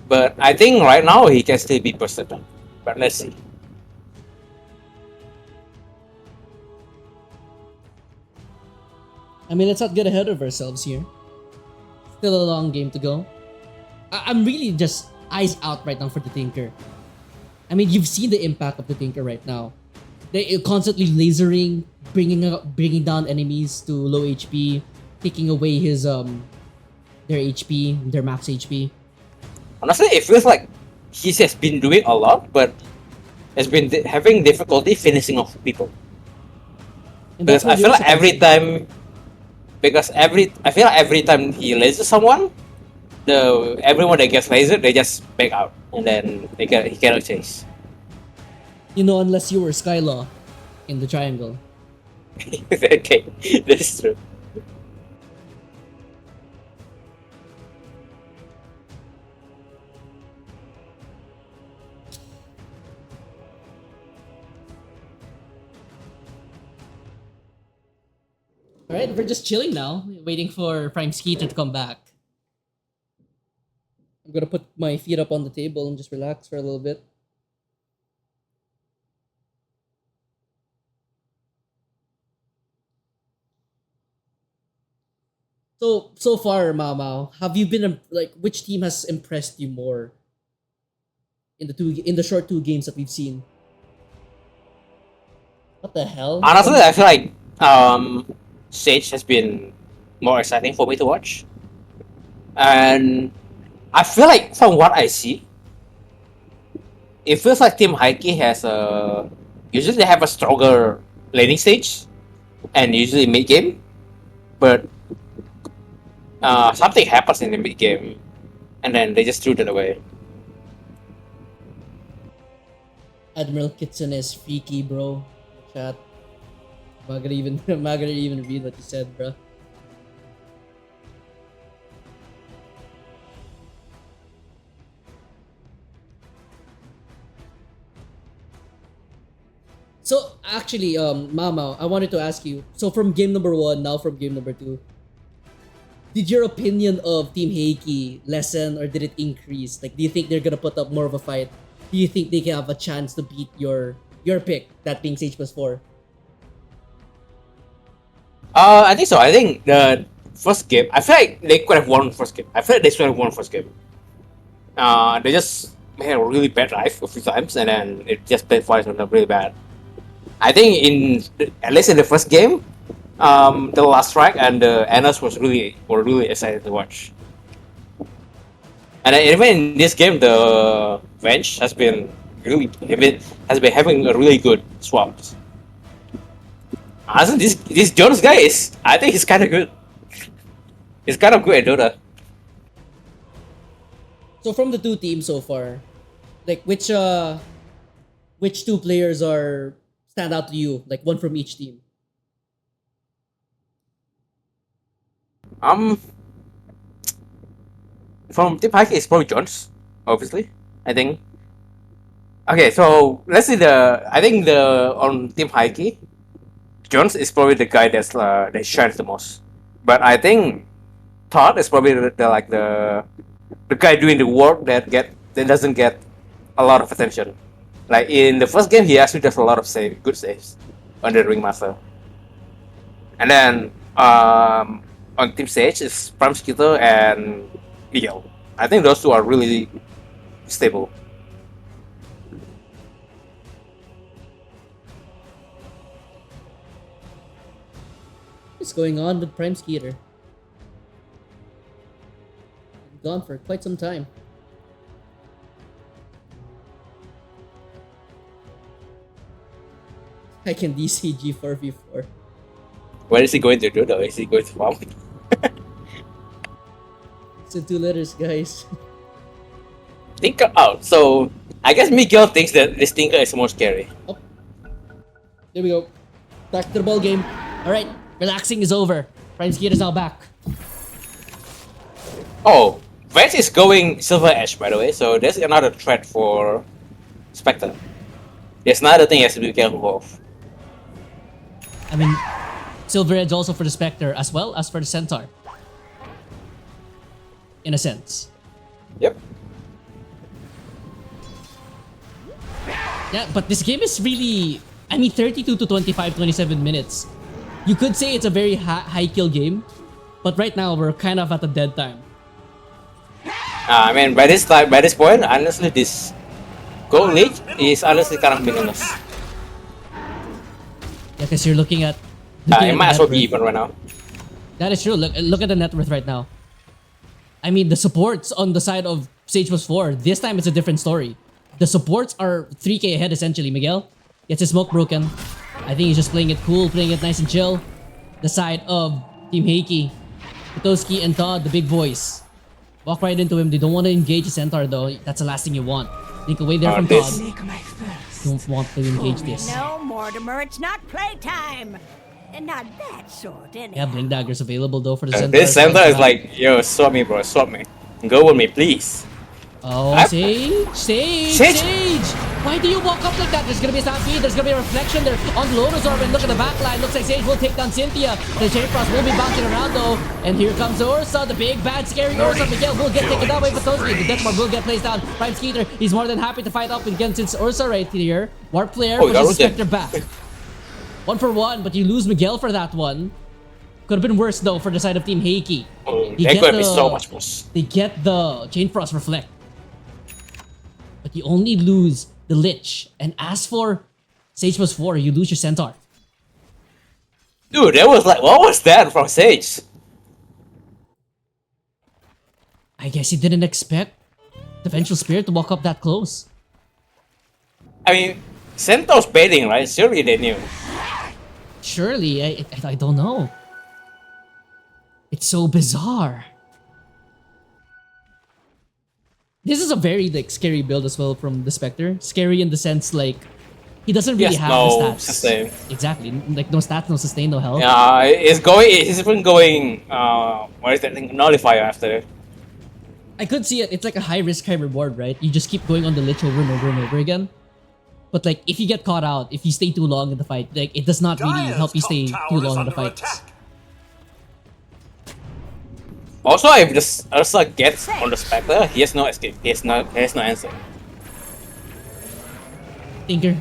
But I think right now he can still be bursted down. But let's see. I mean, let's not get ahead of ourselves here. Still a long game to go. I'm really just eyes out right now for the Tinker. I mean, you've seen the impact of the Tinker right now. They're constantly lasering, bringing down enemies to low HP, taking away his their HP, their max HP. Honestly, it feels like he has been doing a lot, but has been having difficulty finishing off people. And Because that's what I feel you're like every supposed time, I feel like every time he lasers someone, everyone that gets lasered, they just back out, and then he cannot chase. to. You know, unless you were Skylaw in the triangle. Okay, that's true. Alright, we're just chilling now, waiting for Prime Skeeter to come back. I'm gonna put my feet up on the table and just relax for a little bit. So far, Mau, have you been like which team has impressed you more in the short two games that we've seen? What the hell? Honestly, I feel like Sage has been more exciting for me to watch, and I feel like from what I see, it feels like Team Heiki has usually they have a stronger laning stage, and usually mid game, but something happens in the mid game, and then they just threw that away. Admiral Kitson is freaky, bro. Chat. I'm not gonna even read what you said, bro. So actually, Mama, I wanted to ask you. So from game number 1, now from game number 2, did your opinion of Team Heiki lessen or did it increase? Like, do you think they're gonna put up more of a fight? Do you think they can have a chance to beat your pick, that being Sage+4? I think so. I think the first game, I feel like they could have won first game. I feel like they should have won first game. They just had a really bad life a few times, and then it just played for them really bad. I think at least in the first game, the last strike and the Annas were really excited to watch. And then even in this game, the Venge has been having a really good swaps. Honestly, this Jonas guy I think he's kind of good. He's kind of good at Dota. So from the two teams so far, like which two players stand out to you? Like one from each team. From Team Heiki, it's probably Jones, obviously. I think. Okay, so let's see I think on Team Heiki, Jones is probably the guy that shines the most. But I think Todd is probably the guy doing the work that doesn't get a lot of attention. Like in the first game, he actually does a lot of good saves under the Ringmaster. And then on Team Sage is Prime Skitter and Miguel. I think those two are really stable. What's going on with Prime Skeeter? Gone for quite some time. I can DC G4v4. What is he going to do though? Is he going to farm? It's in 2 letters, guys. Tinker out. So I guess Miguel thinks that this Tinker is more scary. Oh. There we go. Back to the ball game. Alright, relaxing is over. Prime Skeeter is now back. Oh, Vance is going Silver Edge, by the way, so there's another threat for Spectre. There's another thing he has to be careful of. I mean, Silver Edge also for the Spectre as well as for the Centaur. In a sense. Yep. Yeah, but this game is really... I mean, 32 to 25, 27 minutes. You could say it's a very high kill game, but right now we're kind of at a dead time. I mean, by this point, honestly, this gold league is honestly kind of meaningless. Yeah, because you're looking at... It might as well net be worth. even right now. That is true. Look at the net worth right now. I mean, the supports on the side of Sage+4, this time it's a different story. The supports are 3k ahead essentially. Miguel gets his smoke broken. I think he's just playing it cool, playing it nice and chill. The side of Team Heiki, Kutoski and Todd, the big boys. Walk right into him. They don't want to engage the Centaur though. That's the last thing you want. Think away there from this- Todd. Don't want to engage this. No, Mortimer, it's not playtime. And not that sort, anyhow. Yeah, Blink Dagger's available though for the Centaur. This center is like, yo, swap me, bro, swap me. Go with me, please. Oh, Sage! Why do you walk up like that? There's gonna be a stampede, there's gonna be a reflection there on the Lotus Orb, and look at the backline. Looks like Sage will take down Cynthia. The Chain Frost will be bouncing around though. And here comes Ursa, the big, bad, scary Ursa. Miguel will get taken down by Patoski. The Death Mark will get placed down. Prime Skeeter, he's more than happy to fight up against Ursa right here. Warp Flare pushes Spectre back. 1-for-1, but you lose Miguel for that one. Could have been worse though for the side of Team Heiki. That could be so much worse. They get the Chain Frost Reflect. But you only lose the Lich. And as for Sage+4, you lose your Centaur. Dude, that was like, what was that from Sage? I guess he didn't expect the Vengeful Spirit to walk up that close. I mean, Centaur's baiting, right? Surely they knew. Surely, I don't know. It's so bizarre. This is a very like scary build as well from the Spectre. Scary in the sense like he doesn't really have no the stats. sustain. Exactly, like no stats, no sustain, no health. Yeah, it's even going, what is that thing? Nullifier after. I could see it. It's like a high risk, high reward, right? You just keep going on the Lich over and over and over again. But like, if you get caught out, if you stay too long in the fight, like it does not really help you stay too long in the fight. Also, if this Ursa gets on the Spectre, he has no escape. He has no answer. Tinker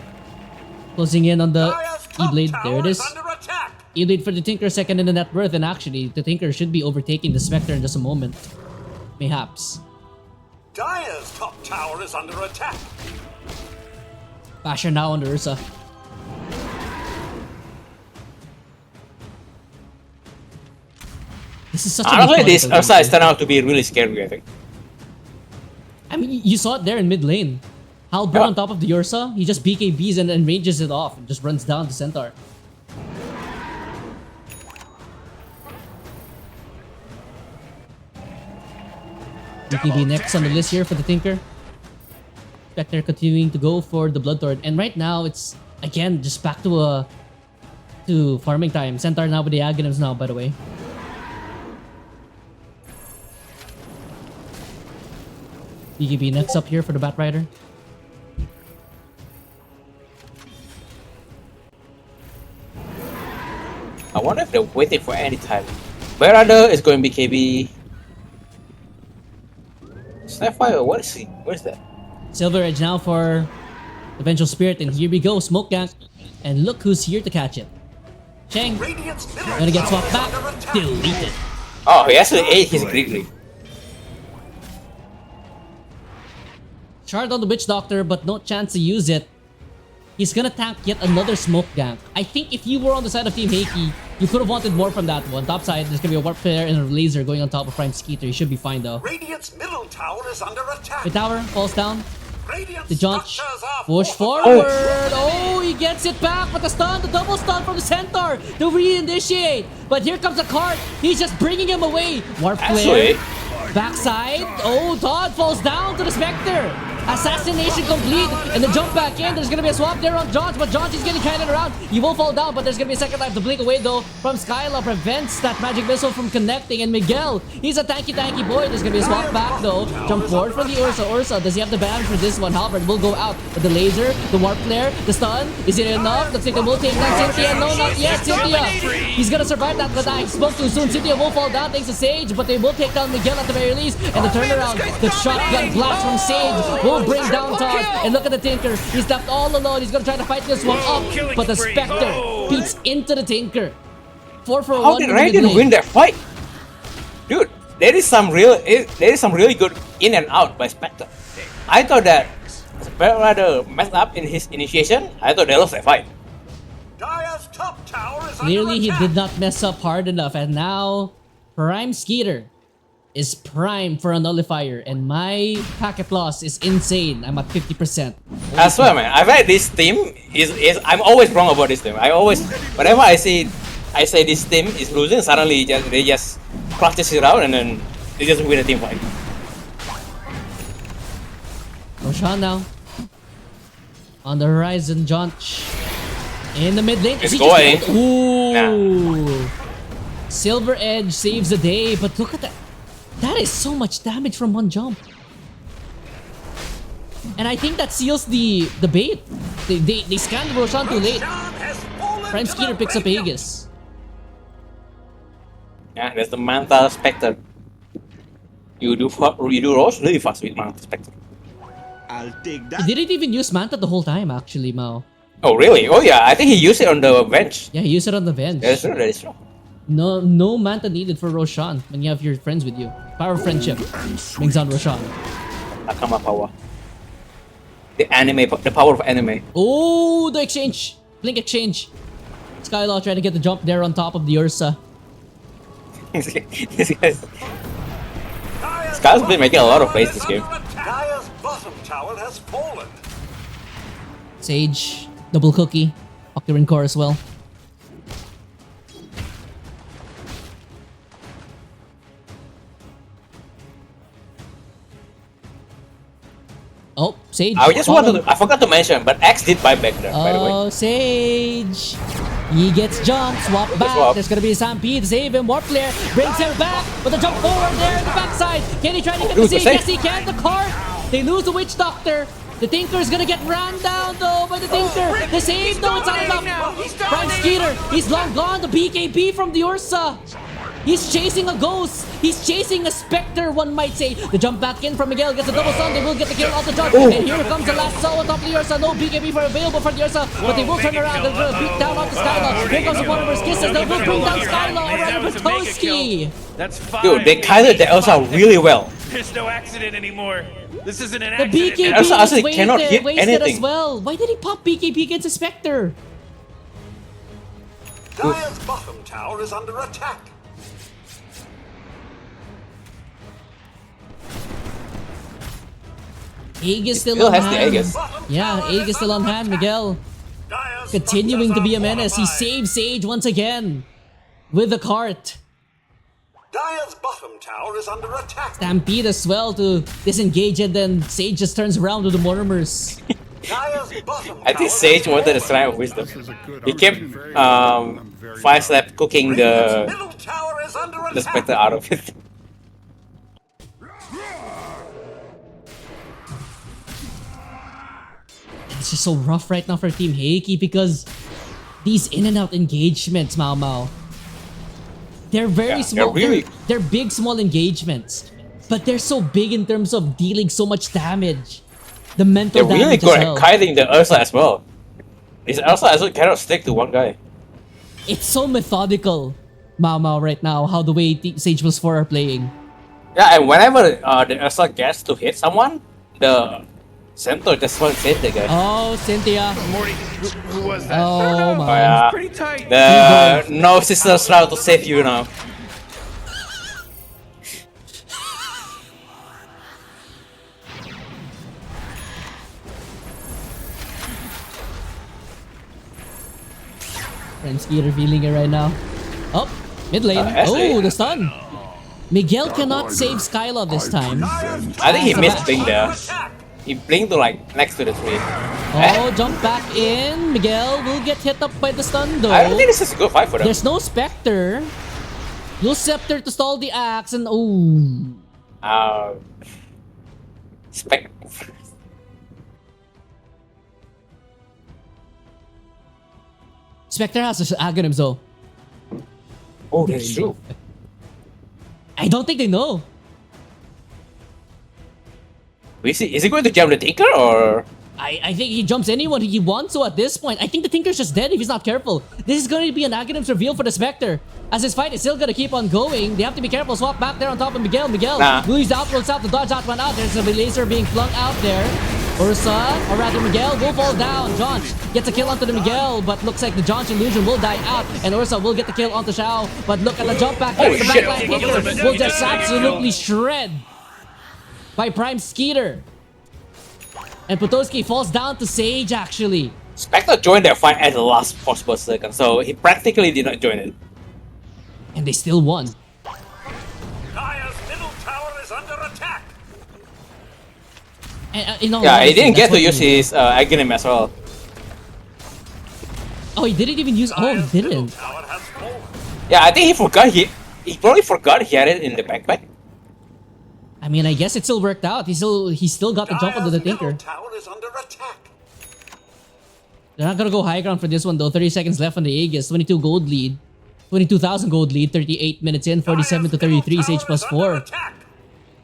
closing in on the E-Blade. There it is. Under attack. E-Blade for the Tinker, second in the net worth, and actually, the Tinker should be overtaking the Spectre in just a moment. Mayhaps. Dire's top tower is under attack. Basher now on the Ursa. This is such a Honestly, this methodical Ursa game. is turned out to be really scary, I think. I mean, you saw it there in mid lane. Halberd Yeah. on top of the Ursa, he just BKBs and then ranges it off and just runs down the Centaur. BKB next on the list here for the Tinker. Spectre continuing to go for the Bloodthorn. And right now, it's, again, just back to farming time. Centaur now with the Aghanims now, by the way. BKB next up here for the Batrider. I wonder if they're waiting for any time. Batrider is going BKB. Snapfire, what is he? What is that? Silver Edge now for the Vengeful Spirit, and here we go, Smoke Gank. And look who's here to catch it. Cheng, Radiant's middle gonna get tower swapped is back. under attack. Deleted. Oh, he actually ate his greedly. Shard on the Witch Doctor, but no chance to use it. He's gonna tank yet another smoke gank. I think if you were on the side of Team Heiki, you could have wanted more from that one. Top side, there's gonna be a warp flare and a laser going on top of Prime Skeeter. He should be fine though. Radiant's middle tower is under attack. The tower falls down. Radiant's The Judge structures are push fortified. forward. Oh, he gets it back with the stun, the double stun from the Centaur to reinitiate. But here comes the cart. He's just bringing him away. Warp flare. Actually, Backside. Oh, Todd falls down to the Spectre. Assassination complete. And the jump back in. There's going to be a swap there on Jones. But Jones is getting kind of around. He will fall down. But there's going to be a second life to blink away though. From Skyla. Prevents that magic missile from connecting. And Miguel. He's a tanky boy. There's going to be a swap back though. Jump forward for the Ursa. Ursa. Does he have the balance for this one? Halberd will go out. But the laser. The warp flare. The stun. Is it enough? Looks like they will take down Cynthia. No, not yet. Cynthia. He's going to survive that. But I spoke too soon. Cynthia will fall down thanks to Sage. But they will take down Miguel at the very least. And the turnaround. The shotgun blast from Sage will bring down Todd. And look at the Tinker. He's left all alone. He's gonna try to fight this one up. But the Spectre beats into the Tinker. 4 for 1. how did Raiden win that fight? Dude, there is some really good in and out by Spectre. I thought that Spectre rather messed up in his initiation. I thought they lost that fight. Dire's top tower is Clearly under he attack. did not mess up hard enough. And now Prime Skeeter is prime for a nullifier. And my packet loss is insane. I'm at 50%. I swear, man. I feel like this team is I'm always wrong about this team. Whenever I say this team is losing, suddenly they just practice it out and then they just win a team fight. Roshan now. On the horizon, Jonch. In the mid lane. It's He going. just- Ooh. Silver Edge saves the day, but look at that. That is so much damage from one jump. And I think that seals the bait. They scanned Roshan too late. Roshan has fallen Prime to Skeeter the picks up graveyard. Aegis. Yeah, there's the Manta Spectre. You do Roche really fast with Manta Spectre. I'll take He that. didn't even use Manta the whole time actually, Mao. Oh really? Oh yeah, I think he used it on the bench. Yeah, he used it on the bench. That is true. No Manta needed for Roshan when you have your friends with you. Power of friendship brings on Roshan. Akama power. The power of anime. Oh, the exchange. Blink exchange. Skylaw trying to get the jump there on top of the Ursa. This guy's Dire's Sky's been making a lot of bottom plays tower this is game. under attack. Dire's bottom tower has fallen. Sage, double cookie, Octarine core as well. Oh, Sage. I forgot to mention, but X did buy back there, by the way. Oh, Sage. He gets jumped, swap back. swap. There's gonna be a Stampede to save him. Warp flare brings him back, but the jump forward there in the backside. Can he try to get the Dude, the save? save. Yes, he can. The cart. They lose the Witch Doctor. The Tinker is gonna get ran down though by the Tinker. The save, no, it's not enough. Prime Skeeter, he's long gone. The BKB from the Ursa. He's chasing a ghost. He's chasing a Spectre, one might say. The jump back in from Miguel gets a double stun. They will get the kill off the jump. And here comes the last soul on top of the Ursa. No BKB for available for the Ursa, but they will turn around. They're gonna beat down off the Skylaw. Here comes one of his kisses. They will bring down Skylaw around Now it's a mega Batoski. kill. That's 5. Dude, they kaisered the Elsa really well. There's no accident anymore. This isn't an The accident. BKB Elsa is actually cannot hit wasted as anything. well. Why did he pop BKB against a Spectre? Dire's bottom tower is under attack. Aegis still Still on has the hand. Aegis. Yeah, Aegis still on hand, Miguel. Dire's Continuing to be a structures are menace. He fortified. saves Sage once again. With the cart. Dire's bottom tower is under attack. Stampede as well to disengage, and then Sage just turns around with the Mortimers. Dire's bottom I think tower Sage is wanted a shrine of wisdom. This is a good He kept opportunity. I'm very 5-step cooking Radiant's the middle tower is under the attack. Spectre out of it. It's just so rough right now for Team Heiki because these in and out engagements, Mao Mao. They're very Yeah, small. they're really- They're big, small engagements. But they're so big in terms of dealing so much damage. The mental They're really damage good as at well. kiting the Ursa as well. This Ursa also cannot stick to one guy. It's so methodical, Mao right now, how the way Sage+4 are playing. Yeah, and whenever the Ursa gets to hit someone, the center just won't hit the guy. Oh, Cynthia. Morty, who was that? Oh, Oh, Mao. yeah. Pretty tight. The no sister shroud to save you now. Premski revealing it right now. Oh, mid lane. Oh, the stun. Miguel cannot save Skyla this time. I think he missed Blink there. He blinked to like next to the tree. Oh, jump back in. Miguel will get hit up by the stun though. I don't think this is a good fight for them. There's no Spectre. Use Scepter to stall the axe and oh. Spec. Spectre has Aghanim's though. Oh, that's true. I don't think they know. Is he going to jump the Tinker or? I think he jumps anyone he wants to at this point. I think the Tinker's just dead if he's not careful. This is going to be an Aghanim's reveal for the Spectre. As his fight is still going to keep on going, they have to be careful. Swap back there on top of Miguel. Miguel will use the outworks out to dodge that one out. There's a laser being flung out there. Ursa, or rather Miguel, will fall down. Jaunch gets a kill onto the Miguel, but looks like the Jaunch illusion will die out. And Ursa will get the kill onto Xiao. But look at the jump back. Holy The shit. backline kicker will just absolutely shred by Prime Skeeter. And Potosky falls down to Sage actually. Spectre joined their fight at the last possible second, so he practically did not join it. And they still won. Dire's middle tower is under attack. And, Yeah, he didn't get to use his Aghanim as well. Oh, he didn't even use. Oh, he didn't. Tower has fallen. Yeah, I think he forgot he probably forgot he had it in the backpack. I mean, I guess it still worked out. He still got the jump onto the Dire's Tinker. middle tower is under attack. They're not gonna go high ground for this one though. 30 seconds left on the Aegis. 22 gold lead. 22,000 gold lead. 38 minutes in. 47 to 33. Sage+4.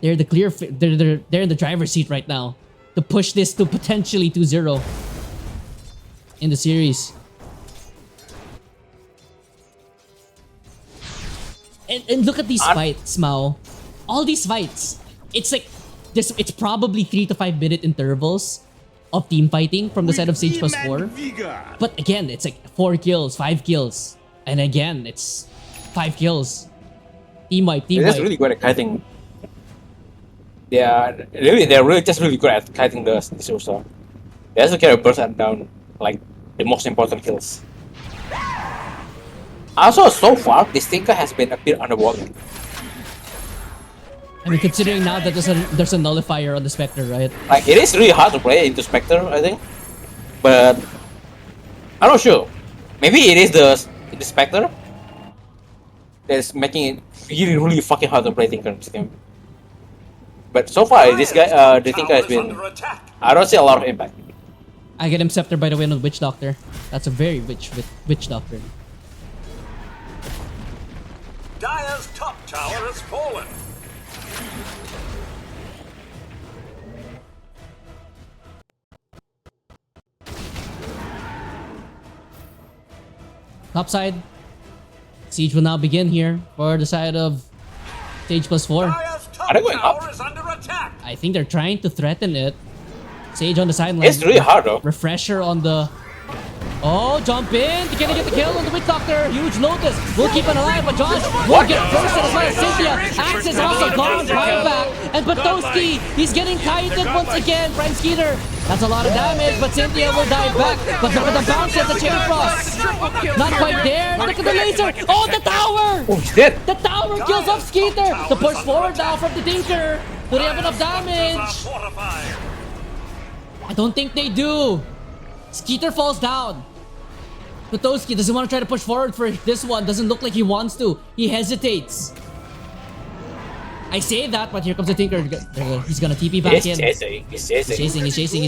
They're the clear. They're in the driver's seat right now to push this to potentially 2-0 in the series. And look at these fights, Mao. All these fights. It's like this. It's probably 3 to 5 minute intervals of team fighting from the side of Sage+4. But again, it's like 4 kills, 5 kills, and again, it's 5 kills. Team wipe, team They're just wipe. really good at kiting. They're really just really good at kiting the Ursa. They also carry a person down like the most important kills. Also, so far, this Tinker has been a bit underwhelming. I mean, considering now that there's a nullifier on the Spectre, right? Like, it is really hard to play into Spectre, I think. But I'm not sure. Maybe it is the Spectre that's making it really, really fucking hard to play Tinker in this game. But so far, this guy, the Tinker has been. I don't see a lot of impact. I get him Scepter by the way on Witch Doctor. That's a very Witch Doctor. Dire's top tower has fallen. Top side. Siege will now begin here for the side of Sage+4. Dire's top Are they going tower up? is under attack. I think they're trying to threaten it. Sage on the sideline. It's really hard though. Refresher on the... Oh, jump in! Can he get the kill on the Witch Doctor? Huge notice. We'll keep it alive, but Josh will get first as well as Cynthia. Axe is also gone right back. And Potosky, he's getting kited once again. Prime Skeeter. That's a lot of damage, but Cynthia will dive back. But look at the bounce at the Chain Frost. Not quite there. Look at the laser. Oh, the tower! Oh, he's dead. The tower kills off Skeeter. The push forward now from the Tinker. Do they have enough damage? Fortified. I don't think they do. Skeeter falls down. Potosky doesn't want to try to push forward for this one. Doesn't look like he wants to. He hesitates. I say that, but here comes the Tinker. He's gonna TP back in. He's chasing. He's chasing.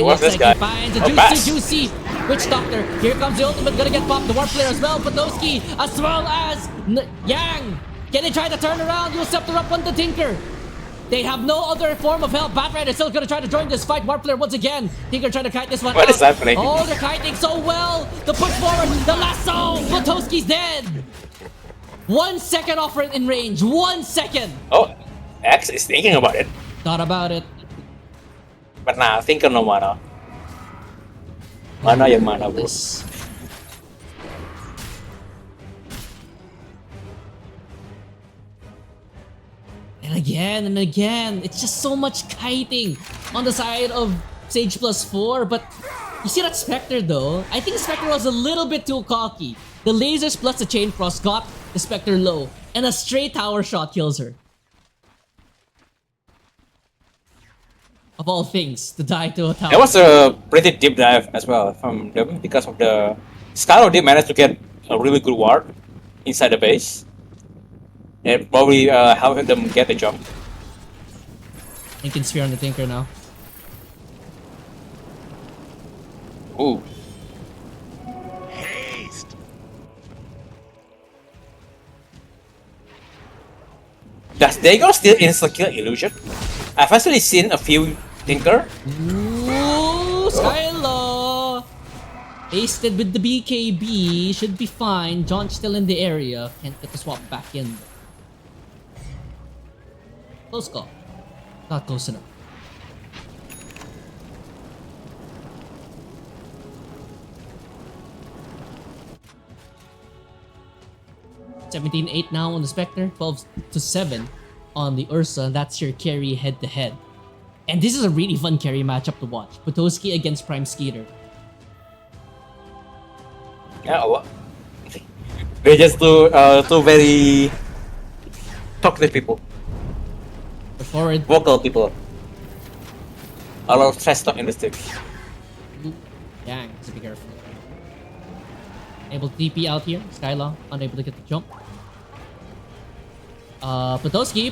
What's Looks this like he guy? finds a Oh, pass. juicy Witch Doctor. Here comes the ultimate, gonna get popped. The Warp Player as well. Potosky, as well as Yang. Can they try to turn around? You'll scepter up on the Tinker. They have no other form of help. Batman is still gonna try to join this fight. Warp Flare once again. Tinker trying to kite this one What out. is happening? Oh, they're kiting so well. The push forward. The lasso. Potowski's dead. 1 second off in range. 1 second. Oh, X is thinking about it. Thought about it. But nah, think no mana. Mana yang mana, bro? This. And again, it's just so much kiting on the side of Sage+4, but you see that Spectre though? I think Spectre was a little bit too cocky. The lasers plus the chain cross got the Spectre low, and a straight tower shot kills her. Of all things, to die to a tower. That was a pretty deep dive as well from them because of the Skylo did manage to get a really good ward inside the base. It probably helped them get the jump. Lincoln Sphere on the Tinker now. Ooh. Haste. Does Dagon still insta-kill illusion? I've actually seen a few Tinker. Ooh, Skylo! Pasted with the BKB, should be fine. John's still in the area. Can't get the swap back in. Close call. Not close enough. $17-8 now on the Spectre, 12-7 on the Ursa. That's your carry head to head. And this is a really fun carry matchup to watch. Potowski against Prime Skeeter. Yeah, what? They're just two very talkative people, The forward. vocal people. A lot of trash talk in the stick. Dang, so be careful. Able to TP out here. Skyla, unable to get the jump. Potowski.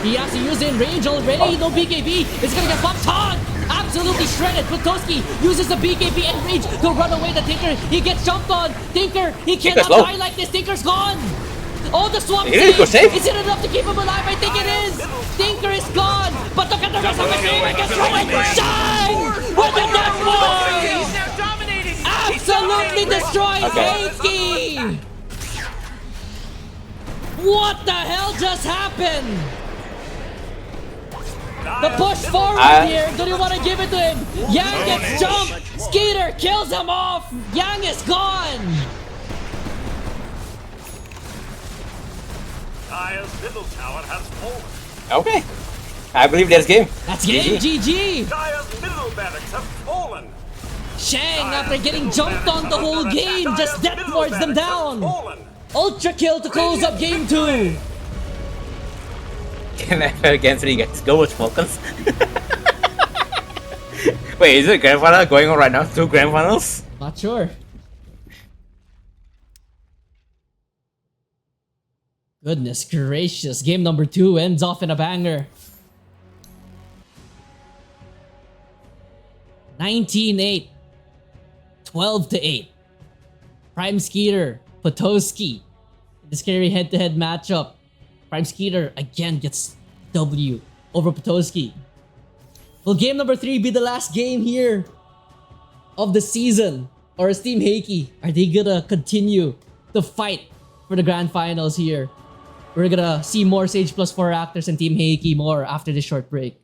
He has to use it in range already. No BKB. It's gonna get bumped on. Absolutely shredded. Potowski uses the BKB and range to run away the Tinker. He gets jumped on. Tinker, he cannot low. die like this. Tinker's gone. Oh, the swamp It is good save. Is it enough to keep him alive? I think it is. Tinker is gone. But look at the rest of the team. It gets shredded. Shine with the death blow. Absolutely destroyed Heiki. What the hell just happened? The push forward here. Do you want to give it to him? Yang gets jumped. Skeeter kills him off. Yang is gone. Dire's middle tower has fallen. Okay, I believe that's game. That's game. GG. Dire's middle barracks have fallen. Shang, after getting jumped on the whole game, just death wards them down. Ultra kill to close up game 2. Can I again 3 guys? Go with Falcons. Wait, is it grand final going on right now? 2 grand finals? Not sure. Goodness gracious. Game number 2 ends off in a banger. 19-8. 12-8. Prime Skeeter, Potowski. This carry head-to-head matchup. Prime Skeeter again gets W over Potowski. Will game number 3 be the last game here of the season? Or is Team Heiki, are they gonna continue to fight for the grand finals here? We're gonna see more Sage+4Actors and Team Heiki more after this short break.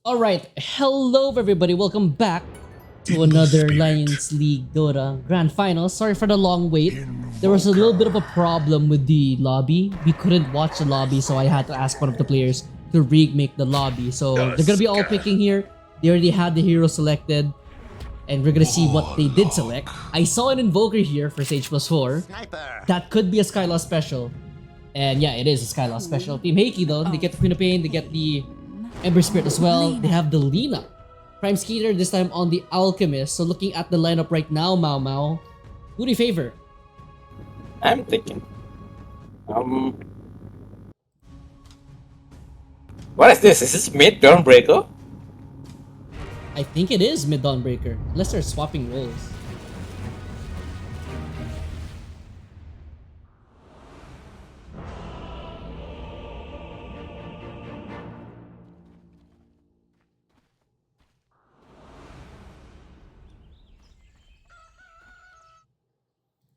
Alright, hello everybody, welcome back to another Lions League Dota Grand Finals. Sorry for the long wait. There was a little bit of a problem with the lobby. We couldn't watch the lobby, so I had to ask one of the players to remake the lobby. So they're gonna be all picking here. They already had the hero selected, and we're gonna see what they did select. I saw an Invoker here for Sage+4. That could be a Skylaw special. And yeah, it is a Skylaw special. Team Heiki though, they get the Queen of Pain, they get the Ember Spirit as well. They have the Lina. Prime Skeeter this time on the Alchemist. So looking at the lineup right now, Mau Mau, who do you favor? I'm thinking. What is this? Is this mid Dawnbreaker? I think it is mid Dawnbreaker, unless they're swapping roles.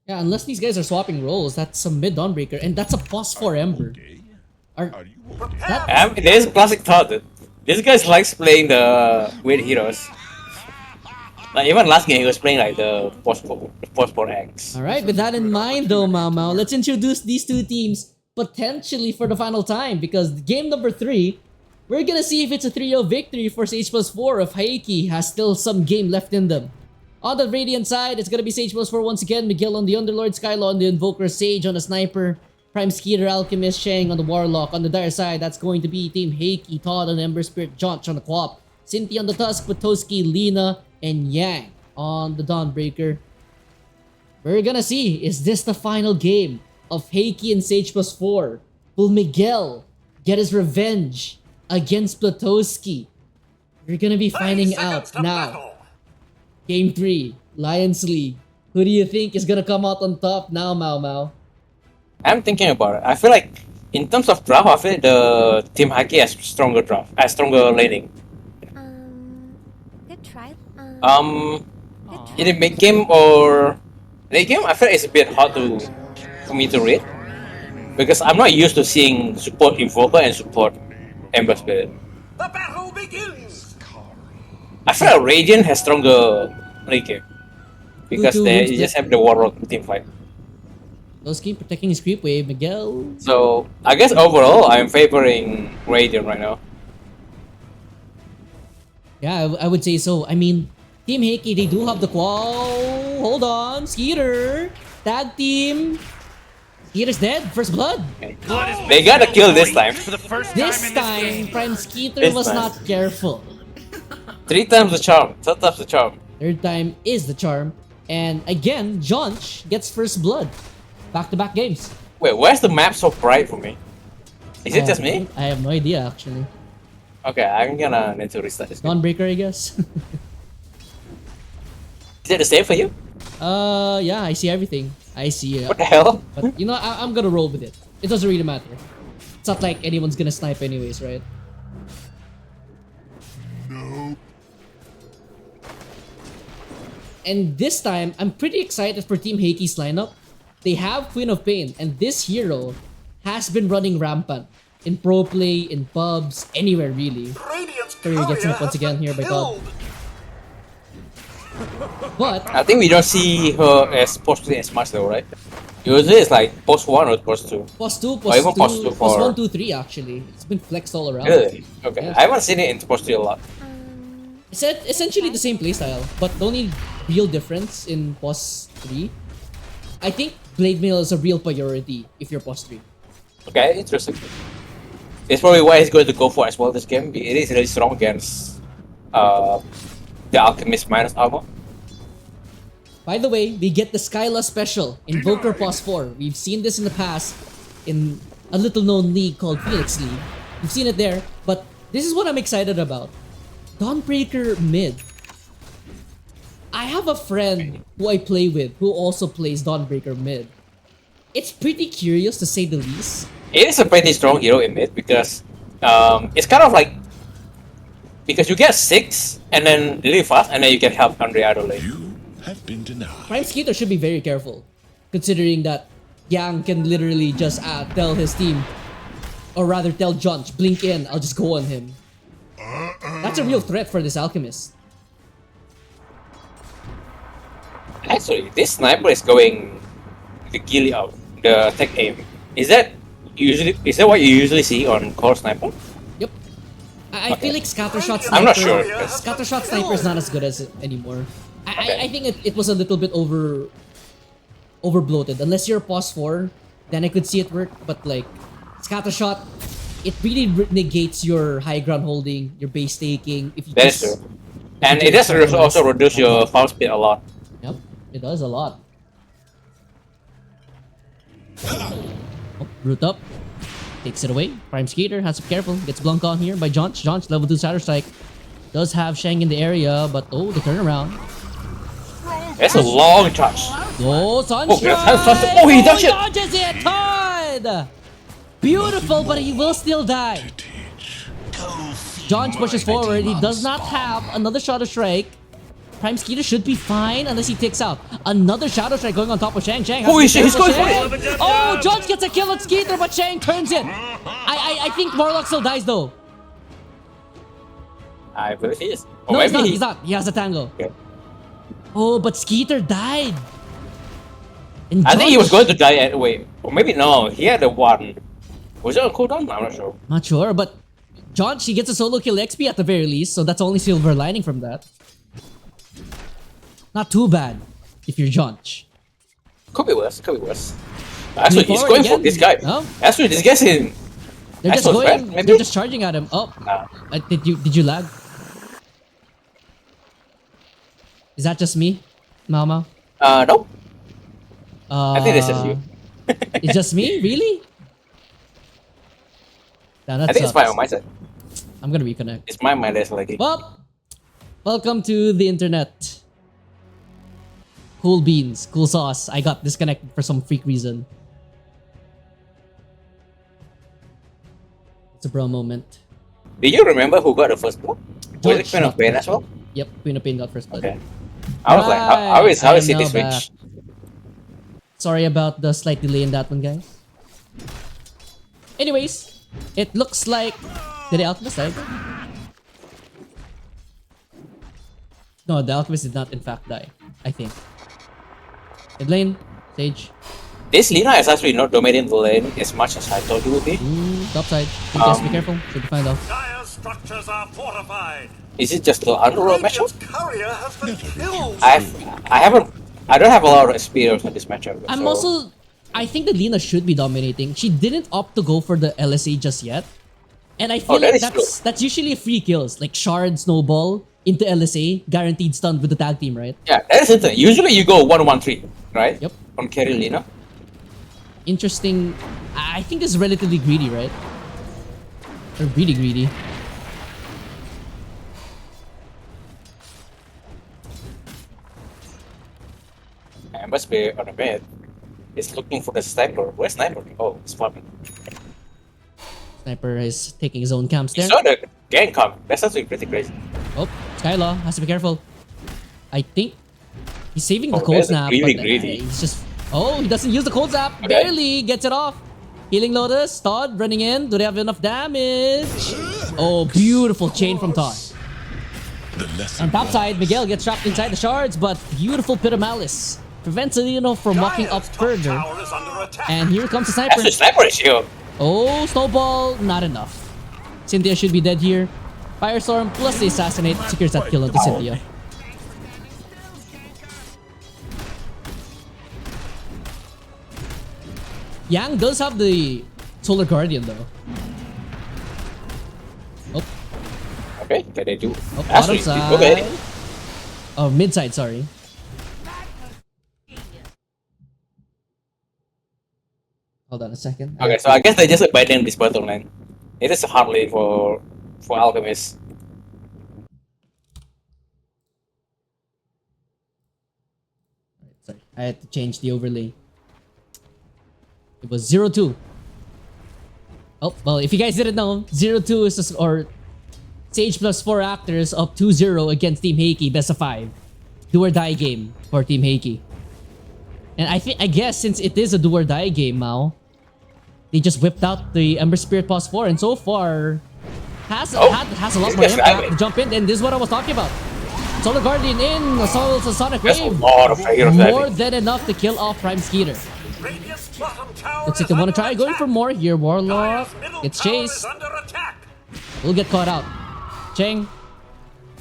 Yeah, unless these guys are swapping roles, that's a mid Dawnbreaker, and that's a +4 Ember. There's a classic thought that this guy likes playing the weird heroes. Like even last game he was playing like the post-4 Alright, with that in mind though, Mau Mau, let's introduce these two teams potentially for the final time, because game number 3, we're gonna see if it's a 3-0 victory for Sage+4 if Heiki has still some game left in them. On the Radiant side, it's gonna be Sage+4 once again, Miguel on the Underlord, Skylaw on the Invoker, Sage on the Sniper, Prime Skeeter, Alchemist, Sheng on the Warlock. On the Dire side, that's going to be Team Heiki, Todd on the Ember Spirit, Jonch on the Co-op, Cinti on the Tusk, Patoski, Lina, and Yang on the Dawnbreaker. We're gonna see, is this the final game of Heiki and Sage+4? Will Miguel get his revenge against Platoski? We're gonna be finding out now. Game 3, Lions League. Who do you think is gonna come out on top now, Mau Mau? I'm thinking about it. I feel like in terms of draft, I feel the Team Heiki has stronger draft, has stronger laning. Good try. In the mid game or late game, I feel it's a bit hard for me to read because I'm not used to seeing support Invoker and support Ember Spirit. The battle begins. I feel like Radiant has stronger late game because they just have the Warlock team fight. Those keep protecting his creep wave, Miguel. So I guess overall, I'm favoring Radiant right now. Yeah, I would say so. I mean, Team Heiki, they do have the qual. Hold on, Skeeter. Tag team. Skeeter's dead. First blood. They got a kill this time. For the first This time time, in this game. Prime Skeeter This was time. not careful. 3 times the charm. 3 times the charm. Third time is the charm. And again, Jonch gets first blood. Back-to-back games. Wait, where's the map so bright for me? Is it just me? I have no idea, actually. Okay, I'm gonna need to restart this game. Dawnbreaker, I guess. Is it the same for you? Yeah, I see everything. I see. What the hell? But you know, I'm gonna roll with it. It doesn't really matter. It's not like anyone's gonna snipe anyways, right? No. And this time, I'm pretty excited for Team Heiki's lineup. They have Queen of Pain, and this hero has been running rampant in pro play, in pubs, anywhere really. Radiant's Courier gets courier him once has again been here by Todd. killed. But I think we don't see her as post 3 as much though, right? Usually it's like post 1 or post 2. post 2, Or even post 2, post 2 post for- 1, 2, 3 actually. It's been flexed all around. Really? Okay. Yes. I haven't seen it in post 3 a lot. It's essentially the same playstyle, but the only real difference in post 3, I think Blade Mail is a real priority if you're post 3. Okay, interesting. It's probably why he's going to go for as well this game. It is really strong against the Alchemist minus armor. By the way, we get the Skyla special, Invoker post 4. We've seen this in the past in a little known league called Phoenix League. We've seen it there, but this is what I'm excited about. Dawnbreaker mid. I have a friend who I play with who also plays Dawnbreaker mid. It's pretty curious to say the least. It is a pretty strong hero in mid because it's kind of like because you get 6 and then really fast and then you can help on the other lane. You have been denied. Prime Skeeter should be very careful, considering that Yang can literally just tell his team, or rather tell Jonch, blink in, I'll just go on him. That's a real threat for this alchemist. Actually, this sniper is going the ghillie out, the tech aim. Is that what you usually see on core sniper? Yep. I feel like scattershot sniper. I'm not sure. Scattershot sniper is not as good as it anymore. Okay. I think it was a little bit over bloated. Unless you're pos 4, then I could see it work. But like scattershot, it really negates your high ground holding, your base taking. If you That is true. And it does also reduce your farm speed a lot. Yep, it does a lot. Oh, root up. Takes it away. Prime Skater has to be careful. Gets blunked on here by Jaunch. Jaunch, level 2 Shadow Strike. Does have Shang in the area, but oh, the turnaround. That's a long charge. Oh, Sunshine! Oh, he dodged it! Dodges it! Todd! Beautiful, but he will still die. Jaunch pushes forward. He does not have another Shadow Strike. Prime Skeeter should be fine unless he takes out another Shadow Strike going on top of Shang. Shang has Holy to be shit, he's careful, going for Shang. Oh, Jaunch gets a kill on Skeeter, but Shang turns it. I think Morlock still dies though. I believe he is. Or No, he's maybe not. He's not. He has a tango. Okay. Oh, but Skeeter died. And I think he was Jaunch- going to die anyway. Or maybe no, he had the one. Was it on cooldown? I'm not sure. Not sure, but Jaunch, he gets a solo kill XP at the very least, so that's only silver lining from that. Not too bad if you're Jaunch. Could be worse. Could be worse. Actually, he's forward going for again? this guy. No? Actually, this guy's in. They're just Axel's going. bad, maybe? They're just charging at him. Oh, Nah. did you lag? Is that just me, Mama? No. I think it's just you. It's just me, really? Nah, that I think it's sucks. fine on my side. I'm gonna reconnect. It's my mind that's lagging. Well, welcome to the internet. Cool beans, cool sauce. I got disconnected for some freak reason. It's a bro moment. Do you remember who got the first blood? Was George it Queen of got- Pain as well? Yep, Queen of Pain got first blood. Okay. I was like, how is I he am this now rich? Sorry about the slight delay in that one, guys. Anyways, it looks like... Did the Alchemist die? No, the Alchemist did not in fact die. I think. Mid lane, Sage. This Lina is actually not dominating the lane as much as I thought it would be. Top side. You guys be careful. Should be fine though. Dire's structures are fortified. Is it just the underworld matchup? Radiant's courier has been killed. I don't have a lot of experience on this matchup. I'm so- also... I think that Lina should be dominating. She didn't opt to go for the LSA just yet. And I feel that like is that's usually free kills. Like Shard, Snowball, into LSA, guaranteed stun with the tag team, right? Yeah, that is the thing. Usually you go 1-1-3, right? Yep. On carry Lina. Interesting. I think this is relatively greedy, right? Or really greedy. I must be on the bed. It's looking for the sniper. Where's sniper? Oh, it's farming. Sniper is taking his own camps You there. saw the gang come. That's actually pretty crazy. Oh, Skylaw has to be careful. I think he's saving the Oh, cold that's snap, really but greedy. he's just... Oh, he doesn't use the cold snap. Okay. Barely gets it off. Healing Lotus. Todd running in. Do they have enough damage? Oh, beautiful chain from Todd. And topside, Miguel gets trapped inside the shards, but beautiful Pit of Malice prevents Alino from walking up Dire's top further. tower is under attack. And here comes the sniper. Actually, sniper is here. Oh, Snowball, not enough. Cynthia should be dead here. Firestorm plus the assassinate secures that kill onto Cynthia. Yang does have the Solar Guardian though. Oh, Okay, can they do? oh, Actually, bottom okay. side. Oh, mid side, sorry. Hold on a second. Okay, so I guess they just abandoned this bottom lane. It is a hard lane for Alchemist. Sorry, I had to change the overlay. It was 0-2. Oh, well, if you guys didn't know, 0-2 is or Sage+4Actors up 2-0 against Team Heiki, best of 5. Do or die game for Team Heiki. And I guess since it is a do or die game now, they just whipped out the Ember Spirit +4, and so far has Oh, has a lot this more guy's impact driving. to jump in, and this is what I was talking about. Solar Guardian in, Assault Sonic There's a Wave. lot of heroes More driving. than enough to kill off Prime Skeeter. Radiant's bottom tower Looks like is they want to under try going attack. for more here. Warlock Dire's middle gets tower chased. is under attack. Will get caught out. Cheng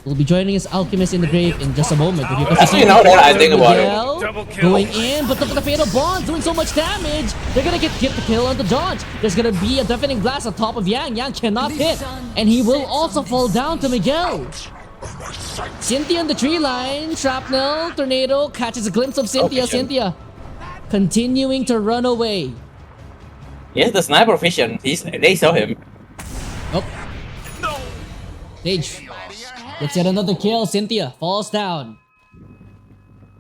will be joining his alchemist in the grave in just a moment. If you can Actually, see now that I think about it. Miguel Double kill. going in, but look at the fatal bonds doing so much damage. They're gonna get the kill on the dodge. There's gonna be a deafening blast on top of Yang. Yang cannot hit, and he will also fall down to Miguel. Cynthia on the tree line. Shrapnel, tornado catches a glimpse of Cynthia. vision. Cynthia continuing to run away. Yes, the sniper vision. They saw him. Oh. Sage gets yet another kill. Cynthia falls down.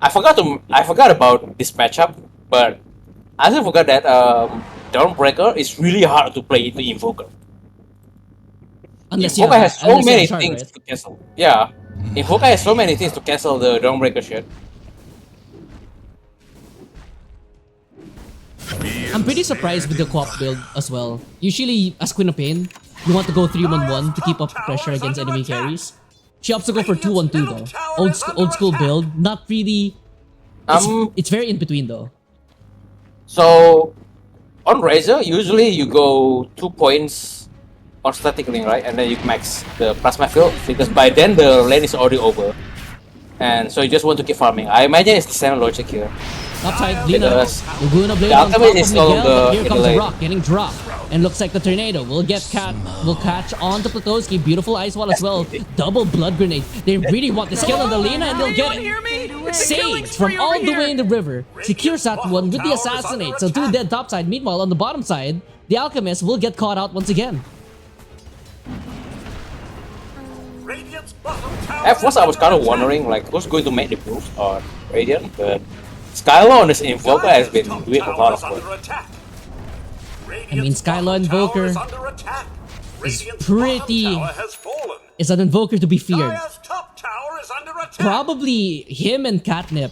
I forgot about this matchup, but I also forgot that Dawnbreaker is really hard to play into Invoker. Unless you Invoker has so unless you many have Shard, things right? to cancel. Yeah, Invoker has so many things to cancel the Dawnbreaker shit. I'm pretty surprised with the co-op build as well. Usually, as Queen of Pain, you want to go 3-1-1 to keep up pressure against enemy carries. She opts to go for 2-1-2 though. Old school build. Not really. It's very in between though. So on Razor, usually you go 2 points on static link, right? And then you max the plasma field because by then the lane is already over. And so you just want to keep farming. I imagine it's the same logic here. Upside, Lina. Because Laguna Blade the on top of ultimate is Miguel, on but the here comes lane. the rock getting dropped. And looks like the tornado will catch on to Platoski. Beautiful ice wall as well. Double blood grenade. They really want this kill on the Lina and they'll get it. Sage from all the way in the river secures that one with the assassinate. So 2 dead topside. Meanwhile, on the bottom side, the alchemist will get caught out once again. Radiant's bottom tower At first I was kind of wondering like who's going to make the moves on Radiant, but Skylar on this Invoker has been doing a lot of work. I mean, Skylar Invoker is pretty... is an Invoker to be feared. Probably him and Catnip.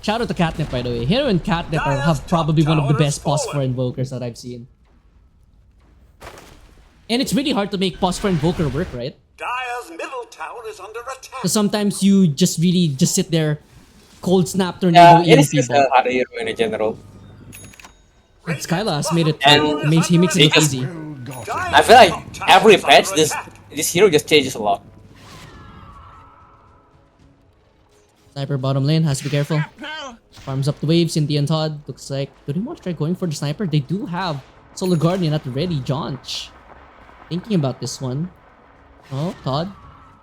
Shout out to Catnip, by the way. Him and Catnip have probably one of the best pos for Invokers that I've seen. And it's really hard to make pos for Invoker work, right? Dire's middle tower is under attack. Because sometimes you just really just sit there, cold snap tornado, Yeah, it is eating just people. a hard hero in general. And Skyla has made it. And He makes it look because- easy. I feel like every patch this hero just changes a lot. Sniper bottom lane has to be careful. Farms up the wave. Cynthia and Todd looks like do they want to try going for the sniper? They do have Solar Guardian at the ready. Jonch thinking about this one. Oh, Todd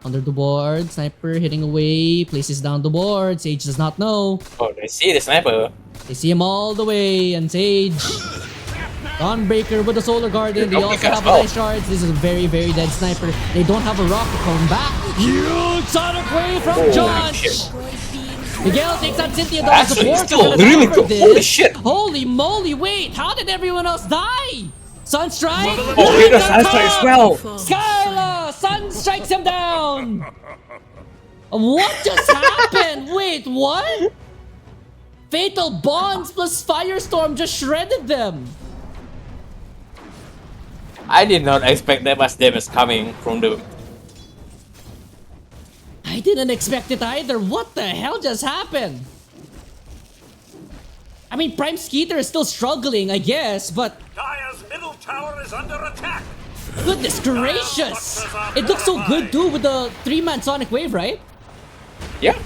under the board. Sniper hitting away. Places down the board. Sage does not know. Oh, they see the sniper. They see him all the way, and Sage. Dawnbreaker with the Solar Guardian. They also have a nice shards. This is a very, very dead sniper. They don't have a rock to come back. Huge Sonic Wave from Jonch. Miguel takes out Cynthia though. Actually, Support it's still are gonna really cover good. this. Holy shit. Holy moly, wait. How did everyone else die? Sunstrike. Oh, he does Sunstrike as well. Skyla. Sun strikes him down. What just happened? Wait, what? Fatal Bonds plus Firestorm just shredded them. I did not expect that much damage coming from the. I didn't expect it either. What the hell just happened? I mean, Prime Skeeter is still struggling, I guess, but Dire's middle tower is under attack. goodness gracious! It looks so good too with the 3-man Sonic Wave, right? Yeah.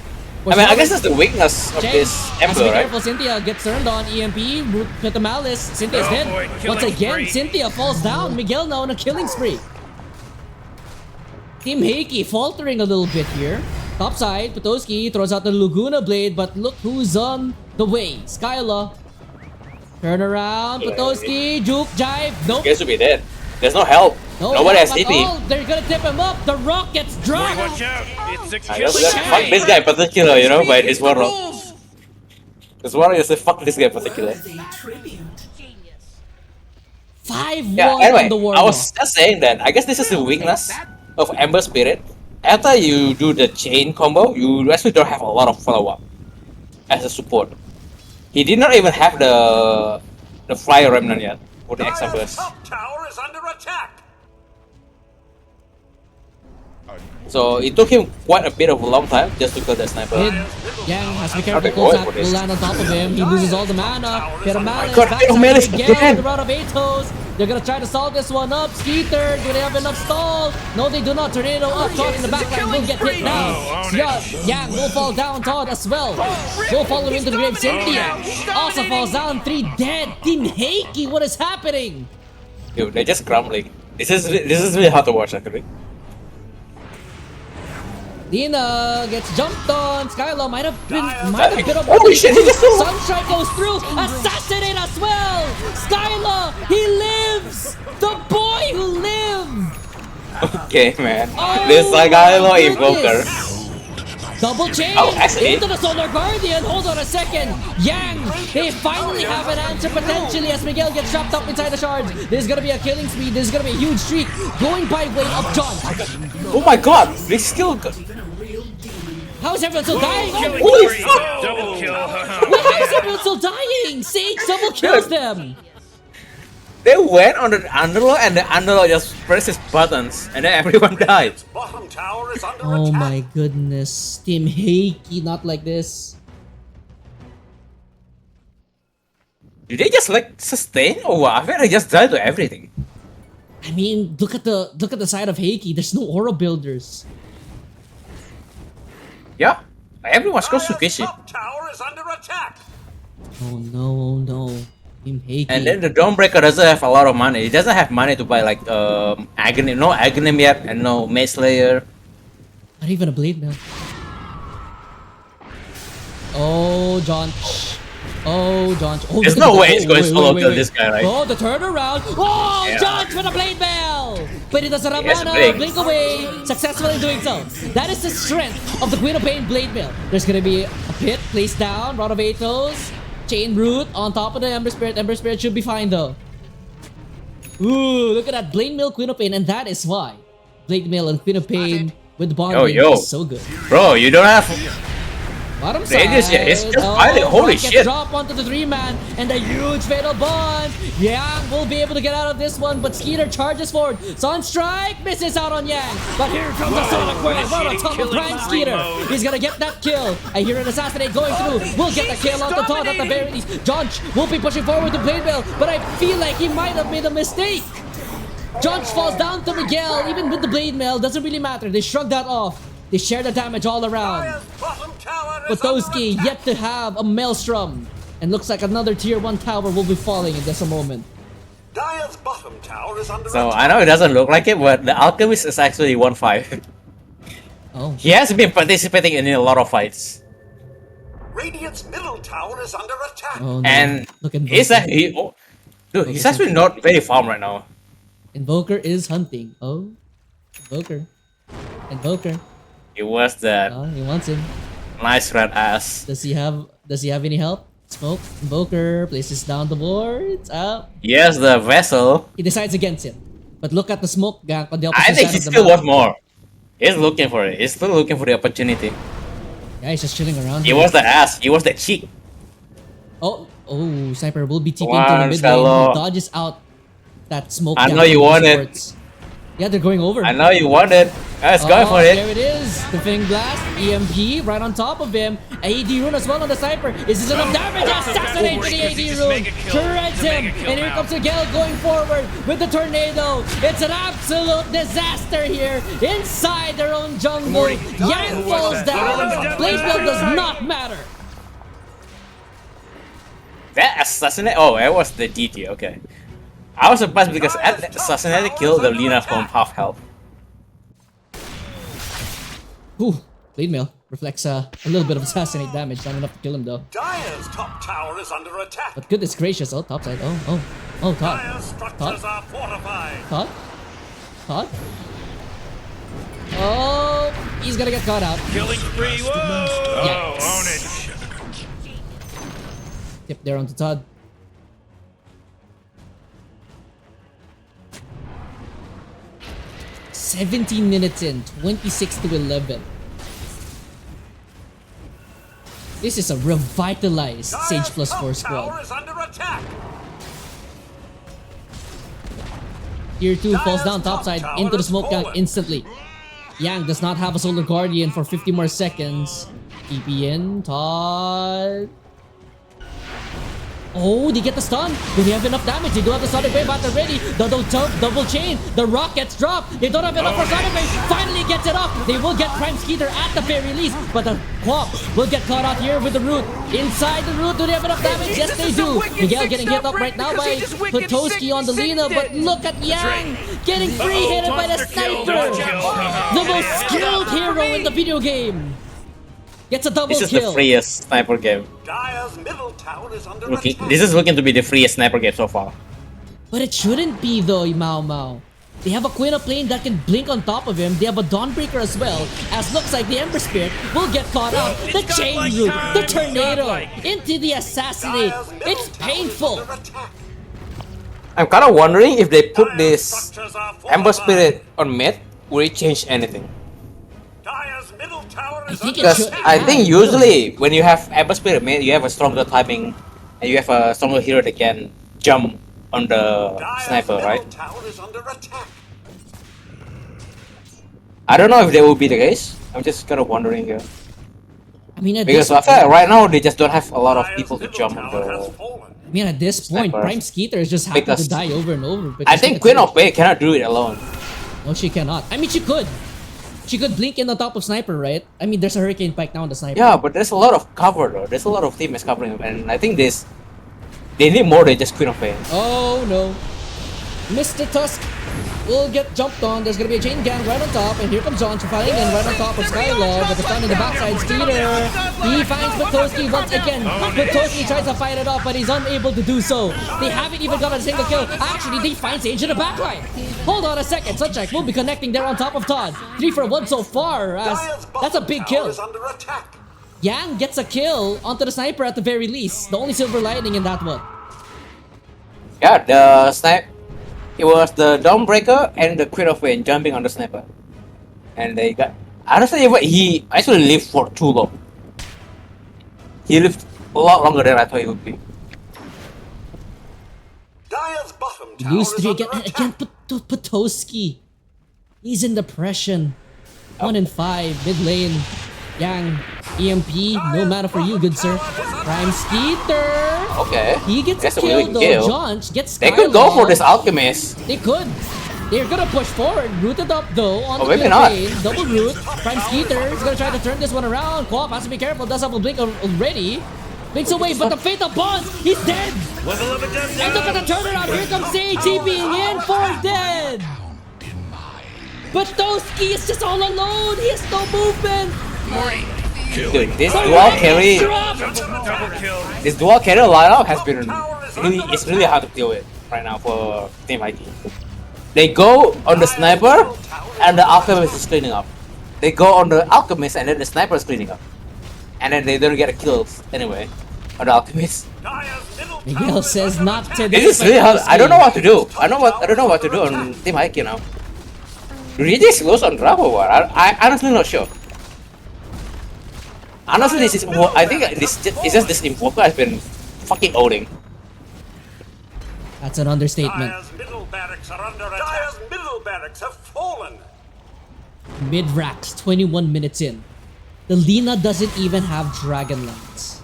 I mean, I guess that's the weakness of Jay, this has to Emperor, be right? careful. Cynthia gets turned on. EMP, root with the malice. Cynthia's Oh dead. boy, Once killing again, spree. Cynthia falls down. Miguel now on a killing spree. Team Heiki faltering a little bit here. Top side, Petoski throws out the Laguna Blade, but look who's on the way. Skyla. Turn around, Petoski, juke, jive. Nope. He has to be dead. There's no help. No Nobody has help at TP. all. They're gonna tip him up. The rock gets dropped. Watch out! It's a I kill. just fuck this guy in particular, you know, by his warlock. This warlock just said fuck this guy in particular. 5-1 Yeah, on anyway, the I Warlock. was just saying that I guess this is the weakness of Ember Spirit. After you do the chain combo, you actually don't have a lot of follow-up as a support. He did not even have the Fire Remnant yet for the extra Dire's burst. top tower is under attack. So it took him quite a bit of a long time just to kill that sniper. Yang has to be careful. I've been Cold going Tap for this. will land on top of him. He loses all the mana. Pero Malice God, backside Malice again again. with the round of Atos. They're gonna try to solve this one up. Skeeter, do they have enough stall? No, they do not. Tornado up. Todd in the backline will get hit now. Yeah, Yang will fall down. Todd as well. Will follow into the grave. Cynthia also falls down. 3 dead. Team Heiki, what is happening? Dude, they're just crumbling. This is really hard to watch actually. Dina gets jumped on. Skylar might have been on Holy shit, he just Sunstrike goes through. Assassinate as well. Skylar, he lives. The boy who lived. Okay, man. Oh This like I my know Invoker. goodness. Double chain actually- into the Solar Guardian. Hold on a second. Yang, they finally have an answer potentially as Miguel gets trapped up inside the shards. This is gonna be a killing spree. This is gonna be a huge streak going by way of John. Oh my god, they still How is everyone still dying? holy fuck! Double kill. Wait, how is everyone still dying? Sage double kills them. They went on the underlord and the underlord just presses buttons and then everyone died. Bottom tower is under Oh attack. my goodness. Team Heiki, not like this. Did they just like sustain or what? I feel like they just died to everything. I mean, look at the side of Heiki. There's no aura builders. Yeah, everyone's close to Dire's Kishi. top tower is under attack. Oh no, oh no. Team Heiki. And then the Dawnbreaker doesn't have a lot of money. It doesn't have money to buy like Aghanim, no Aghanim yet, and no Maze Slayer. Not even a blade mill. Oh, John. Oh, John. Oh, There's look at no the- way it's going to wait, solo wait, kill wait. this guy, right? Oh, the turnaround. Oh, Yeah. John for the blade mill. But it doesn't have Yes, mana. big. Blink away. Successful in doing so. That is the strength of the Queen of Pain blade mill. There's gonna be a pit placed down. Rod of Atos. Chain root on top of the Ember Spirit. Ember Spirit should be fine though. Ooh, look at that blade mill, Queen of Pain, and that is why blade mill and Queen of Pain with bonding yo. is so good. Bro, you don't have. Bottom They side. just- yeah, it's just fighting. Holy Rockets shit. Drop onto the 3-man and a huge fatal bond. Yang will be able to get out of this one, but Skeeter charges forward. Sunstrike misses out on Yang, but here comes the Sonic Wave right on top of Prime Skeeter. He's gonna get that kill. I hear an assassinate going through. We'll get the kill on the top at the very least. Jonch will be pushing forward to Blade Mill, but I feel like he might have made a mistake. Jonch falls down to Miguel, even with the Blade Mill, doesn't really matter. They shrug that off. They share the damage all around. Dire's bottom tower is under Potowski attack. yet to have a Maelstrom. And looks like another tier 1 tower will be falling in just a moment. Dire's bottom tower is under So attack. I know it doesn't look like it, but the Alchemist is actually 1-5. Oh. He has been participating in a lot of fights, Radiant's middle tower is under attack. Oh no. and Look at he's Invoker. actually, dude, he's actually not very farm right now. Invoker is hunting. Oh. Invoker. Invoker. It was that Oh, he wants him. nice red ass. Does he have any help? Smoke. Invoker places down the boards. Up. Yes, the vessel. He decides against it. But look at the smoke gank on the opposite I think side he of the still map. wants more. He's looking for it. He's still looking for the opportunity. Yeah, he's just chilling around. He here. was the ass. He was the cheek. Oh, Sniper will be TPing to the One, mid lane. Shallow. He dodges out that smoke. I gank know you from the want it. supports. Yeah, they're going over. I know you want it. Let's go for There it. it is. The Fang Blast, EMP right on top of him. AD Rune as well on the Sniper. Is this enough damage? Assassinate to the AD Rune. Shreds him. And here comes Miguel going forward with the Tornado. It's an absolute disaster here inside their own jungle. Yang falls down. Blade Build does not matter. That assassinate. Oh, it was the DT. Okay. I was surprised because that assassinate killed the Lina from half health. Ooh, Blade Mail reflects a little bit of assassinate damage. Not enough to kill him though. Dire's top tower is under attack. But goodness gracious. Oh, topside. Oh, Todd. Dire's structures are fortified. Todd? Oh, he's gonna get caught out. Killing spree. Whoa! Oh, own it. Tip there onto Todd. "17 minutes in, 26 to 11. This is a revitalized Sage Dire's plus 4 top squad. tower is under attack. Tier 2 falls Dire's down top topside tower into the is smoke gank fallen. instantly. Yang does not have a Solar Guardian for 50 more seconds. TP in, Todd. Oh, they get the stun. Do they have enough damage? They do have the Sonic Wave out ready. The double chain. The rock gets dropped. They don't have enough for Sonic Wave. Finally gets it off. They will get Prime Skeeter at the very least. But the Quap will get caught out here with the root. Inside the root, do they have enough damage? Yes, they do. Miguel getting hit up right now by Potowski on the Lina. But look at Yang getting free hit by the sniper. The most skilled hero in the video game. Gets a double This is kill. the freest sniper game. Dire's middle tower is under attack. This is looking to be the freest sniper game so far. But it shouldn't be though, Mao Mao. They have a Queen of Plane that can blink on top of him. They have a Dawnbreaker as well. As looks like the Ember Spirit will get caught up. The Chain Root, the Tornado, into the Assassinate. It's painful. I'm kind of wondering if they put this Ember Spirit on mid, will it change anything? Dire's middle tower I is think under it should. Because I think usually when you have Ember Spirit mid, you have a stronger timing and you have a stronger hero that can jump on the Dire's sniper, middle right? tower is under attack. I don't know if that will be the case. I'm just kind of wondering here. I mean, at Because this I feel like right now they just don't have a lot of people to jump on the... I mean, at this point, Sniper. Prime Skeeter is just happy Because to die over and over. I because think that's Queen it. of Pain cannot do it alone. No, she cannot. I mean, she could. She could blink in on top of Sniper, right? I mean, there's a Hurricane Pike now on the Sniper. Yeah, but there's a lot of cover though. There's a lot of teammates covering him, and I think they need more than just Queen of Pain. Oh no. Mr. Tusk will get jumped on. There's gonna be a chain gang right on top, and here comes John fighting in right on top of Skylove with the stun in the backside. Skeeter. He finds Potowski once again. Potowski tries to fight it off, but he's unable to do so. They haven't even got a single kill. Actually, they find Sage in the backline. Hold on a second. Suncheck will be connecting there on top of Todd. 3 for 1 so far. That's a big kill. Is under attack. Yang gets a kill onto the sniper at the very least. The only silver lining in that one. Yeah, the snipe. It was the Dawnbreaker and the Queen of Pain jumping on the sniper, and they got. Honestly, he actually lived for too long. He lived a lot longer than I thought he would be. Dire's bottom tower Lose is 3 under again. attack. Again, Potowski. He's in depression. 1 in 5, mid lane. Yang, EMP, no matter for you, good sir. Prime Skeeter. Okay. He gets That's a a really kill good though. kill. John gets They could go for Skylove. this alchemist. They could. They're gonna push forward. Rooted up though on Oh, the maybe kill not. chain. Double root. Prime Skeeter is gonna try to turn this one around. Quap has to be careful. Does have a blink already. Blinks away, but the fatal bonds. He's dead. Level of a done And look at the turnaround. Here comes Sage TPing in for dead. But Toski is just all alone. He has no movement. Dude, this The dual rockets carry, dropped. double kill. this dual carry lineup has been it's really hard to deal with right now for Team Heiki. They go on the sniper, and the alchemist is cleaning up. They go on the alchemist, and then the sniper is cleaning up, and then they don't get a kills anyway on the alchemist. Dire's middle Miguel tower says under not attack. today. This is really hard. I don't know what to do. I don't know what to do on Team Heiki now. Do they just lose on draft or what? I honestly not sure. Honestly, this is I think it's just this Invoker has been fucking owning. That's an understatement. Dire's middle barracks are under attack. Dire's middle barracks have fallen. Mid racks, 21 minutes in. The Lina doesn't even have Dragonlance.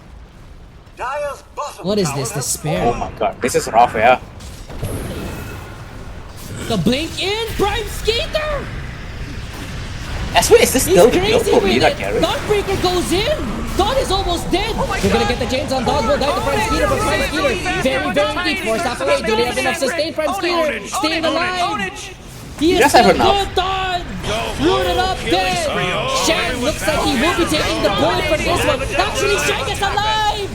Dire's bottom What is tower this? has Despair. Oh my god, this is rough, yeah. The blink in, Prime Skater! Actually, is this He's still the build crazy for with Lina it! carry? Dawnbreaker goes in! Dawn is almost dead! They're gonna get the chains on Dawn, will die to Prime Skater, but Prime Skater very, very deep, forced half away. Do they have enough sustain? Prime Skater staying alive! He is Yes, I still have enough. good, Dawn! Rooted up, dead! Shang looks like he will be taking the bullet for this one. Actually, Shang is alive!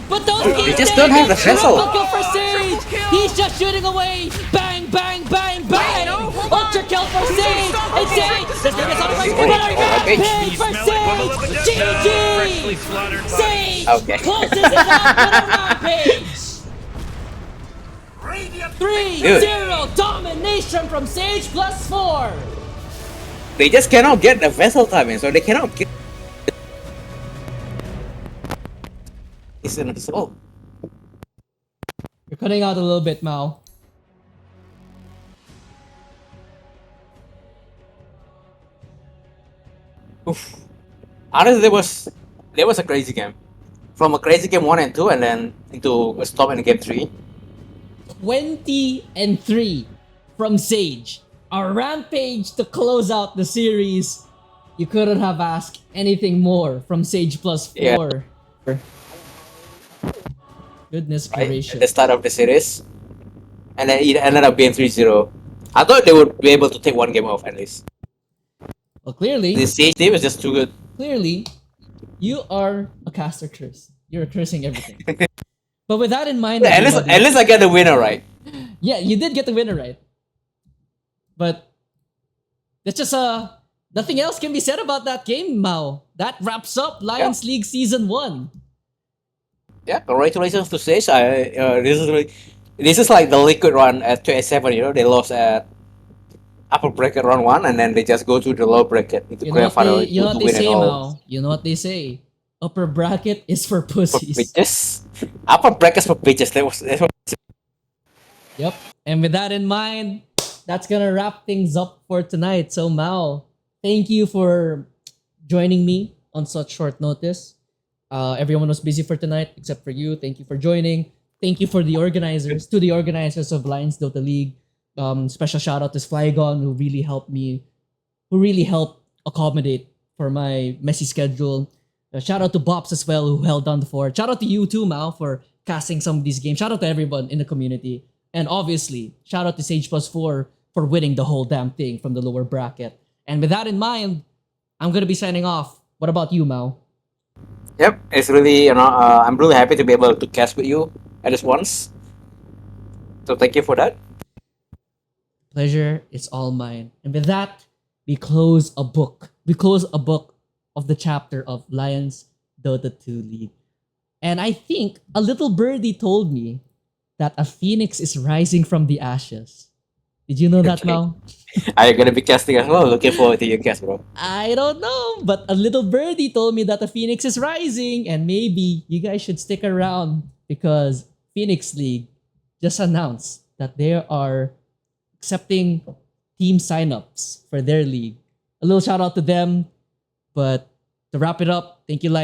But those We just don't have the vessel. Triple kill for Sage! He's just shooting away! Bang, bang, bang, bang! Ultra kill for Sage! And Sage! There's gonna be some rampage for Sage! GG! Sage Okay. closes it out with a rampage! Radiant 3-0 domination from Sage+4! They just cannot get the vessel timing, so they cannot get. It's invincible. You're cutting out a little bit, Mao. Honestly, there was a crazy game. From a crazy game 1 and 2, and then into a stop in game 3. 20-3 from Sage. A rampage to close out the series. You couldn't have asked anything more from Sage plus 4. Yeah. Goodness Right? gracious. At the start of the series. And then it ended up being 3-0. I thought they would be able to take one game off at least. Well, clearly, The Sage team is just too good. you are a caster curse. You're cursing everything. But with that in mind, At least I get the winner right. yeah, you did get the winner right. But that's just nothing else can be said about that game, Mao. That wraps up Lions League Season 1. Yeah, congratulations to Sage. This is like the liquid run at 27. They lost at upper bracket round 1, and then they just go to the lower bracket into You know grand what final they, you know to what they win it say, all. Mao? You know what they say? Upper bracket is for For pussies. bitches, upper brackets for bitches. That's what. Yep. And with that in mind, that's gonna wrap things up for tonight. So Mao, thank you for joining me on such short notice. Everyone was busy for tonight except for you. Thank you for joining. Thank you for the organizers, to the organizers of Lions Dota League. Special shout out to Flygon who really helped accommodate for my messy schedule. Shout out to Bops as well who held down the fort. Shout out to you too, Mao, for casting some of these games. Shout out to everyone in the community. And obviously, shout out to Sage+4 for winning the whole damn thing from the lower bracket. And with that in mind, I'm gonna be signing off. What about you, Mao? Yep, it's really I'm really happy to be able to cast with you at least once. So thank you for that. Pleasure is all mine. And with that, we close a book. We close a book of the chapter of Lions Dota 2 League. And I think a little birdie told me that a phoenix is rising from the ashes. Did you know that, Okay. Mao? Are you gonna be casting as well? Looking forward to your cast, bro. I don't know, but a little birdie told me that a phoenix is rising, and maybe you guys should stick around because Phoenix League just announced that they are accepting team signups for their league. A little shout out to them, but to wrap it up, thank you, Lions.